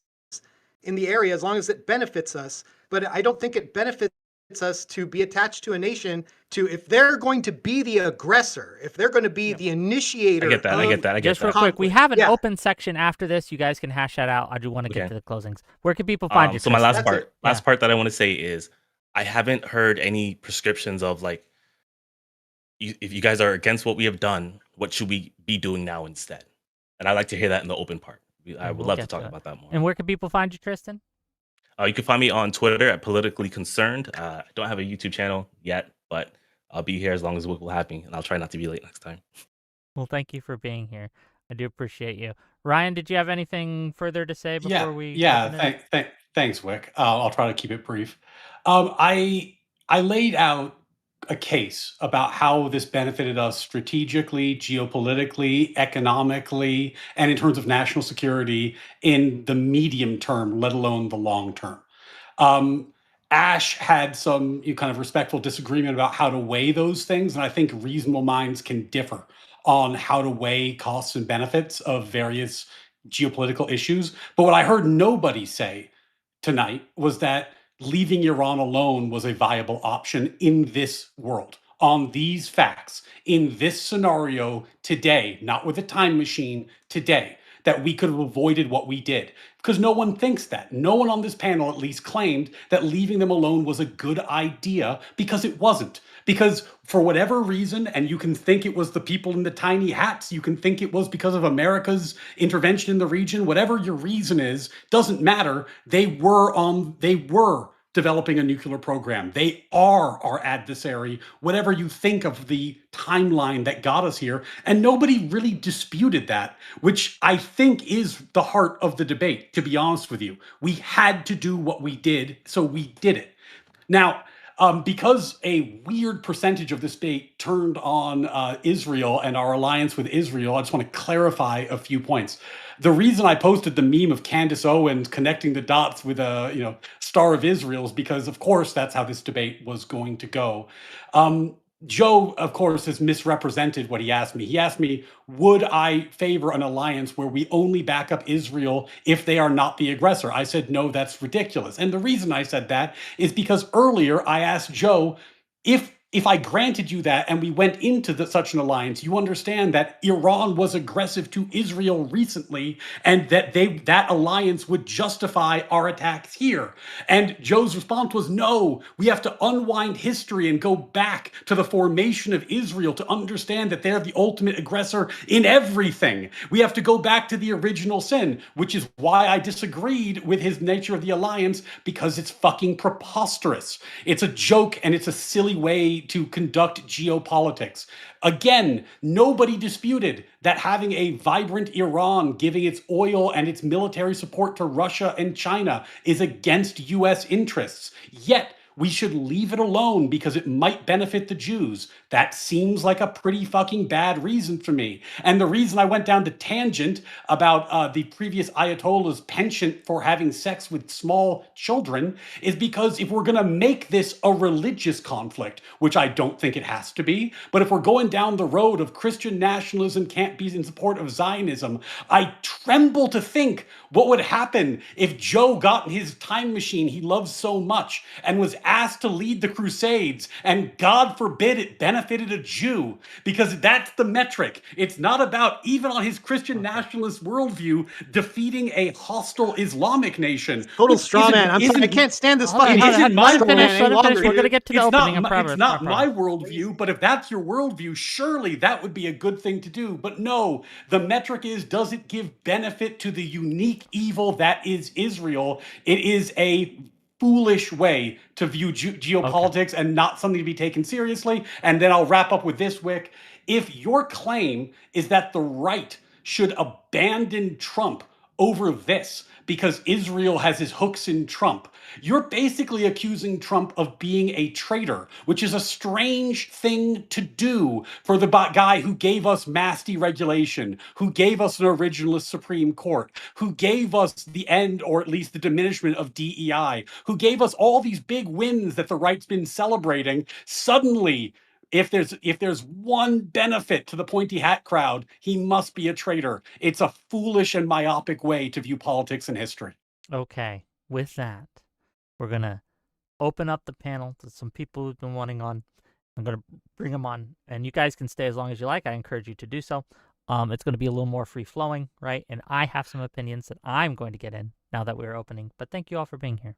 in the area as long as it benefits us, but I don't think it benefits us to be attached to a nation if they're going to be the aggressor, if they're going to be the initiator. I get that. I get that. Just real quick, we have an open section after this. You guys can hash that out. I do want to get to the closings. Where can people find you? So my Tristan? last part that I want to say is I haven't heard any prescriptions of like, if you guys are against what we have done, what should we be doing now instead? And I'd like to hear that in the open part. I would love to talk about that more. And where can people find you, Tristan? You can find me on Twitter at Politically Concerned. I don't have a YouTube channel yet, but I'll be here as long as Wick will have me, and I'll try not to be late next time. Well, thank you for being here. I do appreciate you. Ryan, did you have anything further to say before we? Thanks, Wick. I'll try to keep it brief. I laid out a case about how this benefited us strategically, geopolitically, economically, and in terms of national security in the medium term, let alone the long term. Ash had some kind of respectful disagreement about how to weigh those things, and I think reasonable minds can differ on how to weigh costs and benefits of various geopolitical issues. But what I heard nobody say tonight was that leaving Iran alone was a viable option in this world, on these facts, in this scenario today, not with a time machine today, that we could have avoided what we did. Because no one thinks that. No one on this panel at least claimed that leaving them alone was a good idea, because it wasn't. Because for whatever reason, and you can think it was the people in the tiny hats, you can think it was because of America's intervention in the region, whatever your reason is, doesn't matter. They were developing a nuclear program. They are our adversary, whatever you think of the timeline that got us here. And nobody really disputed that, which I think is the heart of the debate, to be honest with you. We had to do what we did, so we did it. Now, because a weird percentage of this debate turned on Israel and our alliance with Israel, I just want to clarify a few points. The reason I posted the meme of Candace Owens connecting the dots with a Star of Israel is because, of course, that's how this debate was going to go. Joe, of course, has misrepresented what he asked me. He asked me, would I favor an alliance where we only back up Israel if they are not the aggressor? I said, no, that's ridiculous. And the reason I said that is because earlier I asked Joe, if I granted you that and we went into such an alliance, you understand that Iran was aggressive to Israel recently, and that that alliance would justify our attacks here. And Joe's response was, no, we have to unwind history and go back to the formation of Israel to understand that they're the ultimate aggressor in everything. We have to go back to the original sin, which is why I disagreed with his nature of the alliance, because it's fucking preposterous. It's a joke and it's a silly way to conduct geopolitics. Again, nobody disputed that having a vibrant Iran giving its oil and its military support to Russia and China is against US interests. Yet, we should leave it alone because it might benefit the Jews. That seems like a pretty fucking bad reason for me. And the reason I went down the tangent about the previous Ayatollah's penchant for having sex with small children is because if we're going to make this a religious conflict, which I don't think it has to be, but if we're going down the road of Christian nationalism can't be in support of Zionism, I tremble to think what would happen if Joe got in his time machine he loves so much and was asked to lead the Crusades, and God forbid it benefited a Jew, because that's the metric. It's not about, even on his Christian nationalist worldview, defeating a hostile Islamic nation. Total straw man. I'm sorry, I can't stand this fucking. Let him finish. We're going to get to the opening. It's not my worldview, but if that's your worldview, surely that would be a good thing to do. But no, the metric is, does it give benefit to the unique evil that is Israel? It is a foolish way to view geopolitics and not something to be taken seriously. And then I'll wrap up with this, Wick. If your claim is that the right should abandon Trump over this because Israel has his hooks in Trump, you're basically accusing Trump of being a traitor, which is a strange thing to do for the guy who gave us mass deregulation, who gave us an originalist Supreme Court, who gave us the end, or at least the diminishment of DEI, who gave us all these big wins that the right's been celebrating. Suddenly, if there's one benefit to the pointy hat crowd, he must be a traitor. It's a foolish and myopic way to view politics and history. Okay, with that, we're going to open up the panel to some people who've been wanting on. I'm going to bring them on, and you guys can stay as long as you like. I encourage you to do so. It's going to be a little more free-flowing, right? And I have some opinions that I'm going to get in now that we're opening. But thank you all for being here.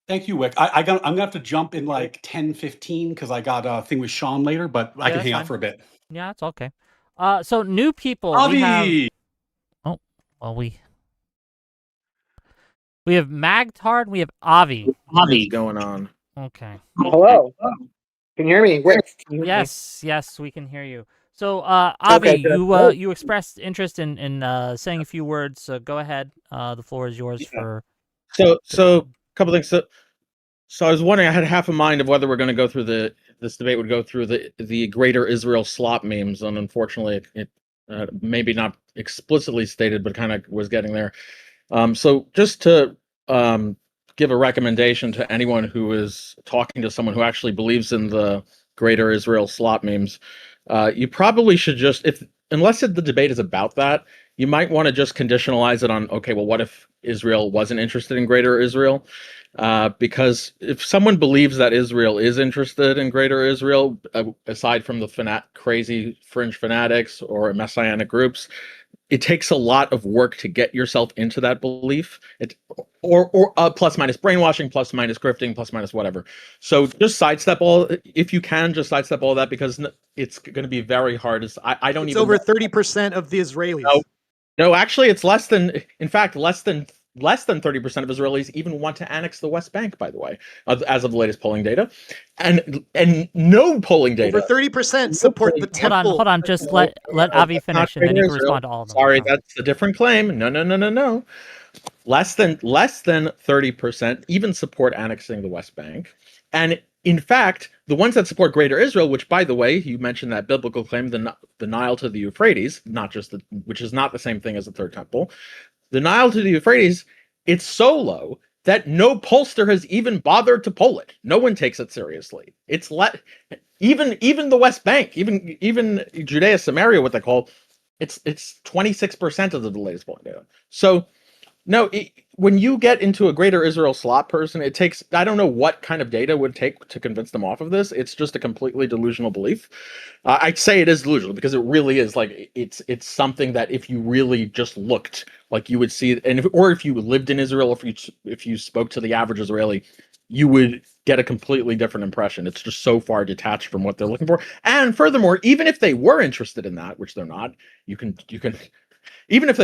Thank you, Wick. I'm going to have to jump in like 10:15 because I got a thing with Sean later, but I can that's hang out fine. for a bit. Yeah, it's okay. So new people, we have... Avi! Oh, well, we have Magtard, we have Avi. What's going on? Okay. Hello. Can you hear me? Wait. Yes, we can hear you. So, Avi, Okay, good. you expressed interest in saying a few words. So go ahead. The floor is yours for. So a couple things. So I was wondering. I had half a mind of whether we're going to go through this debate would go through the Greater Israel slop memes, and unfortunately, it maybe not explicitly stated, but kind of was getting there. So just to give a recommendation to anyone who is talking to someone who actually believes in the Greater Israel slop memes, you probably should just, unless the debate is about that, you might want to just conditionalize it on, okay, well, what if Israel wasn't interested in Greater Israel? Because if someone believes that Israel is interested in Greater Israel, aside from the crazy fringe fanatics or messianic groups, it takes a lot of work to get yourself into that belief. Or plus minus brainwashing, plus minus grifting, plus minus whatever. So just sidestep all, if you can, just sidestep all that, because it's going to be very hard. I don't It's even. over 30% of the Israelis. No, actually, it's less than. In fact, less than 30% of Israelis even want to annex the West Bank, by the way, as of the latest polling data, and no polling data. Over 30% support the temple. Hold on. Just let Avi finish, and then you can respond to all of them. Sorry, that's a different claim. No. Less than 30% even support annexing the West Bank, and in fact, the ones that support Greater Israel, which, by the way, you mentioned that biblical claim, the Nile to the Euphrates, which is not the same thing as the Third Temple. The Nile to the Euphrates, it's so low that no pollster has even bothered to poll it. No one takes it seriously. It's even the West Bank, even Judea, Samaria, what they call, it's 26% of the latest polling data. So no, when you get into a Greater Israel slot person, it takes, I don't know what kind of data would take to convince them off of this. It's just a completely delusional belief. I'd say it is delusional because it really is, like, it's something that if you really just looked, like, you would see, and if you lived in Israel, if you spoke to the average Israeli, you would get a completely different impression. It's just so far detached from what they're looking for. And furthermore, even if they were interested in that, which they're not, you can even if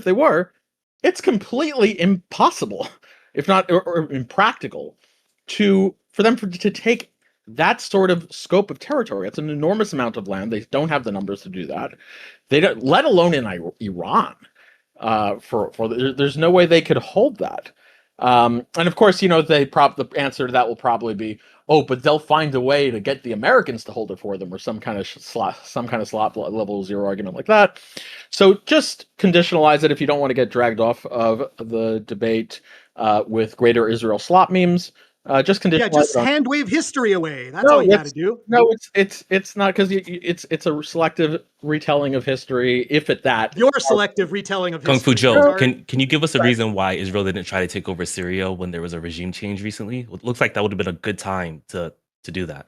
they were, it's completely impossible, if not or impractical, for them to take that sort of scope of territory. It's an enormous amount of land. They don't have the numbers to do that. They don't, let alone in Iran. There's no way they could hold that. And of course, the answer to that will probably be, oh, but they'll find a way to get the Americans to hold it for them, or some kind of slot level zero argument like that. So just conditionalize it if you don't want to get dragged off of the debate with Greater Israel slot memes. Just conditionalize. Yeah, just hand wave history away. That's all you got to do. No, it's not, because it's a selective retelling of history. If at that, your selective retelling of history. KungFuJoe, can you give us a reason why Israel didn't try to take over Syria when there was a regime change recently? It looks like that would have been a good time to do that.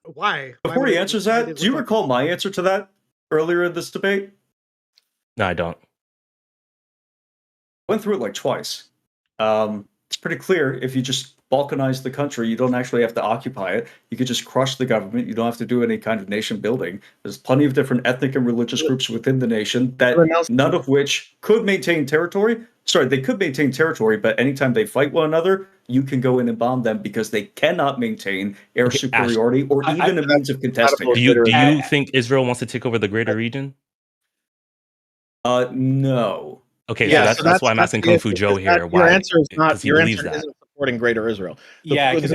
Why? Before he answers that, do you recall my answer to that earlier in this debate? No, I don't. Went through it like twice. It's pretty clear. If you just balkanize the country, you don't actually have to occupy it. You could just crush the government. You don't have to do any kind of nation building. There's plenty of different ethnic and religious groups within the nation that none of which could maintain territory. Sorry, they could maintain territory, but anytime they fight one another, you can go in and bomb them because they cannot maintain air superiority or even a means of contesting. Do you think Israel wants to take over the greater region? No. Okay, yeah, so that's why I'm asking KungFuJoe here. Your answer is not. Your answer isn't supporting Greater Israel. Because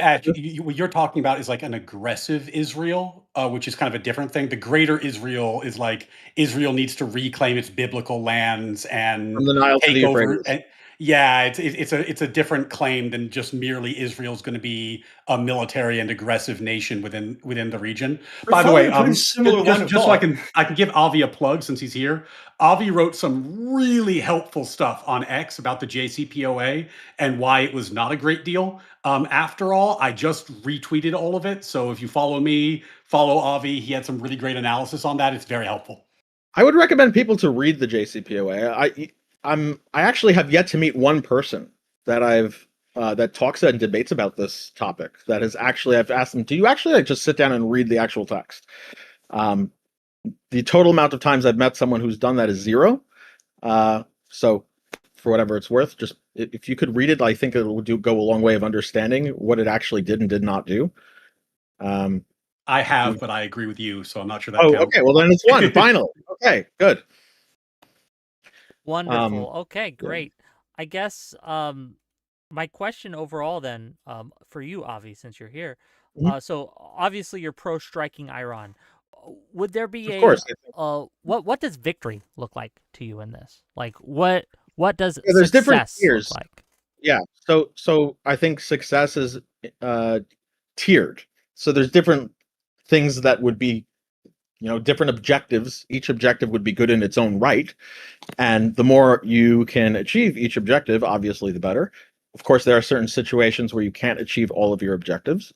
what you're talking about is like an aggressive Israel, which is kind of a different thing. The Greater Israel is like Israel needs to reclaim its biblical lands and from the Nile take to the over. Euphrates. Yeah, it's a different claim than just merely Israel's going to be a military and aggressive nation within the region. We're By the way, following a pretty similar line of just so I thought. can give Avi a plug since he's here. Avi wrote some really helpful stuff on X about the JCPOA and why it was not a great deal. After all, I just retweeted all of it. So if you follow me, follow Avi. He had some really great analysis on that. It's very helpful. I would recommend people to read the JCPOA. I actually have yet to meet one person that that talks and debates about this topic. That has actually, I've asked them, do you actually just sit down and read the actual text? The total amount of times I've met someone who's done that is 0. So for whatever it's worth, just if you could read it, I think it will go a long way of understanding what it actually did and did not do. I have, but I agree with you, so I'm not sure that counts. counts. Okay. Well, then it's 1 finally. Okay, good. Wonderful. Okay, great. I guess my question overall then for you, Avi, since you're here. So obviously you're pro striking Iran. Would there be Of course. what does victory look like to you in this? Like what does there's different success tiers. look like? Yeah. So I think success is tiered. So there's different things that would be, different objectives. Each objective would be good in its own right. And the more you can achieve each objective, obviously the better. Of course, there are certain situations where you can't achieve all of your objectives.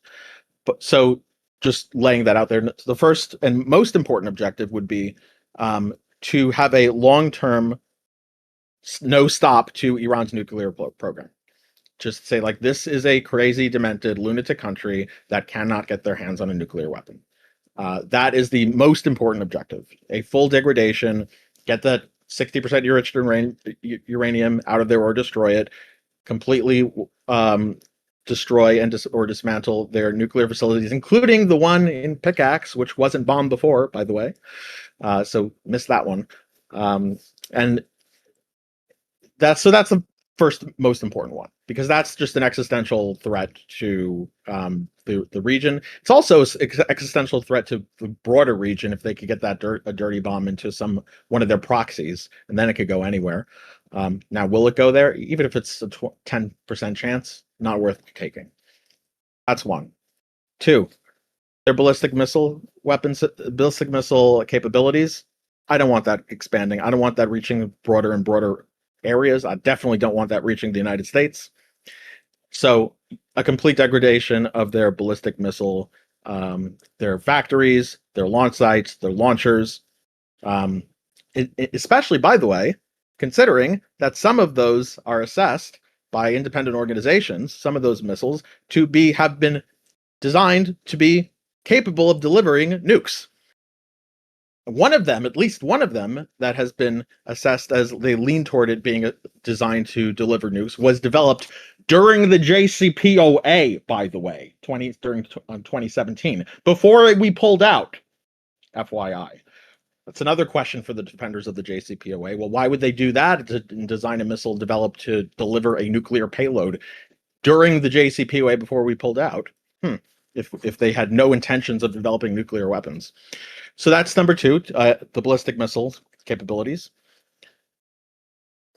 But so just laying that out there, the first and most important objective would be to have a long-term no stop to Iran's nuclear program. Just say, like, this is a crazy, demented, lunatic country that cannot get their hands on a nuclear weapon. That is the most important objective. A full degradation, get that 60% enriched uranium out of there or destroy it, completely destroy and or dismantle their nuclear facilities, including the one in Pickaxe, which wasn't bombed before, by the way. So missed that one. And that's the first most important one, because that's just an existential threat to the region. It's also an existential threat to the broader region if they could get a dirty bomb into one of their proxies, and then it could go anywhere. Now, will it go there? Even if it's a 10% chance, not worth taking. That's 1. 2, their ballistic missile capabilities. I don't want that expanding. I don't want that reaching broader and broader areas. I definitely don't want that reaching the United States. So a complete degradation of their ballistic missile, their factories, their launch sites, their launchers, especially, by the way, considering that some of those are assessed by independent organizations, some of those missiles have been designed to be capable of delivering nukes. One of them, at least one of them, that has been assessed as they lean toward it being designed to deliver nukes, was developed during the JCPOA, by the way, 2017, before we pulled out. FYI. That's another question for the defenders of the JCPOA. Well, why would they do that to design a missile developed to deliver a nuclear payload during the JCPOA before we pulled out? If they had no intentions of developing nuclear weapons. So that's number 2, the ballistic missile capabilities.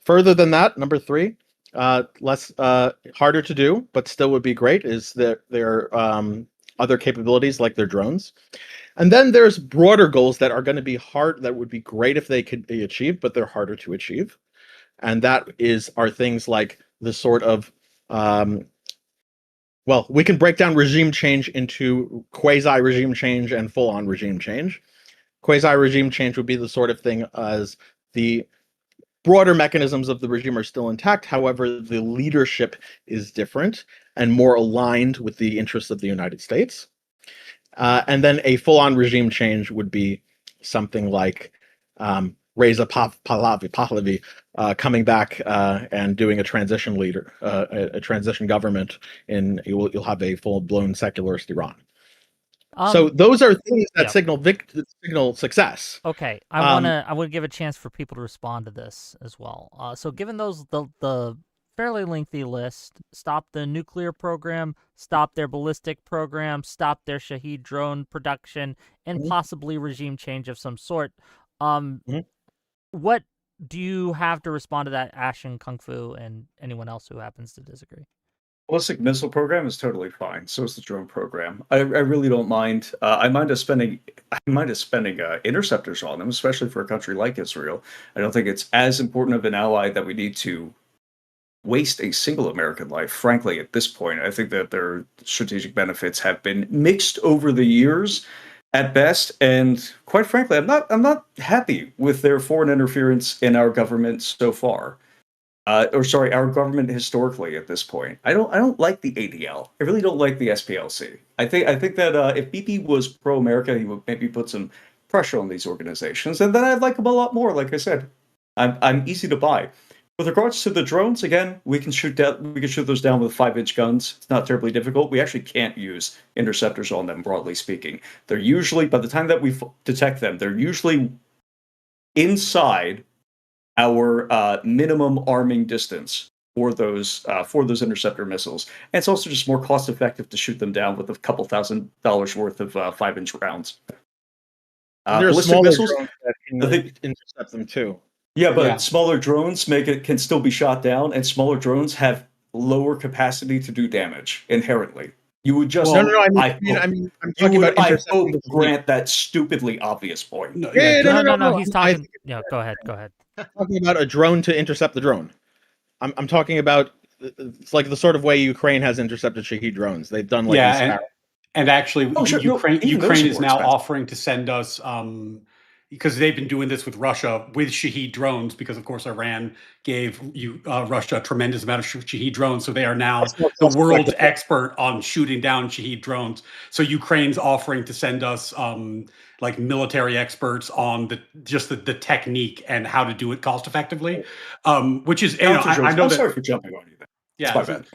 Further than that, number 3, less harder to do, but still would be great, is their other capabilities like their drones. And then there's broader goals that are going to be hard, that would be great if they could be achieved, but they're harder to achieve. And that are things like the sort of well, we can break down regime change into quasi-regime change and full-on regime change. Quasi-regime change would be the sort of thing as the broader mechanisms of the regime are still intact. However, the leadership is different and more aligned with the interests of the United States. And then a full-on regime change would be something like Reza Pahlavi coming back and doing a transition a transition government. You'll have a full-blown secularist Iran. So those are things that signal success. Okay, I want to give a chance for people to respond to this as well. So given the fairly lengthy list, stop the nuclear program, stop their ballistic program, stop their Shahed drone production, and possibly regime change of some sort. What do you have to respond to that, Ash and Kung Fu, and anyone else who happens to disagree? Ballistic missile program is totally fine. So is the drone program. I really don't mind. I mind us spending interceptors on them, especially for a country like Israel. I don't think it's as important of an ally that we need to waste a single American life. Frankly, at this point, I think that their strategic benefits have been mixed over the years, at best. And quite frankly, I'm not happy with their foreign interference in our government so far. Our government historically at this point. I don't like the ADL. I really don't like the SPLC. I think that if BP was pro-America, he would maybe put some pressure on these organizations, and then I'd like them a lot more. Like I said, I'm easy to buy. With regards to the drones, again, we can shoot those down with 5-inch guns. It's not terribly difficult. We actually can't use interceptors on them, broadly speaking. They're usually, by the time that we detect them, they're usually inside our minimum arming distance for those interceptor missiles. And it's also just more cost effective to shoot them down with a couple $1,000 worth of 5-inch rounds. There are ballistic smaller missiles drones that can intercept them too. Yeah, but smaller drones can still be shot down, and smaller drones have lower capacity to do damage inherently. You would just I'm talking about intercepting. grant that stupidly obvious point. No, he's talking. Go ahead. I'm talking about a drone to intercept the drone. I'm talking about it's like the sort of way Ukraine has intercepted Shahed drones. They've done like and actually Ukraine is now expensive. offering to send us because they've been doing this with Russia with Shahed drones, because of course Iran gave Russia a tremendous amount of Shahed drones, so they are now the world's expert on shooting down Shahed drones. So Ukraine's offering to send us like military experts on the technique and how to do it cost effectively, which is I know I'm sorry for jumping on you there. Yeah, it's my bad.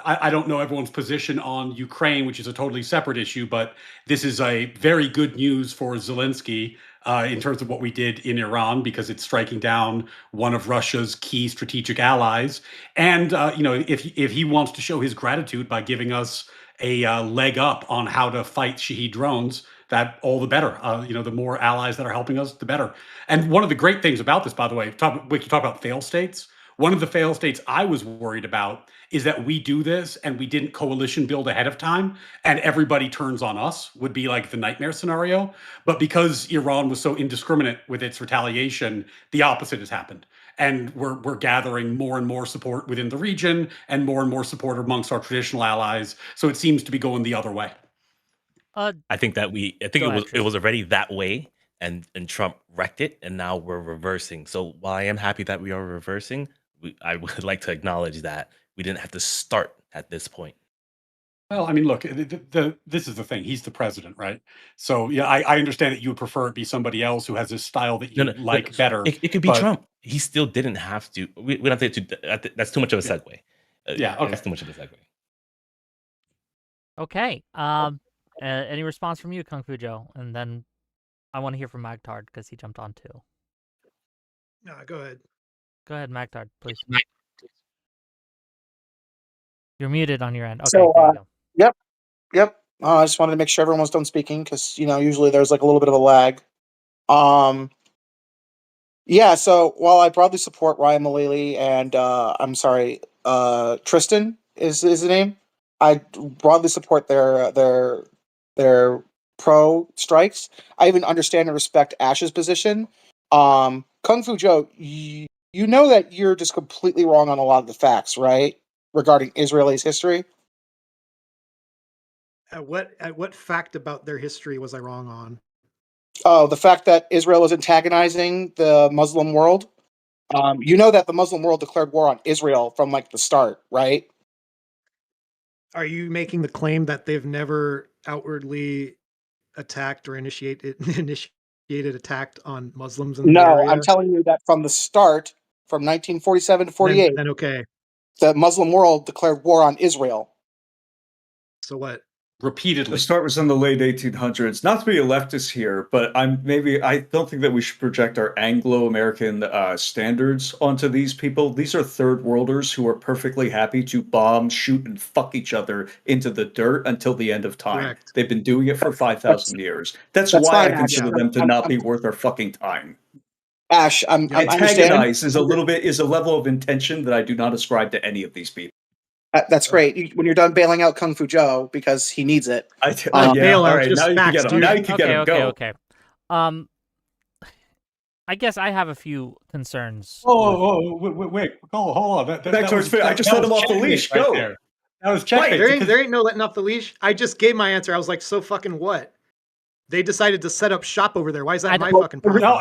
I don't know everyone's position on Ukraine, which is a totally separate issue, but this is a very good news for Zelensky in terms of what we did in Iran, because it's striking down one of Russia's key strategic allies. And if he wants to show his gratitude by giving us a leg up on how to fight Shahed drones, that all the better. The more allies that are helping us, the better. And one of the great things about this, by the way, we can talk about fail states. One of the fail states I was worried about is that we do this and we didn't coalition build ahead of time and everybody turns on us, would be like the nightmare scenario. But because Iran was so indiscriminate with its retaliation, the opposite has happened. And we're gathering more and more support within the region and more support amongst our traditional allies. So it seems to be going the other way. I think it was already that way, and Trump wrecked it, and now we're reversing. So while I am happy that we are reversing, I would like to acknowledge that we didn't have to start at this point. Well, I mean, look, this is the thing. He's the president, right? So yeah, I understand that you would prefer it be somebody else who has a style that you like better. It could be Trump. He still didn't have to. We don't have to. That's too much of a segue. Okay. That's too much of a segue. Okay. Any response from you, KungFuJoe? And then I want to hear from Magtard because he jumped on too. No, go ahead. Go ahead, Magtard, please. You're muted on your end. Okay. So, yep. I just wanted to make sure everyone was done speaking because usually there's like a little bit of a lag. Yeah. So while I broadly support Ryan Mullally and Tristan is his name, I broadly support their pro strikes. I even understand and respect Ash's position. KungFuJoe, you know that you're just completely wrong on a lot of the facts, right? Regarding Israelis' history. At what fact about their history was I wrong on? Oh, the fact that Israel was antagonizing the Muslim world. You know that the Muslim world declared war on Israel from like the start, right? Are you making the claim that they've never outwardly attacked or initiated attack on Muslims in the area? I'm telling you that from the start, from 1947 to 48, then okay. The Muslim world declared war on Israel. So what? Repeatedly. The start was in the late 1800s. Not to be a leftist here, but I don't think that we should project our Anglo-American standards onto these people. These are third worlders who are perfectly happy to bomb, shoot, and fuck each other into the dirt until the end of time. Correct. They've been doing it for 5,000 years. That's why I consider them to not be worth our fucking time. Ash, I understand. Antagonize is a level of intention that I do not ascribe to any of these people. That's great. When you're done bailing out KungFuJoe because he needs it. Bailout, all right, just now you can facts, get him. dude. Now you can get him. Go. Okay. I guess I have a few concerns. Wait, hold on. Back towards I just let him off the leash. Go. There. That was checkmate. There ain't no letting off the leash. I just gave my answer. I was like, so fucking what? They decided to set up shop over there. Why is that my fucking problem? No.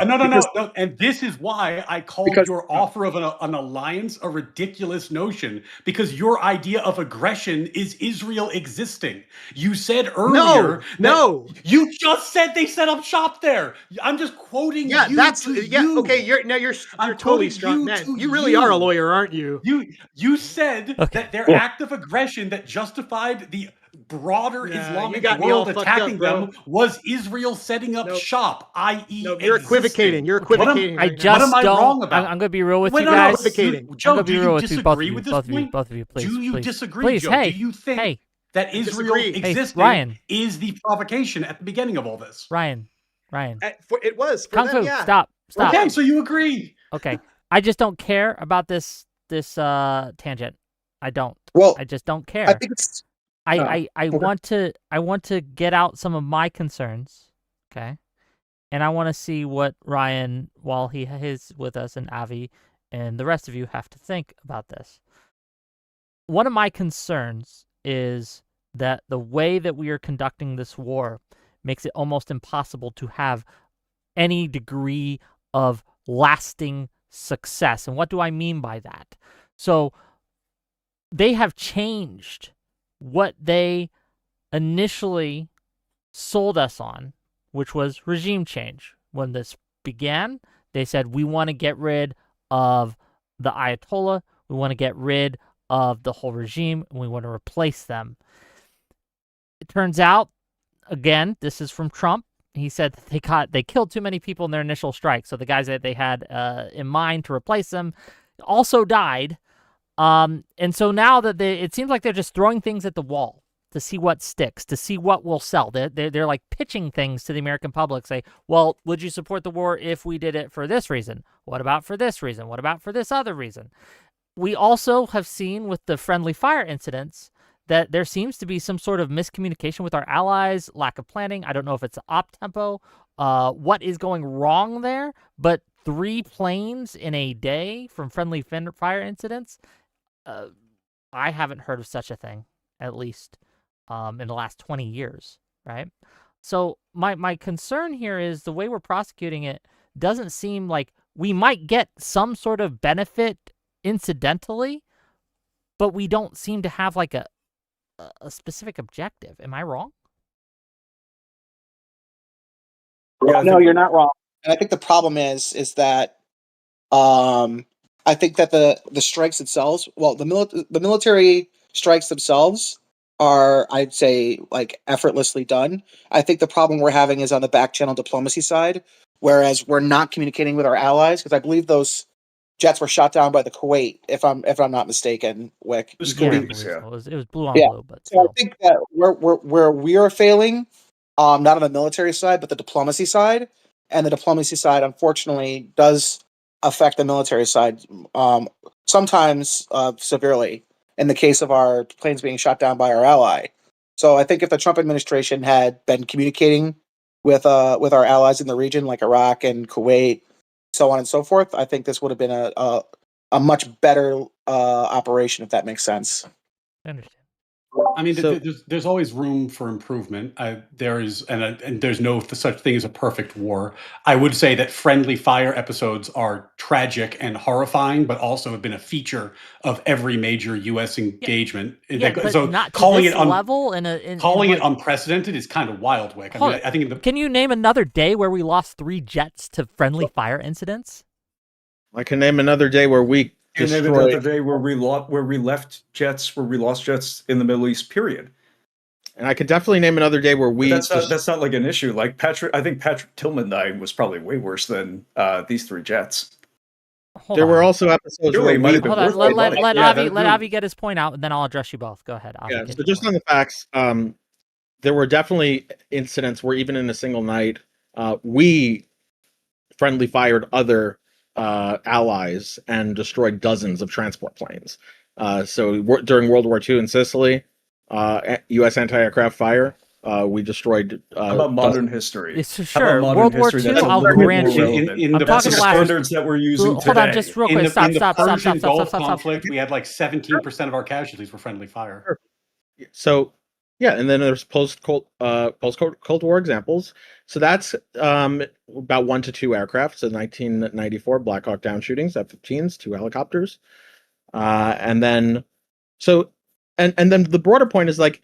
And this is why I called your offer of an alliance a ridiculous notion, because your idea of aggression is Israel existing. You said earlier No. You just said they set up shop there. I'm just quoting you. You. Okay, you're totally strong man. You really are a lawyer, aren't you? You said that their act of aggression that justified the broader Islamic world attacking them was Israel setting up shop, i.e. You're equivocating. You're equivocating. What am I wrong about? I'm going to be real with you guys. Joe, do you disagree with this point? Both of you, please. Do you please. disagree, please, Joe? Hey, do you think that Israel existing Ryan. is the provocation at the beginning of all this? Ryan. It was. For Kung Fu, them, yeah. stop. Okay, so you agree. Okay. I just don't care about this tangent. I don't. Well, I just don't care. I think it's... I want to get out some of my concerns, okay? And I want to see what Ryan, while he is with us, and Avi and the rest of you have to think about this. One of my concerns is that the way that we are conducting this war makes it almost impossible to have any degree of lasting success. And what do I mean by that? So they have changed what they initially sold us on, which was regime change. When this began, they said, we want to get rid of the Ayatollah, we want to get rid of the whole regime, and we want to replace them. It turns out, again, this is from Trump, he said that they killed too many people in their initial strike, so the guys that they had in mind to replace them also died. And so now that it seems like they're just throwing things at the wall to see what sticks, to see what will sell. They're like pitching things to the American public. Say, well, would you support the war if we did it for this reason? What about for this reason? What about for this other reason? We also have seen with the friendly fire incidents that there seems to be some sort of miscommunication with our allies, lack of planning. I don't know if it's op-tempo, what is going wrong there, but 3 planes in a day from friendly fire incidents, I haven't heard of such a thing, at least in the last 20 years, right? So my concern here is the way we're prosecuting it doesn't seem like we might get some sort of benefit incidentally, but we don't seem to have like a specific objective. Am I wrong? No, you're not wrong. And I think the problem is that I think that the strikes themselves, well, the military strikes themselves are, I'd say, like effortlessly done. I think the problem we're having is on the back channel diplomacy side, whereas we're not communicating with our allies, because I believe those jets were shot down by the Kuwait, if I'm not mistaken. Wick, It was It was blue on blue, but so I think that where we are failing, not on the military side, but the diplomacy side, and the diplomacy side, unfortunately, does affect the military side, sometimes severely, in the case of our planes being shot down by our ally. So I think if the Trump administration had been communicating with our allies in the region, like Iraq and Kuwait, so on and so forth, I think this would have been a much better operation, if that makes sense. I understand. I mean, there's always room for improvement. And there's no such thing as a perfect war. I would say that friendly fire episodes are tragic and horrifying, but also have been a feature of every major U.S. engagement. But so not to calling this it level calling it unprecedented is kind of wild, Wick. I think can you name another day where we lost 3 jets to friendly fire incidents? I can name another day where we destroyed another day where we lost jets in the Middle East, period. And I could definitely name another day where we... That's not like an issue. Like I think Patrick Tillman dying was probably way worse than these 3 jets. There were also episodes where we... Hold on, let Avi get his point out, and then I'll address you both. Go ahead, Avi. Yeah, so just on the facts, there were definitely incidents where even in a single night, we friendly fired other allies and destroyed dozens of transport planes. During World War II in Sicily, U.S. anti-aircraft fire, we destroyed. How about modern history? It's How sure. about modern World War history II, that's a I'll little bit grant more you. relevant? In the I'm That's talking the the last. standards that we're using Hold today. on, just real quick. Stop. in the Stop. Stop. Stop. Persian Stop. Gulf Stop. Stop. conflict, we had like 17% of our casualties were friendly fire. So, yeah, and then there's post Cold War examples. So that's about 1 to 2 aircraft. So 1994 Black Hawk down shootings, F-15s, 2 helicopters, and then then the broader point is like,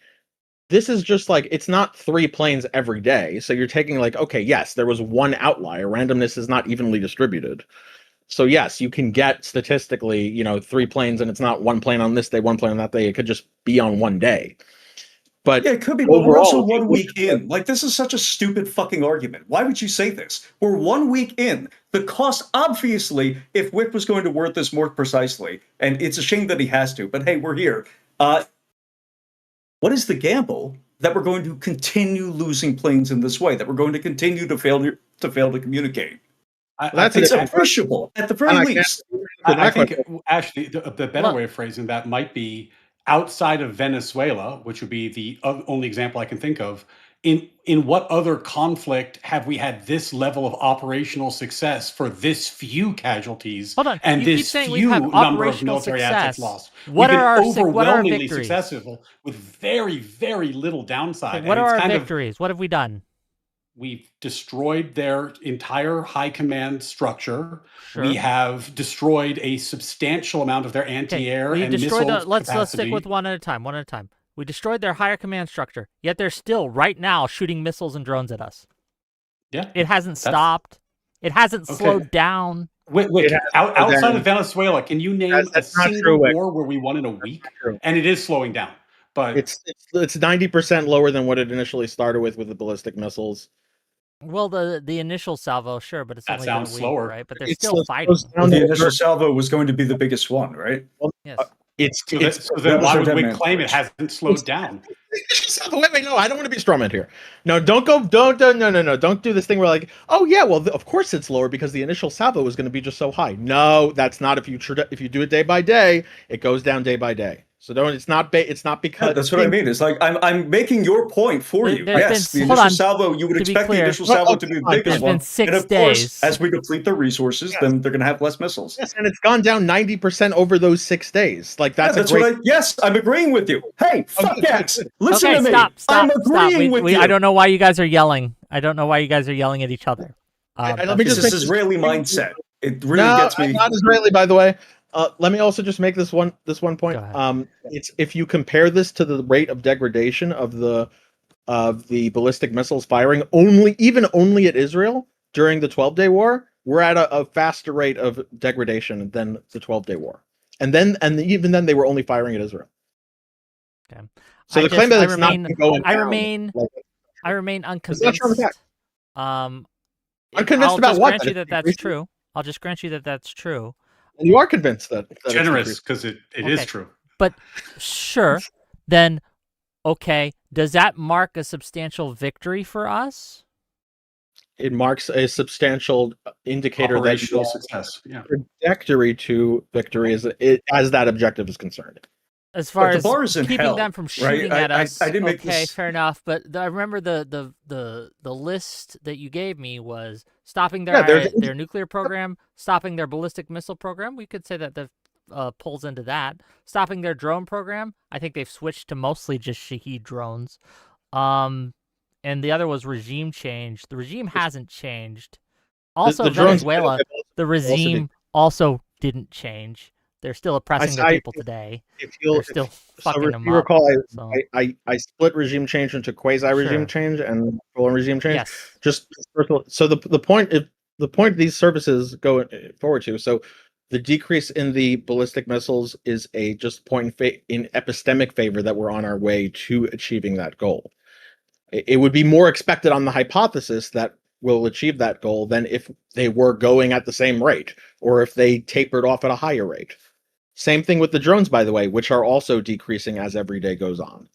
this is just like, it's not 3 planes every day. So you're taking like, okay, yes, there was one outlier. Randomness is not evenly distributed. So yes, you can get statistically, 3 planes, and it's not 1 plane on this day, 1 plane on that day. It could just be on one day. But Yeah, it could be, but we're also overall, 1 week in. Like, this is such a stupid fucking argument. Why would you say this? We're 1 week in. The cost, obviously, if Wick was going to word this more precisely, and it's a shame that he has to, but hey, we're here. What is the gamble that we're going to continue losing planes in this way? That we're going to continue to fail to communicate? It's appreciable at the very least. I think actually the better way of phrasing that might be, outside of Venezuela, which would be the only example I can think of, in what other conflict have we had this level of operational success for this few casualties and you keep this saying we've few had number of operational military success. assets lost? What We've are been our overwhelmingly victories? successful with very, very little downside. What And are it's our kind victories? What have we done? We've destroyed their entire high command structure. Sure. We have destroyed a substantial amount of their anti-air and missile let's stick capacity. with one at a time. One at a time. We destroyed their higher command structure, yet they're still right now shooting missiles and drones at us. Yeah, it hasn't stopped. It hasn't slowed down. Wait, outside of Venezuela, can you name a single war where we won in a week? And it is slowing down, but it's 90% lower than what it initially started with the ballistic missiles. Well, the initial salvo, sure, but it's only been a week, slower, right? But they're still fighting. Well, the initial salvo was going to be the biggest one, right? Yes. So then why would we claim it hasn't slowed down? Wait, no, I don't want to be strawman here. No, don't do this thing where like, oh yeah, well, of course it's lower because the initial salvo was going to be just so high. No, that's not. If you do it day by day, it goes down day by day. So don't. It's not because. Yeah, that's what I mean. It's like I'm making your point for you. Yes, the initial salvo. You would expect the initial salvo to be the biggest one. And of course, as we deplete their resources, then they're going to have less missiles. Yes, and it's gone down 90% over those 6 days. Like that's yes, I'm agreeing with you. Hey, fuck yes. Listen to me. Stop. I'm agreeing with you. I don't know why you guys are yelling. I don't know why you guys are yelling at each other. This is Israeli mindset. It really gets me. Not Israeli, by the way. Let me also just make this one point. It's if you compare this to the rate of degradation of the ballistic missiles firing only at Israel during the 12-day war, we're at a faster rate of degradation than the 12-day war. And even then they were only firing at Israel. Okay. So the claim that it's not going down, I remain unconvinced. Unconvinced about what? That's true. I'll just grant you that that's true. And you are convinced that generous because it is true. But sure, then okay, does that mark a substantial victory for us? It marks a substantial indicator that success. Yeah. Trajectory to victory as that objective is concerned. As far as keeping hell, them from shooting at us, I didn't make this... fair enough. But I remember the list that you gave me was stopping their nuclear program, stopping their ballistic missile program. We could say that the pulls into that. Stopping their drone program. I think they've switched to mostly just Shahed drones. And the other was regime change. The regime hasn't changed. Also, Venezuela, the regime also didn't change. They're still oppressing their people today. They're still fucking them up. If you recall, I split regime change into quasi-regime change and full regime change. Yes. Just so the point these services go forward to. So the decrease in the ballistic missiles is a just point in epistemic favor that we're on our way to achieving that goal. It would be more expected on the hypothesis that we'll achieve that goal than if they were going at the same rate or if they tapered off at a higher rate. Same thing with the drones, by the way, which are also decreasing as every day goes on.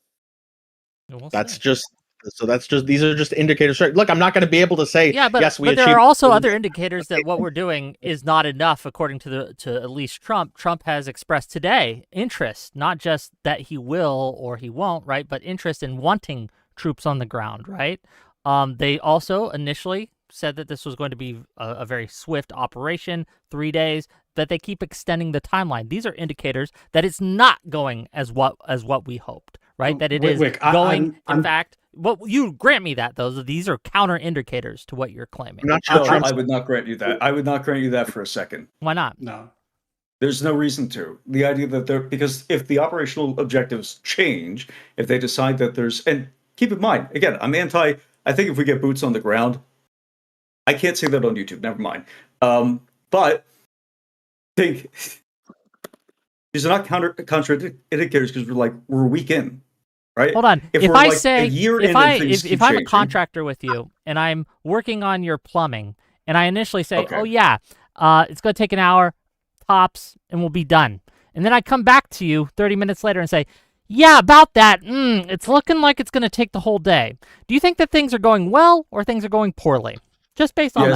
That's just this. So these are just indicators. Look, I'm not going to be able to say yes. But there are also other indicators that what we're doing is not enough, according to at least Trump. Trump has expressed today interest, not just that he will or he won't, right? But interest in wanting troops on the ground, right? They also initially said that this was going to be a very swift operation, 3 days, that they keep extending the timeline. These are indicators that it's not going as what we hoped, right? That it is going, in fact, well, you grant me that, though. These are counter indicators to what you're claiming. I'm not sure. I would not grant you that. I would not grant you that for a second. Why not? No. There's no reason to. The idea that because if the operational objectives change, if they decide that and keep in mind, again, I'm anti, I think if we get boots on the ground, I can't say that on YouTube, never mind. But I think these are not counter indicators because we're a week in, right? Hold on. If I say, if I'm a changing, contractor with you and I'm working on your plumbing and I initially say, okay, oh yeah, it's going to take an hour tops and we'll be done. And then I come back to you 30 minutes later and say, yeah, about that, it's looking like it's going to take the whole day. Do you think that things are going well or things are going poorly? Just based on that.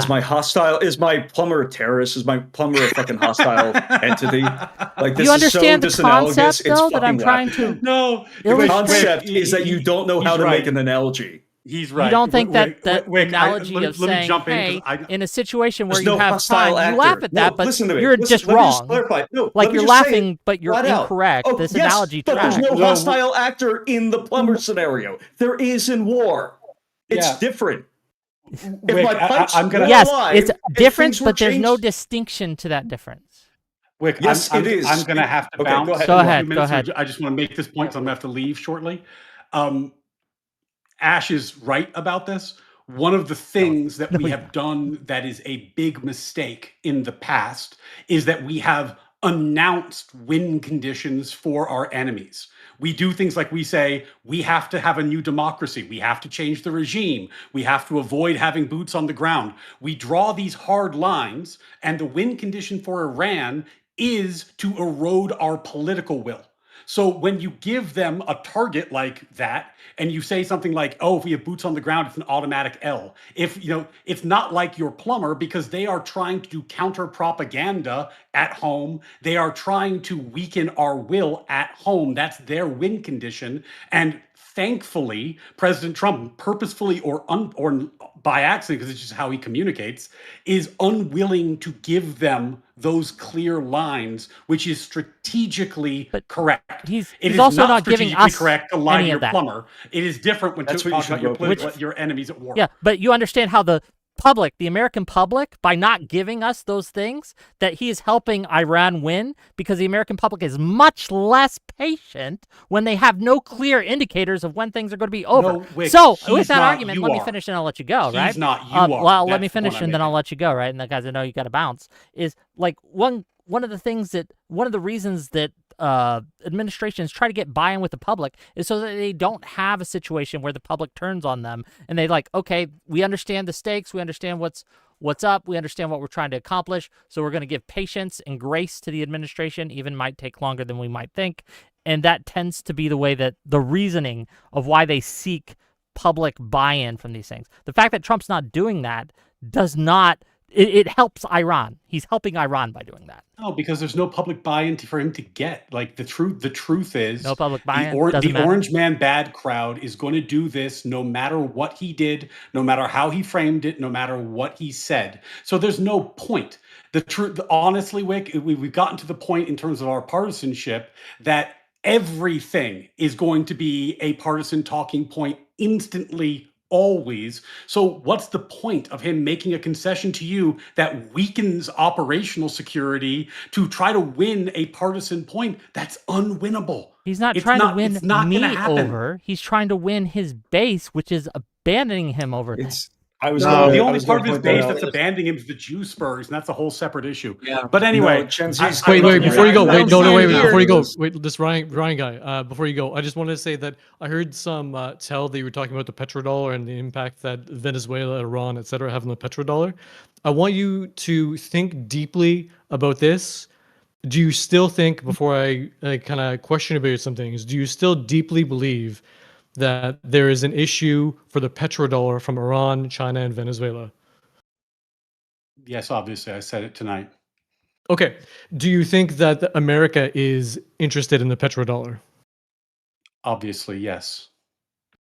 Is my plumber a terrorist? Is my plumber a fucking hostile entity? Like, this you understand is so the concept, disanalogous, though, that I'm trying to... No. The concept is that you don't know how to make an analogy. He's right. You don't think that analogy let of me saying, jump hey, in a situation where There's you no have hostile time, actor. you laugh at that, No, but listen to me. you're Listen, just let me just wrong. clarify. No, Like, let me you're just say laughing, it but you're flat out. incorrect. Oh, this yes, analogy but tracks. there's no hostile actor in the plumber scenario. There is in war. It's different. Wick, It's different, but there's no distinction to that difference. Wick, yes, it is. I'm going to have to bounce. Go ahead. Go ahead. I just want to make this point, so I'm going to have to leave shortly. Ash is right about this. One of the things that we have done that is a big mistake in the past is that we have announced win conditions for our enemies. We do things like we say, we have to have a new democracy. We have to change the regime. We have to avoid having boots on the ground. We draw these hard lines, and the win condition for Iran is to erode our political will. So when you give them a target like that, and you say something like, oh, if we have boots on the ground, it's an automatic L. It's not like your plumber, because they are trying to do counter propaganda at home. They are trying to weaken our will at home. That's their win condition. And thankfully, President Trump, purposefully or by accident, because it's just how he communicates, is unwilling to give them those clear lines, which is strategically correct. He's also not giving us correct to lie to your that. plumber. It is different when talking about your enemies at war. Yeah, but you understand how the public, the American public, by not giving us those things, that he is helping Iran win, because the American public is much less patient when they have no clear indicators of when things are going to be over. No, Wick, so with that argument, let me are. finish and I'll let you go, right? He's not, you are. Well, let That's me finish and then making. I'll let you go, right? And the guys, I know you got to bounce, is like one of the reasons that administrations try to get buy-in with the public is so that they don't have a situation where the public turns on them and they like, okay, we understand the stakes, we understand what's up, we understand what we're trying to accomplish, so we're going to give patience and grace to the administration, even might take longer than we might think. And that tends to be the way that the reasoning of why they seek public buy-in from these things. The fact that Trump's not doing that does not, it helps Iran. He's helping Iran by doing that. No, because there's no public buy-in for him to get. Like the truth is, no public buy-in. The Orange Man Bad crowd is going to do this no matter what he did, no matter how he framed it, no matter what he said. So there's no point. The truth, honestly, Wick, we've gotten to the point in terms of our partisanship that everything is going to be a partisan talking point instantly, always. So what's the point of him making a concession to you that weakens operational security to try to win a partisan point? That's unwinnable. He's not trying to win me over. He's trying to win his base, which is abandoning him over. The only part of his base that's abandoning him is the Jew spurs, and that's a whole separate issue. Yeah. But anyway, wait, before you go, before you go, this Ryan guy, before you go, I just wanted to say that I heard some tell that you were talking about the petrodollar and the impact that Venezuela, Iran, etc. have on the petrodollar. I want you to think deeply about this. Do you still think, before I kind of question about some things, do you still deeply believe that there is an issue for the petrodollar from Iran, China, and Venezuela? Yes, obviously, I said it tonight. Okay. Do you think that America is interested in the petrodollar? Obviously, yes.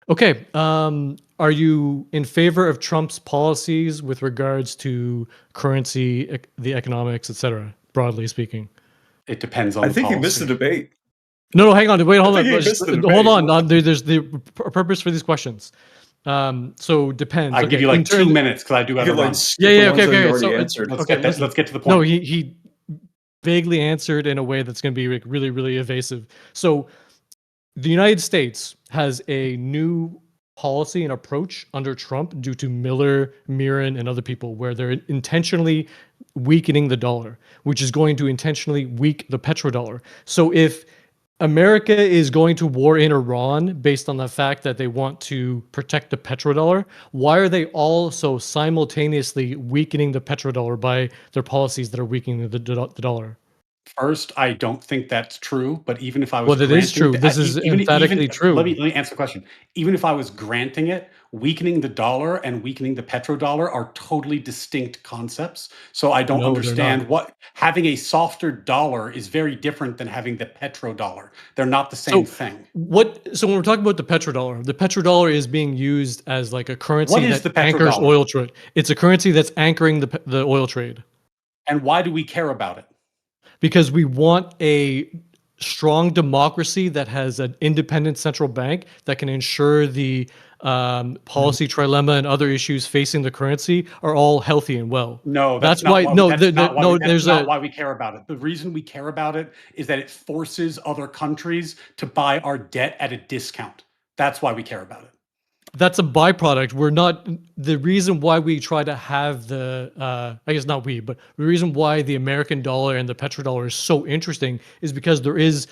Okay. Are you in favor of Trump's policies with regards to currency, the economics, etc., broadly speaking? It depends on I the think policy. he missed the debate. No, hang on. Wait, hold I on. think he Just- missed the hold debate. on. There's the purpose for these questions. So depends. I give you like 2 minutes because I do You have to could run. like skip the ones that you already answered. Let's get to the point. No, he vaguely answered in a way that's going to be like really, really evasive. So the United States has a new policy and approach under Trump due to Miller, Mirren, and other people, where they're intentionally weakening the dollar, which is going to intentionally weak the petrodollar. So if America is going to war in Iran based on the fact that they want to protect the petrodollar, why are they also simultaneously weakening the petrodollar by their policies that are weakening the dollar? First, I don't think that's true. But even if I was, Well, that is true. This is emphatically true. Let me answer the question. Even if I was granting it, weakening the dollar and weakening the petrodollar are totally distinct concepts. So I don't No, they're understand not. what having a softer dollar is very different than having the petrodollar. They're not the same thing. So when we're talking about the petrodollar is being used as like a currency What is that the anchors petrodollar? oil trade. It's a currency that's anchoring the oil trade. And why do we care about it? Because we want a strong democracy that has an independent central bank that can ensure the policy trilemma and other issues facing the currency are all healthy and well. No, that's why. No, that's not there's why we care about it. The reason we care about it is that it forces other countries to buy our debt at a discount. That's why we care about it. That's a byproduct. We're not the reason why we try to have the I guess not we, but the reason why the American dollar and the petrodollar is so interesting is because there is,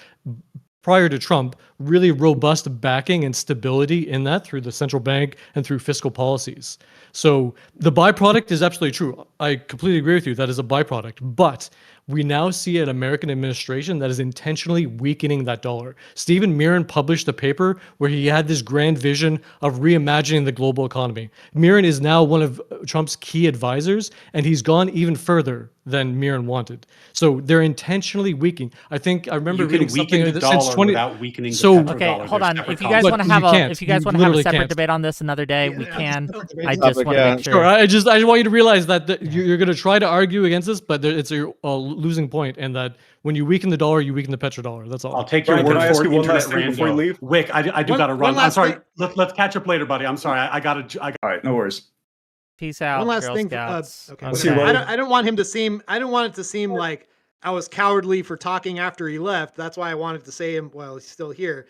prior to Trump, really robust backing and stability in that through the central bank and through fiscal policies. So the byproduct is absolutely true. I completely agree with you. That is a byproduct. But we now see an American administration that is intentionally weakening that dollar. Stephen Mirren published a paper where he had this grand vision of reimagining the global economy. Mirren is now one of Trump's key advisors, and he's gone even further than Mirren wanted. So they're intentionally weakening. I remember You can reading something weaken the since dollar 20 without weakening the So- petrodollar. Okay, hold They're on. separate If you guys concepts. want to But have you a can't. if you guys You want to have a literally separate can't. debate on this another day, Yeah, we yeah, can. that's a I great just topic, want to yeah. make Sure. sure. I just want you to realize that you're going to try to argue against this, but it's a losing point, and that when you weaken the dollar, you weaken the petrodollar. That's all. I'll take your Brian, can word I ask for you it. one Internet last thing before you rando. leave? Wick, I do One- got to run. one I'm last sorry. thing. Let's catch up later, buddy. I'm sorry. I got to. All right, no worries. Peace out, One last Girl thing. Scouts. Okay, I'll see you, whatever. Ryan. I don't want him to seem. I don't want it to seem like I was cowardly for talking after he left. That's why I wanted to say him while he's still here.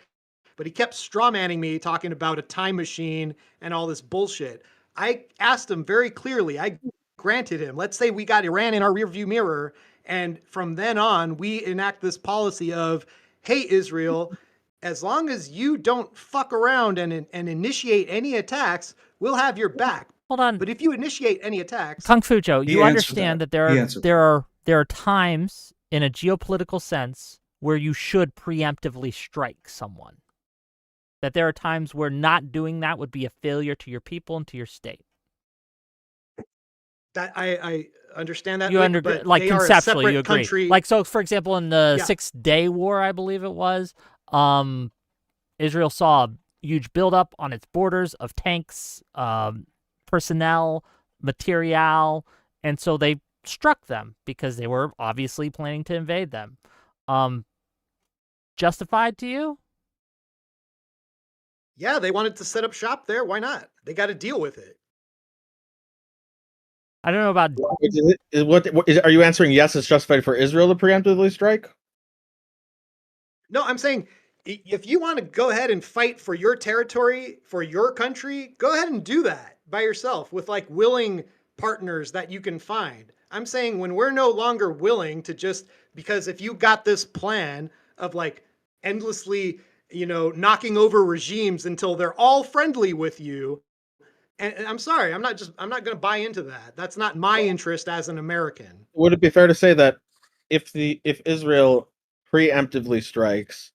But he kept strawmanning me, talking about a time machine and all this bullshit. I asked him very clearly. I granted him. Let's say we got Iran in our rearview mirror, and from then on, we enact this policy of, "Hey, Israel, as long as you don't fuck around and initiate any attacks, we'll have your back. Hold on. But if you initiate any attacks, KungFuJoe, He you answered understand that. that He answered there are times in a geopolitical sense where you should preemptively strike someone. That there are times where not doing that would be a failure to your people and to your state. that I understand that. You Wick, but like they are a conceptually, you separate agree. country. Like, so for example, in the Yeah. 6-Day War, I believe it was, Israel saw a huge buildup on its borders of tanks, personnel, material, and so they struck them because they were obviously planning to invade them. Justified to you? Yeah, they wanted to set up shop there. Why not? They got to deal with it. I don't know about Are you answering yes? It's justified for Israel to preemptively strike? No, I'm saying if you want to go ahead and fight for your territory, for your country, go ahead and do that by yourself with like willing partners that you can find. I'm saying when we're no longer willing to just, because if you got this plan of like endlessly, knocking over regimes until they're all friendly with you, and I'm sorry, I'm not going to buy into that. That's not my interest as an American. Would it be fair to say that if Israel preemptively strikes,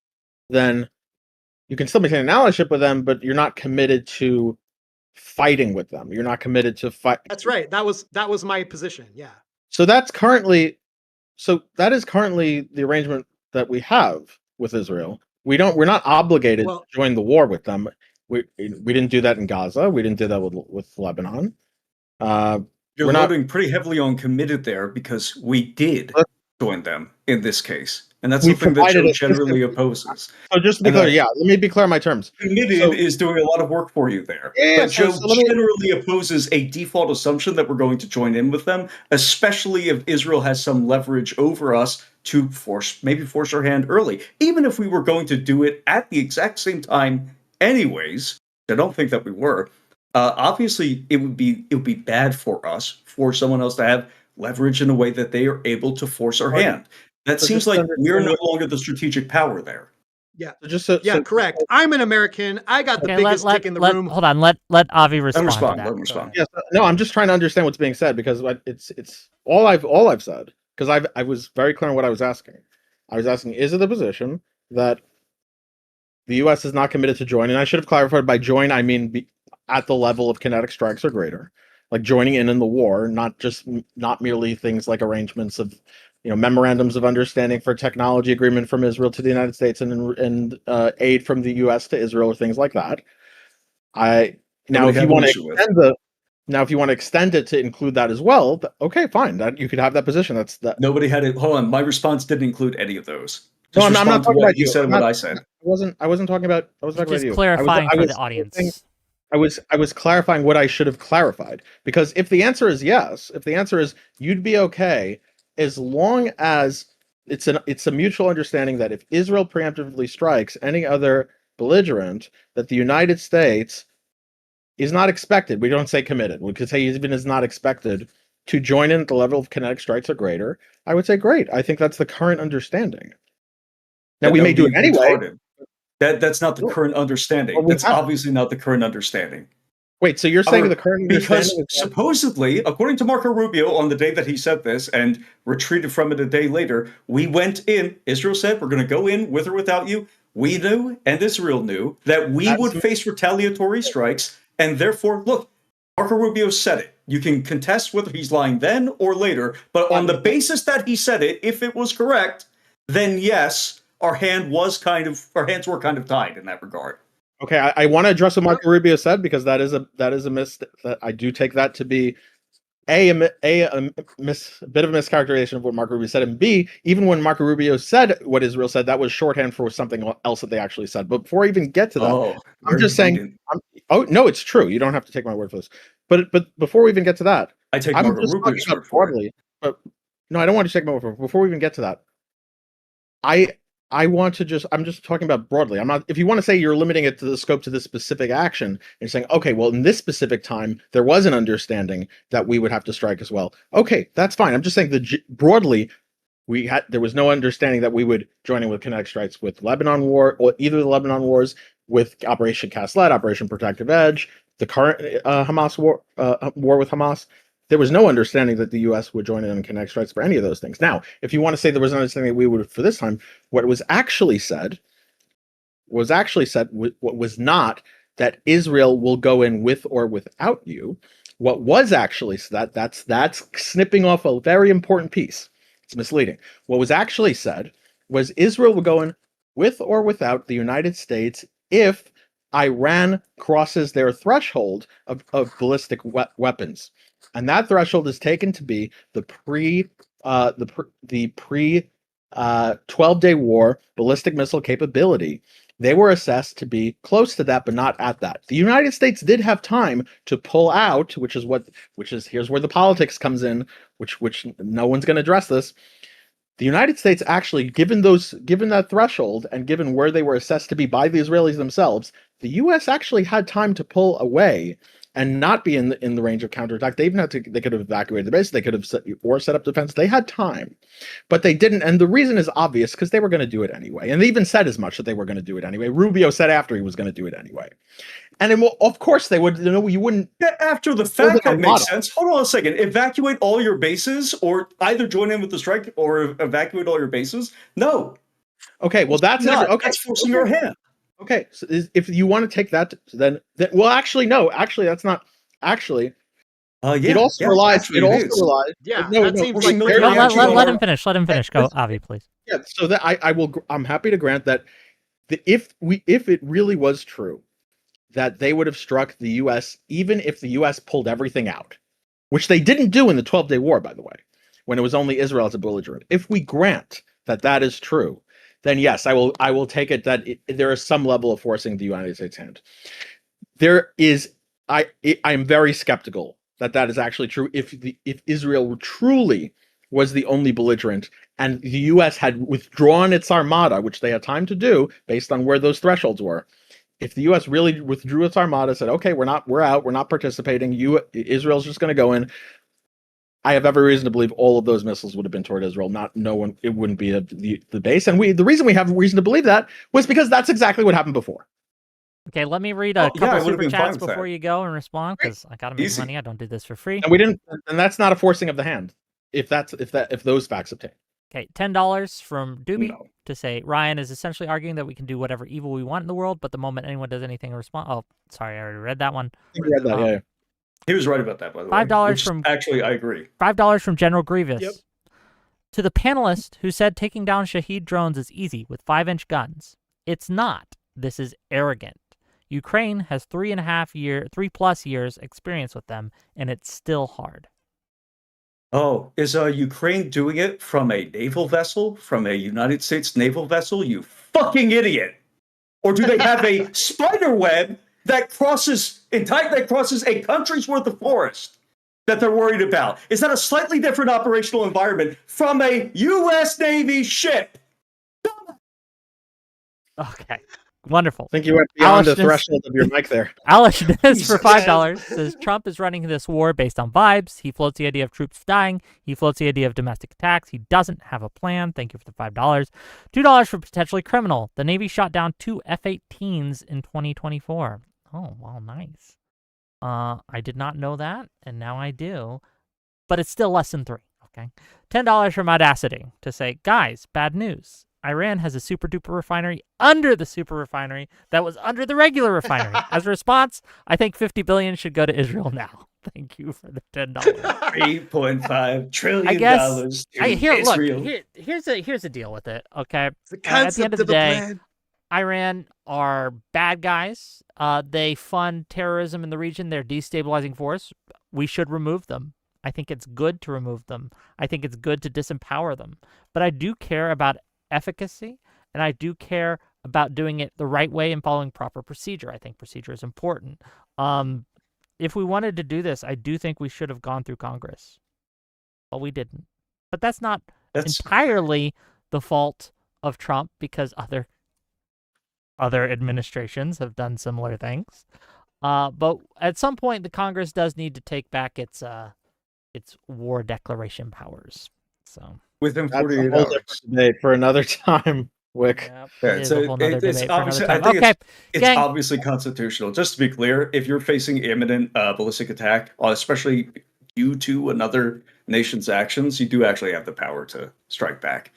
then you can still maintain an allyship with them, but you're not committed to fighting with them. You're not committed to fight. That's right. That was my position. Yeah. So that is currently the arrangement that we have with Israel. We're not obligated to join the war with them. We didn't do that in Gaza. We didn't do that with Lebanon. You're loading pretty heavily on committed there because we did join them in this case. And that's something that Joe generally opposes. So just to be clear, let me be clear on my terms. Committed is doing a lot of work for you there. But Joe generally opposes a default assumption that we're going to join in with them, especially if Israel has some leverage over us to force our hand early. Even if we were going to do it at the exact same time anyways, I don't think that we were. Obviously, it would be bad for us, for someone else to have leverage in a way that they are able to force our hand. That seems like we're no longer the strategic power there. Yeah. Correct. I'm an American. I got the biggest dick in the room. Hold on. Let Avi respond. Let him respond. Yes. No, I'm just trying to understand what's being said because it's all I've said because I was very clear on what I was asking. I was asking, is it the position that the U.S. is not committed to join? And I should have clarified by join, I mean at the level of kinetic strikes or greater, like joining in the war, not merely things like arrangements of, memorandums of understanding for technology agreement from Israel to the United States and aid from the U.S. to Israel or things like that. If you want to extend it to include that as well, okay, fine. That you could have that position. That's that. Nobody had it. Hold on, my response didn't include any of those. No, I'm not talking about you. Said what I said. I wasn't talking about. I was talking about you. Clarifying for the audience. I was clarifying what I should have clarified because if the answer is yes, if the answer is you'd be okay as long as it's a mutual understanding that if Israel preemptively strikes any other belligerent, that the United States is not expected. We don't say committed. We could say even is not expected to join in at the level of kinetic strikes or greater. I would say great. I think that's the current understanding. Now we may do it anyway. That's not the current understanding. That's obviously not the current understanding. Wait, so you're saying the current understanding is supposedly, according to Marco Rubio, on the day that he said this and retreated from it a day later, we went in. Israel said, "We're going to go in with or without you." We knew, and Israel knew, that we would face retaliatory strikes, and therefore, look, Marco Rubio said it. You can contest whether he's lying then or later, but on the basis that he said it, if it was correct, then yes, our hands were kind of tied in that regard. Okay, I want to address what Marco Rubio said because that is a miss. That I do take that to be a bit of a mischaracterization of what Marco Rubio said, and B, even when Marco Rubio said what Israel said, that was shorthand for something else that they actually said. But before I even get to that, I'm just saying. No, it's true. You don't have to take my word for this. But before we even get to that, I take Marco Rubio's word for it. But no, I don't want to take my word for it. Before we even get to that, I'm just talking about broadly. I'm not, if you want to say you're limiting it to the scope to this specific action and saying, okay, well, in this specific time, there was an understanding that we would have to strike as well. Okay, that's fine. I'm just saying that broadly, there was no understanding that we would join in with kinetic strikes with Lebanon war or either of the Lebanon wars with Operation Cast Lead, Operation Protective Edge, the current Hamas war with Hamas. There was no understanding that the U.S. would join in on kinetic strikes for any of those things. Now, if you want to say there was an understanding that we would for this time, what was actually said was not that Israel will go in with or without you. What was actually said, that's snipping off a very important piece. It's misleading. What was actually said was Israel will go in with or without the United States if Iran crosses their threshold of ballistic weapons. And that threshold is taken to be the pre 12-day war ballistic missile capability. They were assessed to be close to that, but not at that. The United States did have time to pull out, which is here's where the politics comes in, which no one's going to address this. The United States actually, given that threshold and given where they were assessed to be by the Israelis themselves, the U.S. actually had time to pull away and not be in the range of counterattack. They could have evacuated the base. They could have set up defense. They had time, but they didn't. And the reason is obvious because they were going to do it anyway. And they even said as much that they were going to do it anyway. Rubio said after he was going to do it anyway. And then, well, of course they would. You wouldn't. Yeah, after the fact, that makes sense. Hold on a second. Evacuate all your bases, or either join in with the strike, or evacuate all your bases. No. Okay. Well, that's not. Okay, that's forcing your hand. Okay, so if you want to take that, then well, actually, no, actually, that's not actually. Yeah, it also relies. It also relies. Yeah, no, that no, seems wait, like there- No, reaction let on him finish. Let him finish. Go, Avi, please. Yeah, so that I will. I'm happy to grant that if it really was true that they would have struck the U.S. even if the U.S. pulled everything out, which they didn't do in the 12-day war, by the way, when it was only Israel as a belligerent. If we grant that that is true, then yes, I will take it that there is some level of forcing the United States' hand. There is. I'm very skeptical that that is actually true. If Israel truly was the only belligerent and the U.S. had withdrawn its armada, which they had time to do based on where those thresholds were, if the U.S. really withdrew its armada, said, "Okay, we're out, we're not participating. Israel's just going to go in," I have every reason to believe all of those missiles would have been toward Israel. It wouldn't be the base. And the reason we have reason to believe that was because that's exactly what happened before. Okay, let me read a couple I would've super been fine chats with before that. you go and respond because I gotta make Easy. money. I don't do this for free. And we didn't, and that's not a forcing of the hand. If those facts obtain. Okay, $10 from Doobie No. to say Ryan is essentially arguing that we can do whatever evil we want in the world, but the moment anyone does anything in response, oh, sorry, I already read that one. You read that, yeah. He was right about that, by the way. $5 Which from- actually, I agree. $5 from General Grievous. Yep. To the panelist who said taking down Shahed drones is easy with 5-inch guns. It's not. This is arrogant. Ukraine has 3+ years experience with them, and it's still hard. Oh, is Ukraine doing it from a naval vessel, from a United States naval vessel? You fucking idiot! Or do they have a spider web that crosses a country's worth of forest that they're worried about? Is that a slightly different operational environment from a U.S. Navy ship? Okay, wonderful. I think you went beyond the Alishness- threshold of your mic there. Alishness for Jesus. $5 says Trump is running this war based on vibes. He floats the idea of troops dying. He floats the idea of domestic attacks. He doesn't have a plan. Thank you for the $5. $2 for potentially criminal. The Navy shot down 2 F-18s in 2024. Oh, well, nice. I did not know that, and now I do. But it's still less than 3, okay? $10 from Audacity to say, guys, bad news. Iran has a super duper refinery under the super refinery that was under the regular refinery. As a response, I think $50 billion should go to Israel now. Thank you for the $10. $3.5 trillion I guess to Israel. Israel. Here's the deal with it. Okay, The at the end concept of the of the day, plan. Iran are bad guys. They fund terrorism in the region. They're destabilizing force. We should remove them. I think it's good to remove them. I think it's good to disempower them. But I do care about efficacy, and I do care about doing it the right way and following proper procedure. I think procedure is important. If we wanted to do this, I do think we should have gone through Congress. But we didn't. But that's not entirely the fault of Trump, because other administrations have done similar things. But at some point, the Congress does need to take back its war declaration powers. So Within That's a 48 whole hours. different debate for another time, Wick. yep, Yeah, it is so a whole nother it's debate for another obviously- I time. think Okay, It's gang. obviously constitutional. Just to be clear, if you're facing imminent ballistic attack, especially due to another nation's actions, you do actually have the power to strike back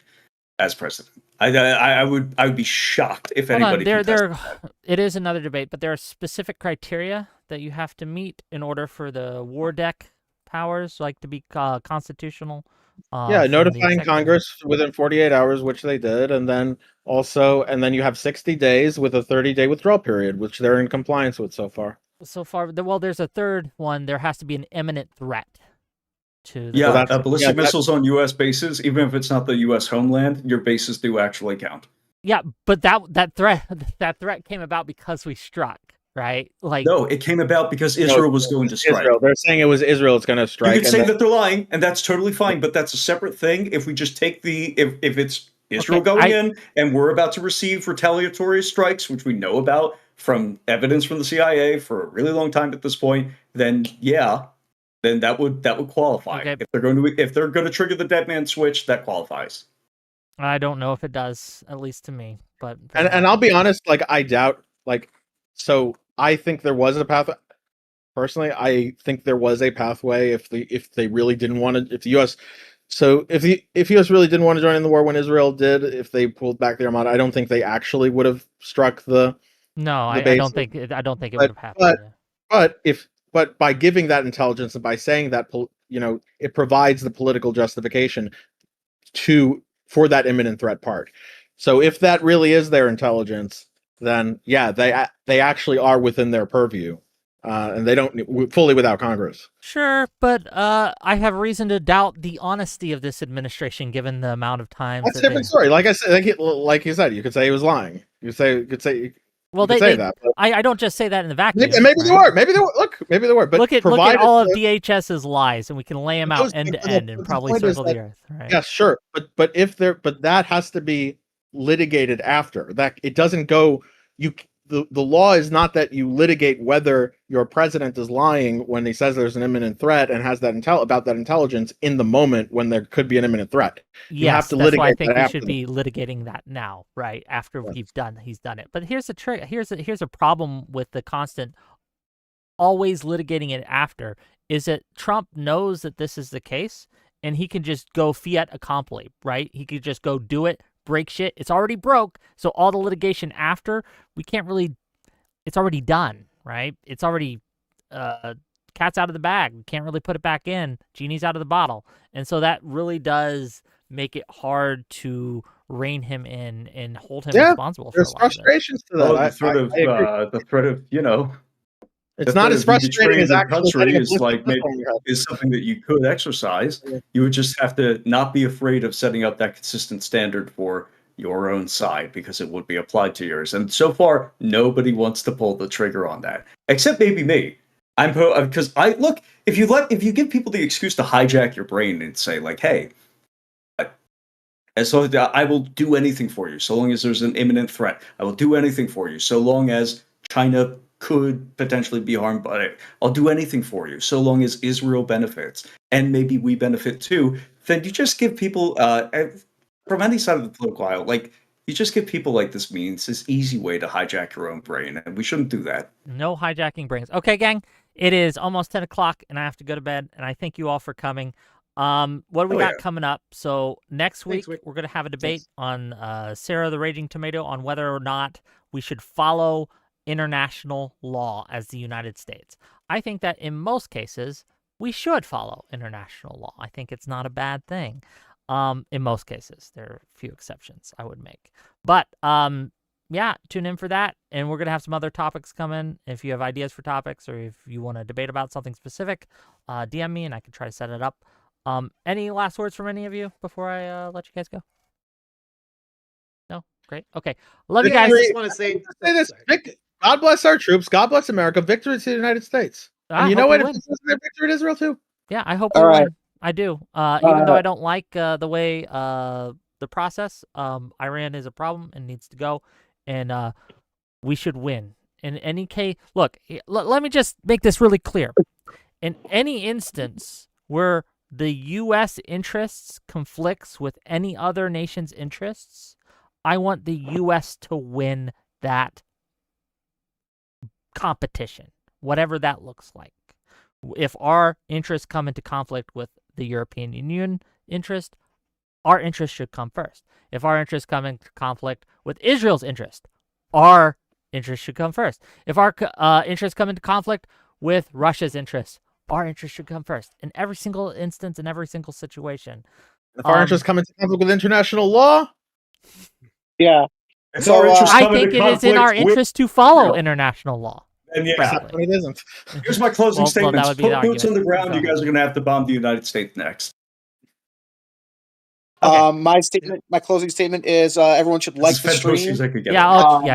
as president. I would be shocked if Hold on, anybody. it is another debate, but there are specific criteria that you have to meet in order for the war deck powers, like, to be constitutional. Yeah, from the notifying executive. Congress within 48 hours, which they did, and then you have 60 days with a 30-day withdrawal period, which they're in compliance with so far. So far, well, there's a third one. There has to be an imminent threat to the Yeah, that's- ballistic that- missiles on U.S. bases, even if it's not the U.S. homeland, your bases do actually count. Yeah, but that threat came about because we struck, right? Like, No, it came about because Israel was going to strike. Israel. They're saying it was Israel that's going to strike. You could and say then- that they're lying, and that's totally fine, but that's a separate thing. If we just take if it's Israel Okay, going in and we're about to receive retaliatory strikes, which we know about from evidence from the CIA for a really long time at this point, then yeah, then that would qualify. Okay. If they're going to trigger the dead man switch, that qualifies. I don't know if it does, at least to me. But and I'll be honest, like, I doubt, like, so I think there was a path. Personally, I think there was a pathway if they really didn't want to, if the U.S. So if U.S. really didn't want to join in the war when Israel did, if they pulled back their armada, I don't think they actually would have struck the No, the I don't basis. think I don't think it But- would have happened. But by giving that intelligence and by saying that, it provides the political justification for that imminent threat part. So if that really is their intelligence, then yeah, they actually are within their purview, and they don't fully without Congress. Sure, but I have reason to doubt the honesty of this administration, given the amount of times. That's a different story. Like I said, like you said, you could say he was lying. You could say. Well, you could say that. But I don't just say that in the vacuum. maybe they were. Maybe they were. Maybe they were. But look at all of DHS's lies, and we can lay them out end to end and probably circle the earth. Right? Yeah, sure. But that has to be litigated after that. It doesn't go. The law is not that you litigate whether your president is lying when he says there's an imminent threat and has that about that intelligence in the moment when there could be an imminent threat. You have to that's why I litigate think that we should be litigating that now, right after he's done it. But here's the trick. Here's a problem with the constant always litigating it after is that Trump knows that this is the case, and he can just go fiat accompli, right? He could just go do it. Break shit. It's already broke. So all the litigation after, we can't really. It's already done, right? It's already cat's out of the bag. We can't really put it back in. Genie's out of the bottle, and so that really does make it hard to rein him in and hold him responsible. There's for a lot frustrations to that. Well, the threat of it's not as frustrating as actually country is is something that you could exercise. Yeah. You would just have to not be afraid of setting up that consistent standard for your own side, because it would be applied to yours. And so far, nobody wants to pull the trigger on that, except maybe me. Because if you give people the excuse to hijack your brain and say like, hey, as long as I will do anything for you, so long as there's an imminent threat, I will do anything for you, so long as China could potentially be harmed by it, I'll do anything for you, so long as Israel benefits, and maybe we benefit too, then you just give people, from any side of the political aisle, you just give people this easy way to hijack your own brain, and we shouldn't do that. No hijacking brains. Okay, gang, it is almost 10 o'clock, and I have to go to bed, and I thank you all for coming. What do we got coming up? So next week, we're going to have a debate on Sarah the Raging Tomato on whether or not we should follow international law as the United States. I think that in most cases, we should follow international law. I think it's not a bad thing. In most cases, there are a few exceptions I would make. But yeah, tune in for that. And we're going to have some other topics come in. If you have ideas for topics or if you want to debate about something specific, DM me and I can try to set it up. Any last words from any of you before I let you guys go? No? Great. Okay. Love you guys. I just want to say this. God bless our troops. God bless America. Victory to the United States. And you know what? It's a victory to Israel too. Yeah, I hope we win. I do. Even though I don't like the way the process, Iran is a problem and needs to go, and we should win. In any case, look, let me just make this really clear. In any instance where the U.S. interests conflicts with any other nation's interests, I want the U.S. to win that competition, whatever that looks like. If our interests come into conflict with the European Union interest, our interest should come first. If our interests come into conflict with Israel's interest, our interest should come first. If our interests come into conflict with Russia's interests, our interest should come first. In every single instance, in every single situation. If our interests come into conflict with international law, yeah. So I think it is in our interest to follow international law. And it isn't. Here's my closing statement. Put boots on the ground. You guys are going to have to bomb the United States next. Okay. My closing statement is everyone should like the stream.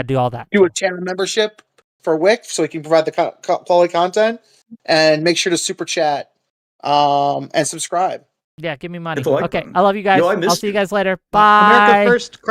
Do all that. Do a channel membership for Wick so we can provide the quality content, and make sure to super chat and subscribe. Yeah, give me money. Like okay, I love you guys. I'll see you guys later. Bye. America first.